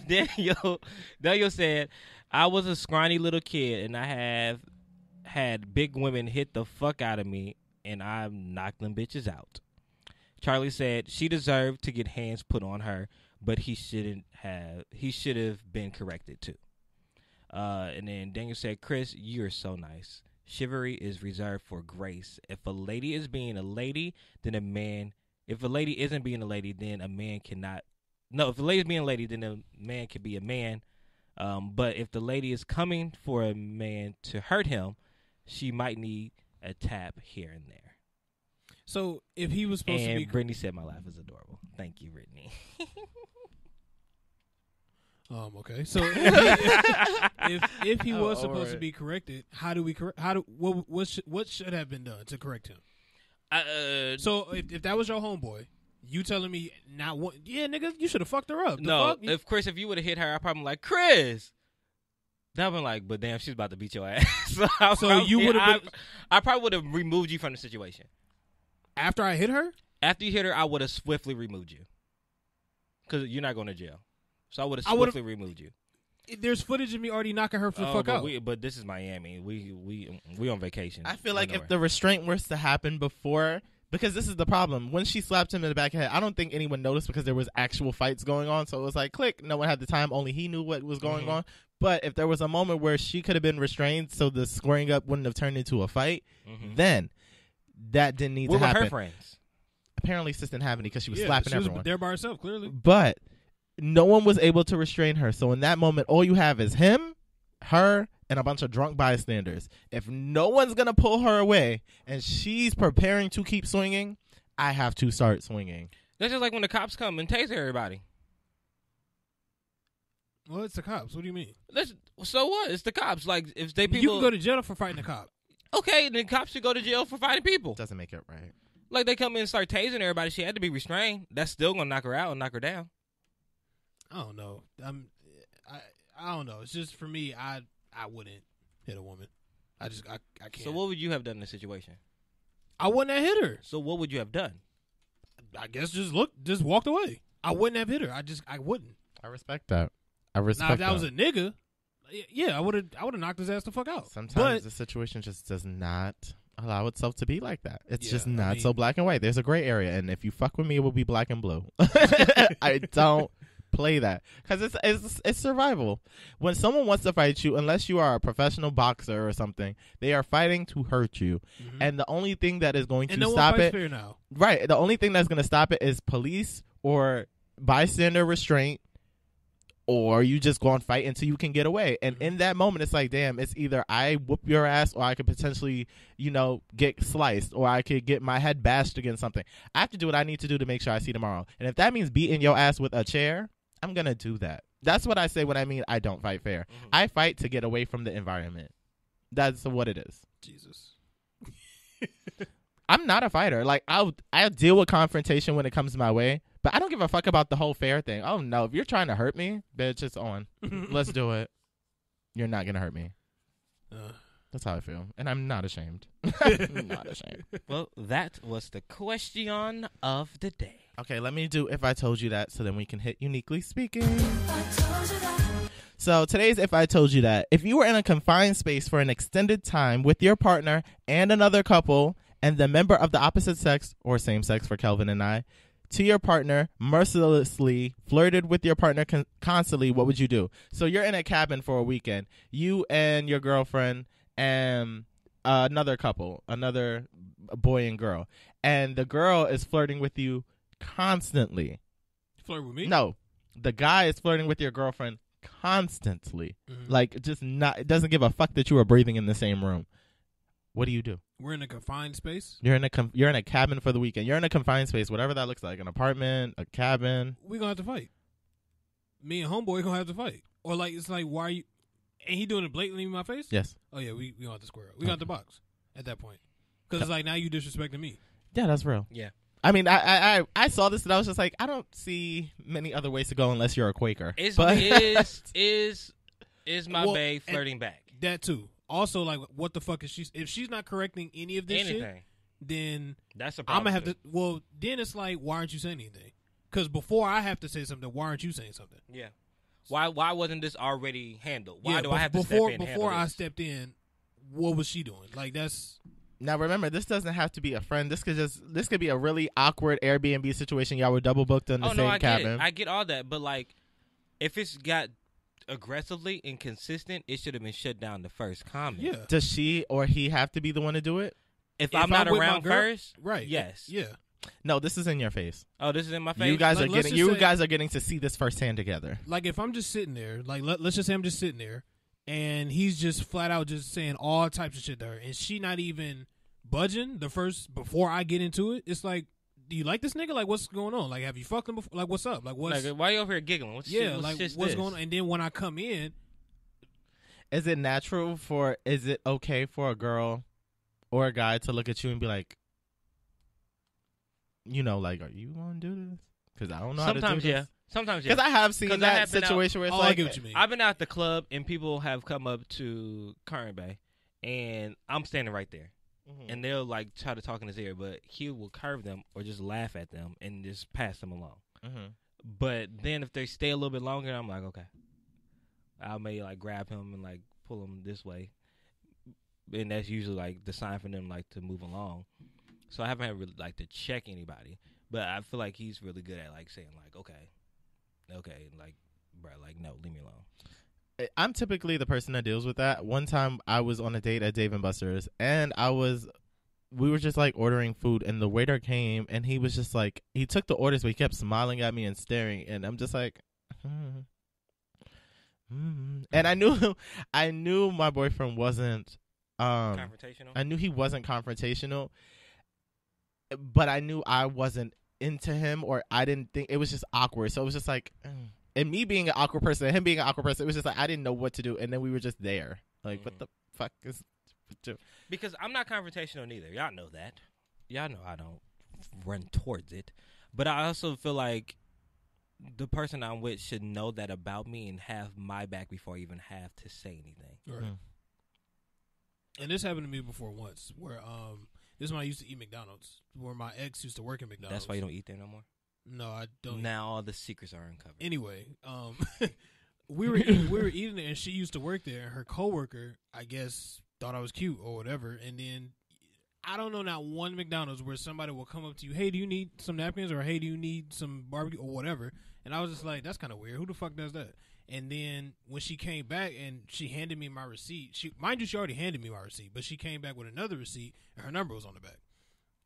Daniel said, I was a scrawny little kid, and I have had big women hit the fuck out of me, and I've knocked them bitches out. Charlie said, she deserved to get hands put on her, but he should have been corrected too. And then Daniel said, Chris, you're so nice. Chivalry is reserved for grace. If a lady is being a lady, then a man. If a lady isn't being a lady, then a man cannot. No, if a lady's being a lady, then a man can be a man. But if the lady is coming for a man to hurt him, she might need a tap here and there. So if he was supposed to be, Brittany said my laugh is adorable. Thank you, Brittany. okay. So if he was supposed to be corrected, how do we correct? What should have been done to correct him? So if that was your homeboy, you telling me not one? Yeah, nigga, you should have fucked her up. If Chris, if you would have hit her, I probably like Chris. That been like, but damn, she's about to beat your ass. You would have. I probably would have removed you from the situation. After I hit her? After you hit her, I would have swiftly removed you. Because you're not going to jail. So I would have swiftly removed you. There's footage of me already knocking her the fuck out. But this is Miami. We on vacation. I feel like if the restraint was to happen before, because this is the problem. When she slapped him in the back of the head, I don't think anyone noticed because there was actual fights going on. So it was like, click. No one had the time. Only he knew what was going on. But if there was a moment where she could have been restrained so the squaring up wouldn't have turned into a fight, then that didn't need to happen. Where were her friends? Apparently, sis didn't have any because she was slapping everyone. She was there by herself, clearly. But no one was able to restrain her. So in that moment, all you have is him, her, and a bunch of drunk bystanders. If no one's going to pull her away and she's preparing to keep swinging, I have to start swinging. That's just like when the cops come and taser everybody. Well, it's the cops. What do you mean? So what? It's the cops. Like, if they people... You can go to jail for fighting a cop. Okay, then cops should go to jail for fighting people. Doesn't make it right. Like, they come in and start tasing everybody. She had to be restrained. That's still going to knock her out and knock her down. I don't know. I don't know. It's just, for me, I wouldn't hit a woman. I can't. So what would you have done in this situation? I wouldn't have hit her. So what would you have done? I guess just walked away. I wouldn't have hit her. I wouldn't. I respect that. I Now, respect if that was a nigga, yeah, I would have knocked his ass the fuck out. Sometimes the situation just does not allow itself to be like that. It's just not so black and white. There's a gray area, and if you fuck with me, it will be black and blue. I don't play that because it's survival. When someone wants to fight you, unless you are a professional boxer or something, they are fighting to hurt you, and the only thing that is going to no stop one fights it, fair now. right? The only thing that's going to stop it is police or bystander restraint. Or you just go and fight until you can get away. And in that moment, it's like, damn, it's either I whoop your ass or I could potentially, get sliced or I could get my head bashed against something. I have to do what I need to do to make sure I see tomorrow. And if that means beating your ass with a chair, I'm going to do that. That's what I say when I mean I don't fight fair. I fight to get away from the environment. That's what it is. Jesus. I'm not a fighter. Like, I'll deal with confrontation when it comes my way. But I don't give a fuck about the whole fair thing. Oh, no. If you're trying to hurt me, bitch, it's on. Let's do it. You're not going to hurt me. That's how I feel. And I'm not ashamed. I'm not ashamed. Well, that was the question of the day. Okay, let me do If I Told You That so then we can hit Uniquely Speaking. So today's If I Told You That. If you were in a confined space for an extended time with your partner and another couple and the member of the opposite sex, or same sex for Kelvin and I, to your partner, mercilessly flirted with your partner constantly, what would you do? So you're in a cabin for a weekend. You and your girlfriend and another couple, another boy and girl. And the girl is flirting with you constantly. Flirt with me? No. The guy is flirting with your girlfriend constantly. Like, just not, it doesn't give a fuck that you are breathing in the same room. What do you do? We're in a confined space. You're in a cabin for the weekend. You're in a confined space, whatever that looks like, an apartment, a cabin. We gonna have to fight. Me and homeboy gonna have to fight. Or like it's like, why are you? Ain't he doing it blatantly in my face? Yes. Oh yeah, we gonna have to square up. We gonna have to box at that point because it's like now you disrespecting me. Yeah, that's real. Yeah. I mean, I saw this and I was just like, I don't see many other ways to go unless you're a Quaker. Is my bae flirting back? That too. Also, like, what the fuck is she? If she's not correcting any of this shit, then that's a problem. I'm gonna have to. Well, then it's like, why aren't you saying anything? Because before I have to say something, why aren't you saying something? Yeah. Why wasn't this already handled? Why do I have to step in? Before I stepped in, what was she doing? Like that's. Now remember, this doesn't have to be a friend. This could be a really awkward Airbnb situation. Y'all were double booked in the same cabin. I get all that, but like, if it's got aggressively inconsistent, it should have been shut down the first comment. Yeah. Does she or he have to be the one to do it? If I'm not around first, right? Yes. Yeah. No, this is in your face. Oh, this is in my face. You guys are getting to see this firsthand together. Like if I'm just sitting there, like let's just say I'm just sitting there, and he's just flat out just saying all types of shit to her, and she not even budging before I get into it. It's like, do you like this nigga? Like, what's going on? Like, have you fucked him before? Like, what's up? Like, what's why you over here giggling? What's what's going on? And then when I come in, is it okay for a girl or a guy to look at you and be like, like, are you going to do this? Because I don't know how to do this. Sometimes, yeah. Because I have seen that situation where it's like, I get what you mean. I've been out the club and people have come up to Current Bay, and I'm standing right there. And they'll like try to talk in his ear, but he will curve them or just laugh at them and just pass them along. But then if they stay a little bit longer, I'm like, okay, I may like grab him and like pull him this way, and that's usually like the sign for them like to move along. So I haven't had really like to check anybody, but I feel like he's really good at like saying like, okay, like, bro, like no, leave me alone. I'm typically the person that deals with that. One time I was on a date at Dave & Buster's, and we were just like ordering food, and the waiter came, and he was just like, he took the orders, but he kept smiling at me and staring, and I'm just like, And I knew my boyfriend wasn't confrontational. I knew he wasn't confrontational, but I knew I wasn't into him, or I didn't think, it was just awkward. So it was just like, and me being an awkward person and him being an awkward person, it was just like, I didn't know what to do. And then we were just there. Like, what the fuck is... Because I'm not confrontational neither. Y'all know that. Y'all know I don't run towards it. But I also feel like the person I'm with should know that about me and have my back before I even have to say anything. Right. And this happened to me before once, where this is when I used to eat McDonald's, where my ex used to work at McDonald's. That's why you don't eat there no more. No, I don't. Now all the secrets are uncovered. Anyway, we were eating there, and she used to work there. And her coworker, I guess, thought I was cute or whatever. And then I don't know, not one McDonald's where somebody will come up to you, hey, do you need some napkins, or hey, do you need some barbecue or whatever? And I was just like, that's kind of weird. Who the fuck does that? And then when she came back and she handed me my receipt, she already handed me my receipt, but she came back with another receipt and her number was on the back.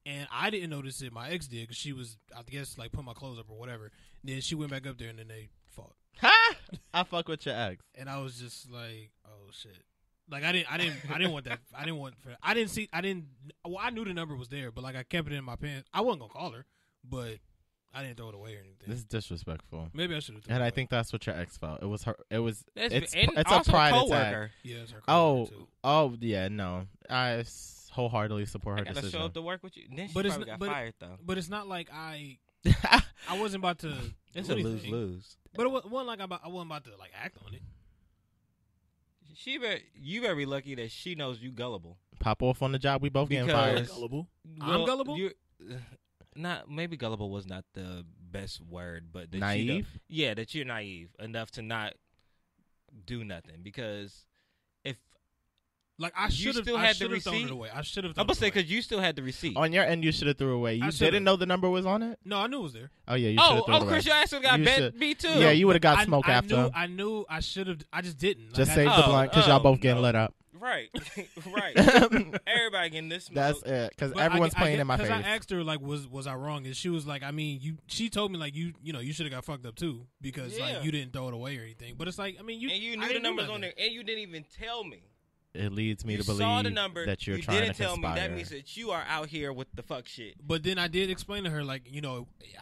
And I didn't notice it. My ex did because she was, I guess, like putting my clothes up or whatever. Then she went back up there and then they fought. Ha! I fuck with your ex. And I was just like, oh shit. Like I didn't want that. Well, I knew the number was there, but like I kept it in my pants. I wasn't gonna call her, but I didn't throw it away or anything. This is disrespectful. Maybe I should have. And I think that's what your ex felt. It was her. It was. It's also a pride coworker. attack. Yeah, it's her coworker too. Oh yeah, no. I wholeheartely support her I gotta decision. show up to work with you. Then she But probably got fired though. But it's not like I wasn't about to. It's do a anything. lose-lose. But it wasn't like I wasn't about to like act on it. You better be lucky that she knows you gullible. Pop off on the job. We both getting fired. Gullible. Well, I'm gullible. Not maybe gullible was not the best word, but that Naive? that you're naive enough to not do nothing because if Like I should have still had the thrown receipt? it away. I should have. I'm gonna say because you still had the receipt. On your end, you should have threw away. You didn't know the number was on it? No, I knew it was there. Oh, yeah, you should have threw it away. Chris, you actually got You bet should- me too. Yeah, you would have got smoke after. I knew I should have. I just didn't. Like, Just I- save the blunt because y'all both getting lit up. Right, right. Everybody getting this smoke. That's it. Because But everyone's playing in my face. Because I asked her like, was I wrong? And she was like, I mean, she told me like you should have got fucked up too because Yeah. like you didn't throw it away or anything. But it's like, I mean, and you I knew the didn't do numbers on nothing. there, and you didn't even tell me. It leads me You to believe saw the number that you're you trying didn't to tell me. conspire. That means that you are out here with the fuck shit. But then I did explain to her like,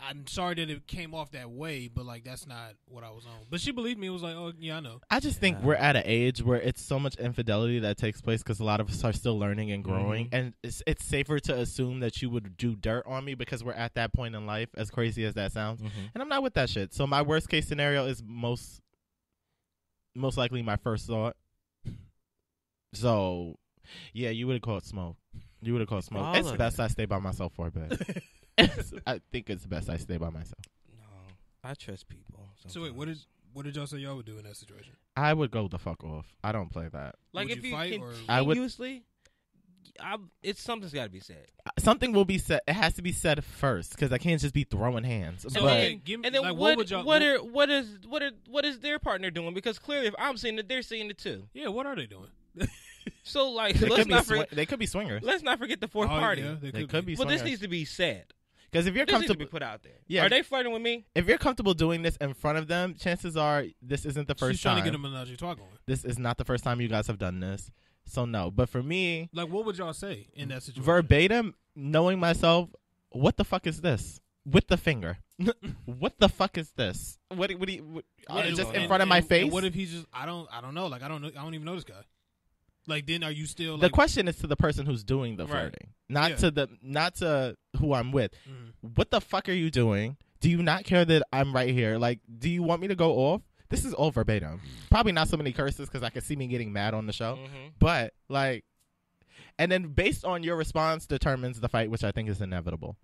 I'm sorry that it came off that way, but like that's not what I was on. But she believed me. It was like, oh yeah, I know. I just think we're at an age where it's so much infidelity that takes place because a lot of us are still learning and growing, and it's safer to assume that you would do dirt on me because we're at that point in life, as crazy as that sounds. And I'm not with that shit. So my worst case scenario is most likely my first thought. So, yeah, you would have called smoke. You would have called smoke. All It's of best I stay by myself for a bit. I think it's best I stay by myself. No, I trust people. So wait, what did y'all say y'all would do in that situation? I would go the fuck off. I don't play that. Like Would if you you fight or- I would- continuously, it's something's got to be said. Something will be said. It has to be said first because I can't just be throwing hands. And but then, give me- and then like, what would y'all? what is their partner doing? Because clearly, if I'm seeing it, they're seeing it too. Yeah, what are they doing? So like, they let's could be swingers. let's not forget the fourth party. Yeah, They could be But this swingers. needs to be said. Because if you're This needs to comfortable, be put out there. Yeah. Are they flirting with me? if you're comfortable doing this in front of them, chances are this isn't the first She's trying time. to get a menage a trois going. This is not the first time you guys have done this. So no. But for me, Like, what would y'all say in that situation? verbatim, knowing myself, what the fuck is this? With the finger. What the fuck is this? What do you Yeah, just in and- front of my and face? what if he's just? I don't know. Like, I don't even know this guy. Like, then are you still The like? question is to the person who's doing the Right. flirting, not Yeah. not to who I'm with. Mhm. What the fuck are you doing? Do you not care that I'm right here? Like, do you want me to go off? This is all verbatim. Probably not so many curses because I could see me getting mad on the show. But like, and then based on your response determines the fight, which I think is inevitable.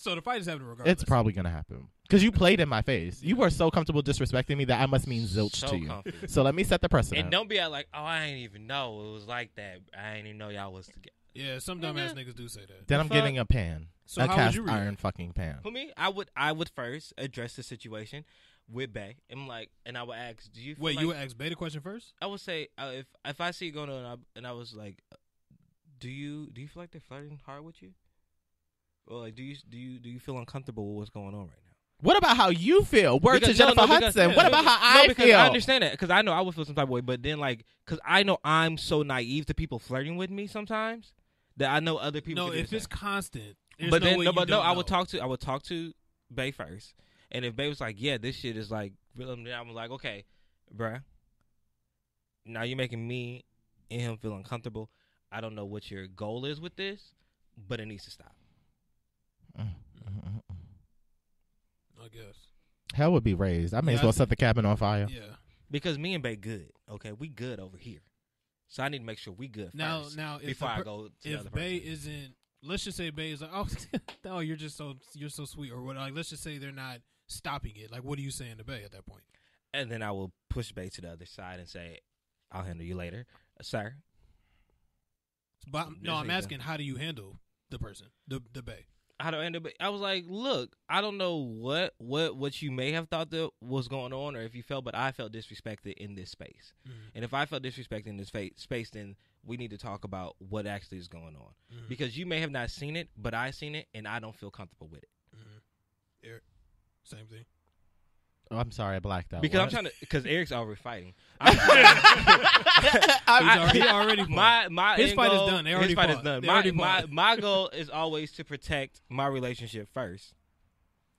So the fight is happening regardless. It's probably gonna happen because you played in my face. You were so comfortable disrespecting me that I must mean zilch So to you. comfortable. So let me set the precedent. And don't be out like, oh, I ain't even know it was like that. I ain't even know y'all was together. Yeah, some dumbass niggas do say that. Then I'm fuck? getting a pan, So a how would cast you react? iron fucking pan. For me, I would first address the situation with Bay. And like, and I would ask, do you feel Wait, like, you would ask Bay the question first? I would say if I see it going on and I was like, do you feel like they're flirting hard with you? Or like, do you feel uncomfortable with what's going on right now? What about how you feel? Word Because- to Jennifer no, because- Hudson. yeah, What about how I because feel? I understand that because I know I would feel some type of way, but then like, because I know I'm so naive to people flirting with me sometimes that I know other people. No, can do if the it's same. constant, there's But no then way no, you but no, don't I know. would talk to Bay first, and if Bay was like, yeah, this shit is like real, then I'm like, okay, bruh, now you're making me and him feel uncomfortable. I don't know what your goal is with this, but it needs to stop. I guess. Hell would be raised. I may as well set the cabin on fire. Yeah. Because me and Bay good, okay? We good over here. So I need to make sure we good Now, first if before I go to the other if Bay person. isn't, let's just say Bay is like, oh, no, you're so sweet, or what? Like, let's just say they're not stopping it. Like, what are you saying to Bay at that point? And then I will push Bay to the other side and say, I'll handle you later, sir. But no, I'm There you asking, how do you handle the person, the Bay? How do I end up? I was like, look, I don't know what you may have thought that was going on, or if you felt, but I felt disrespected in this space. Mm-hmm. And if I felt disrespected in this space, then we need to talk about what actually is going on. Mm-hmm. Because you may have not seen it, but I seen it, and I don't feel comfortable with it. Mm-hmm. Eric, same thing. Oh, I'm sorry, I blacked out. Because What? I'm trying to. Because Eric's already fighting. He already fought. My His end fight is goal- done. They already his fight fought. is done. They already My fought. goal is always to protect my relationship first,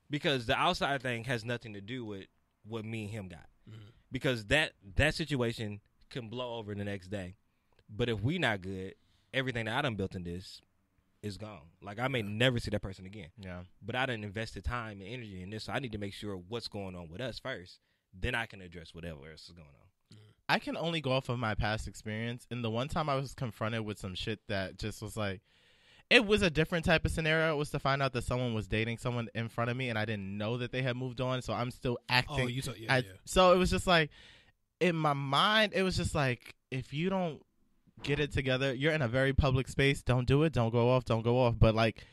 because the outside thing has nothing to do with what me and him got. Mm-hmm. Because that situation can blow over the next day. But if we not good, everything that I done built in this is gone. Like, I may never see that person again. Yeah. But I done invested time and energy in this, so I need to make sure what's going on with us first. Then I can address whatever else is going on. I can only go off of my past experience. And the one time I was confronted with some shit that just was like, it was a different type of scenario. It was to find out that someone was dating someone in front of me, and I didn't know that they had moved on. So I'm still acting. Oh, you told, yeah. So it was just like, in my mind, it was just like, if you don't get it together, you're in a very public space. Don't do it. Don't go off. Don't go off. But like,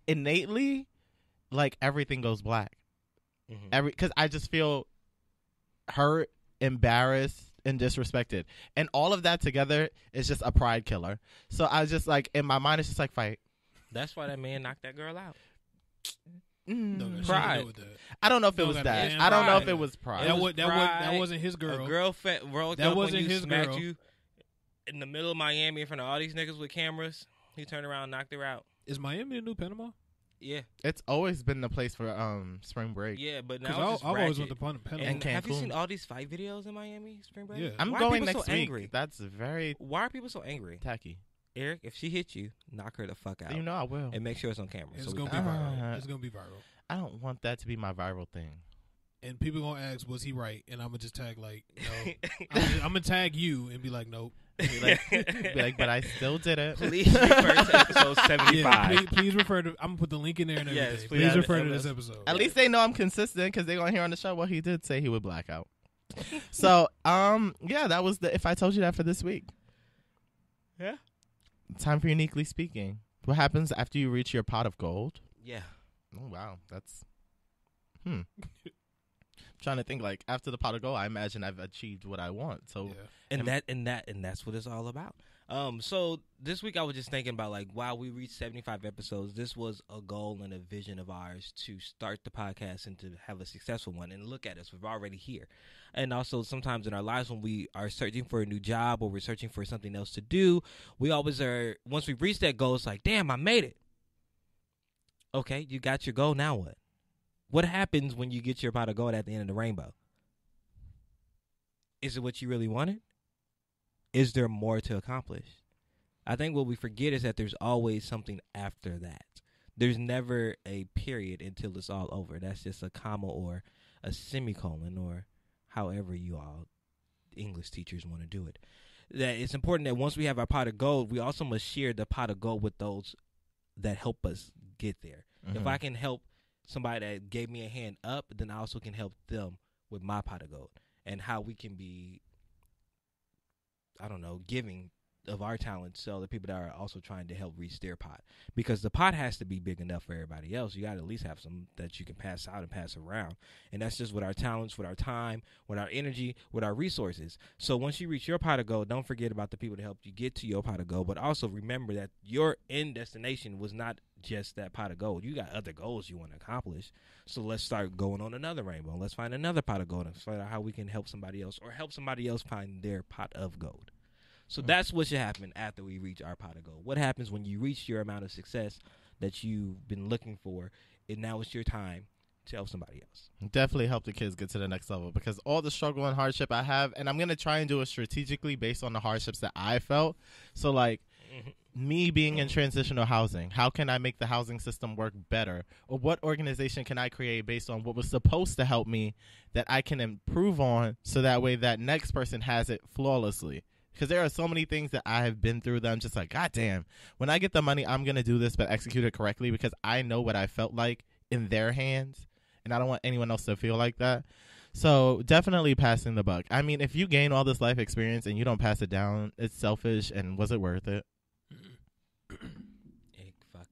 innately, like, everything goes black. Mm-hmm. Because I just feel hurt, embarrassed, and disrespected, and all of that together is just a pride killer. So I was just like, in my mind, it's just like, fight. That's why that man knocked that girl out. No, that shit Pride. to do with that. I don't know if it No, was that that. damn I don't know if pride. it was pride. That wasn't his girl. A girl rolled That up wasn't when you his smacked girl. you in the middle of Miami in front of all these niggas with cameras. He turned around and knocked her out. Is Miami the new Panama? Yeah. It's always been the place for spring break. Yeah, but Because now it's just I've always ratchet. went to Panama. And have you Cancun. seen all these fight videos in Miami spring break? Yeah. I'm Why are going people next so week. angry? That's very Why are people so angry? tacky. Eric, if she hits you, knock her the fuck out. You know I will. And make sure it's on camera. It's so we gonna be can- viral. It's gonna be viral. I don't want that to be my viral thing. And people gonna ask, was he right? And I'm gonna just tag like, no. I'm gonna tag you and be like, nope. Be like, but I still did it. Please refer to episode 75. Yeah, please refer to. I'm gonna put the link in there and everything. Yes, please please. refer to Yeah, this episode. At least they know I'm consistent because they're gonna hear on the show. Well, he did say he would black out. So, yeah, that was the. If I told you that for this week. Yeah. Time for Uniquely Speaking. What happens after you reach your pot of gold? Yeah. Oh wow, that's. Trying to think, like, after the pot of gold, I imagine I've achieved what I want. So, And that's what it's all about. So this week I was just thinking about, like, wow, we reached 75 episodes. This was a goal and a vision of ours to start the podcast and to have a successful one. And look at us, we're already here. And also sometimes in our lives when we are searching for a new job or we're searching for something else to do, we always are, once we reach that goal, it's like, damn, I made it. Okay, you got your goal, now what? What happens when you get your pot of gold at the end of the rainbow? Is it what you really wanted? Is there more to accomplish? I think what we forget is that there's always something after that. There's never a period until it's all over. That's just a comma or a semicolon or however you all English teachers want to do it. That it's important that once we have our pot of gold, we also must share the pot of gold with those that help us get there. Mhm. If I can help somebody that gave me a hand up, then I also can help them with my pot of gold. And how we can be, I don't know, giving of our talents so the people that are also trying to help reach their pot. Because the pot has to be big enough for everybody else. You got to at least have some that you can pass out and pass around. And that's just with our talents, with our time, with our energy, with our resources. So once you reach your pot of gold, don't forget about the people that helped you get to your pot of gold. But also remember that your end destination was not just that pot of gold. You got other goals you want to accomplish. So let's start going on another rainbow. Let's find another pot of gold and find out how we can help somebody else or help somebody else find their pot of gold. So that's what should happen after we reach our pot of gold. What happens when you reach your amount of success that you've been looking for, and now it's your time to help somebody else? Definitely help the kids get to the next level, because all the struggle and hardship I have, and I'm going to try and do it strategically based on the hardships that I felt. So, like, me being in transitional housing, how can I make the housing system work better? Or what organization can I create based on what was supposed to help me that I can improve on, so that way that next person has it flawlessly? Because there are so many things that I have been through that I'm just like, God damn, when I get the money, I'm going to do this, but execute it correctly because I know what I felt like in their hands, and I don't want anyone else to feel like that. So definitely passing the buck. I mean, if you gain all this life experience and you don't pass it down, it's selfish, and was it worth it?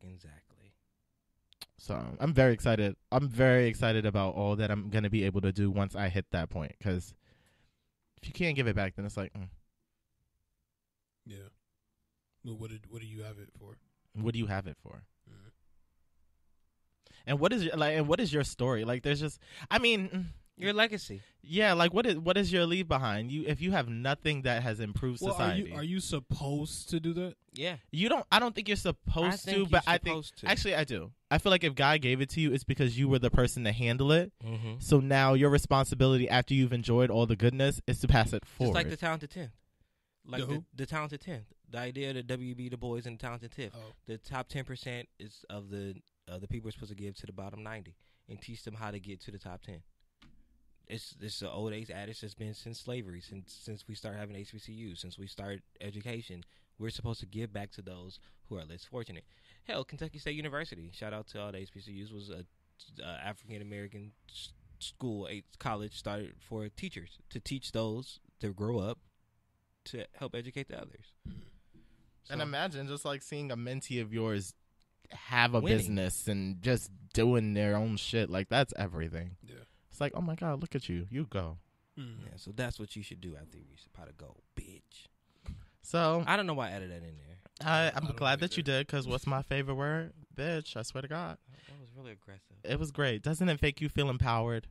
Exactly. So I'm very excited. I'm very excited about all that I'm going to be able to do once I hit that point, because if you can't give it back, then it's like, Yeah. Well, what do you have it for? What do you have it for? And what is your story? Like, there's just, I mean, your legacy. Yeah, like what is your leave behind? If you have nothing that has improved society. Are you supposed to do that? Yeah. I don't think you're supposed to, but I think actually I do. I feel like if God gave it to you, it's because you were the person to handle it. Mm-hmm. So now your responsibility after you've enjoyed all the goodness is to pass it forward. Just like the Talented 10th. Like the Talented 10th. The idea of the W.B. Du Bois and the Talented 10th. Oh. The top 10% is of the people are supposed to give to the bottom 90 and teach them how to get to the top 10. It's an old age adage that's been since slavery, since we started having HBCUs, since we started education. We're supposed to give back to those who are less fortunate. Hell, Kentucky State University, shout out to all the HBCUs, was a African American school, a college started for teachers to teach those to grow up to help educate the others. And imagine just like seeing a mentee of yours have a winning business and just doing their own shit. Like, that's everything. Yeah. It's like, oh my God, look at you. You go. Yeah, so that's what you should do after you reach the pot of gold, bitch. So I don't know why I added that in there. I'm glad that you did, because what's my favorite word? Bitch, I swear to God. That was really aggressive. It was great. Doesn't it make you feel empowered?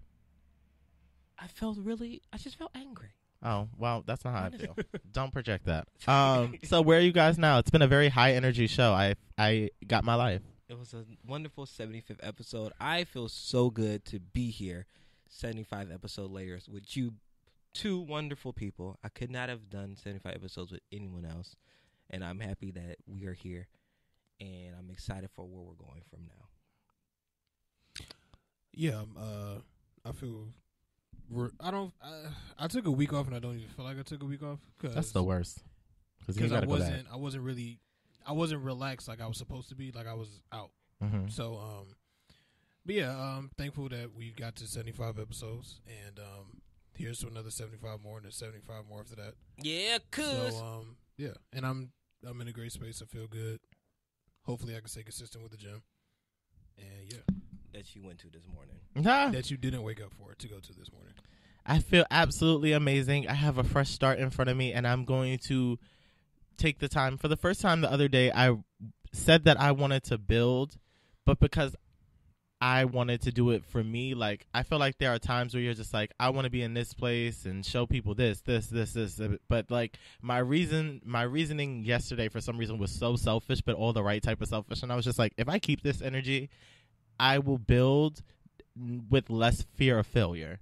I just felt angry. Oh, well, that's not how I feel. Don't project that. So where are you guys now? It's been a very high energy show. I got my life. It was a wonderful 75th episode. I feel so good to be here 75 episodes later with you two wonderful people. I could not have done 75 episodes with anyone else, and I'm happy that we are here, and I'm excited for where we're going from now. Yeah, I feel I took a week off, and I don't even feel like I took a week off. That's the worst. Because I wasn't relaxed like I was supposed to be. Like, I was out. Mm-hmm. So, but yeah, thankful that we got to 75 episodes, and here's to another 75 more, and then 75 more after that. Yeah, So, yeah, and I'm in a great space. I feel good. Hopefully, I can stay consistent with the gym. And yeah, that you went to this morning. That you didn't wake up for to go to this morning. I feel absolutely amazing. I have a fresh start in front of me, and I'm going to take the time. For the first time the other day, I said that I wanted to build, but because I wanted to do it for me, like, I feel like there are times where you're just like, I want to be in this place and show people this, but like my reasoning yesterday for some reason was so selfish, but all the right type of selfish, and I was just like, if I keep this energy, I will build with less fear of failure.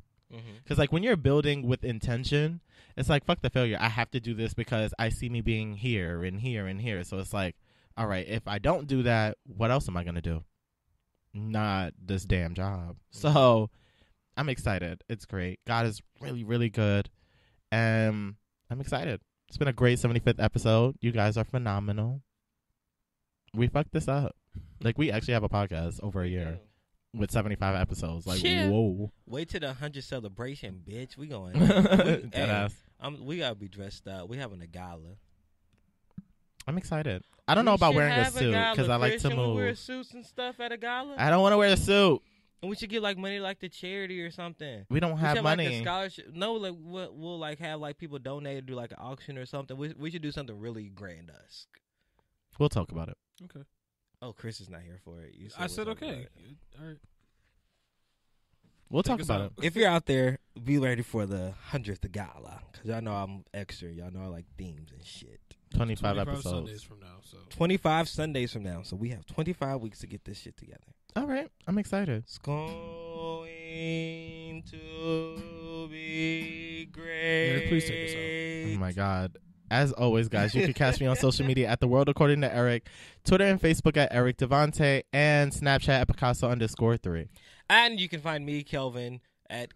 Because like when you're building with intention, it's like, fuck the failure. I have to do this because I see me being here and here and here. So it's like, all right, if I don't do that, what else am I going to do? Not this damn job. So I'm excited. It's great. God is really, really good. I'm excited. It's been a great 75th episode. You guys are phenomenal. We fucked this up. Like, we actually have a podcast over a year. With 75 episodes. Like, whoa. Wait till the 100 celebration, bitch. We going. We got to be dressed up. We having a gala. I'm excited. I don't know about wearing a suit because I like to move. We wear suits and stuff at a gala? I don't want to wear a suit. And we should get like money like the charity or something. We don't have money. Like a scholarship. No, like we'll like have like people donate, do like an auction or something. We should do something really grandiose. We'll talk about it. Okay. Oh, Chris is not here for it. I said okay. All right. We'll talk about it. If you're out there, be ready for the 100th gala. Because y'all know I'm extra. Y'all know I like themes and shit. 25 episodes. Sundays from now. So 25 Sundays from now. So we have 25 weeks to get this shit together. All right. I'm excited. It's going to be great. Yeah, please take us out. Oh, my God. As always, guys, you can catch me on social media at The World According to Eric, Twitter and Facebook at Eric Devante, and Snapchat at Picasso_3. And you can find me, Kelvin, at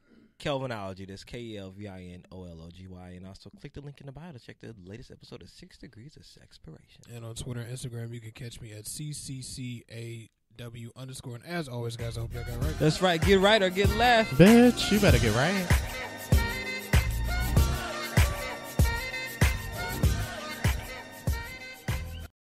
Kelvinology. That's Kelvinology. And also click the link in the bio to check the latest episode of 6 Degrees of Sexpiration. And on Twitter and Instagram, you can catch me at CCCAW_. And as always, guys, I hope y'all got right. That's right. Get right or get left. Bitch, you better get right.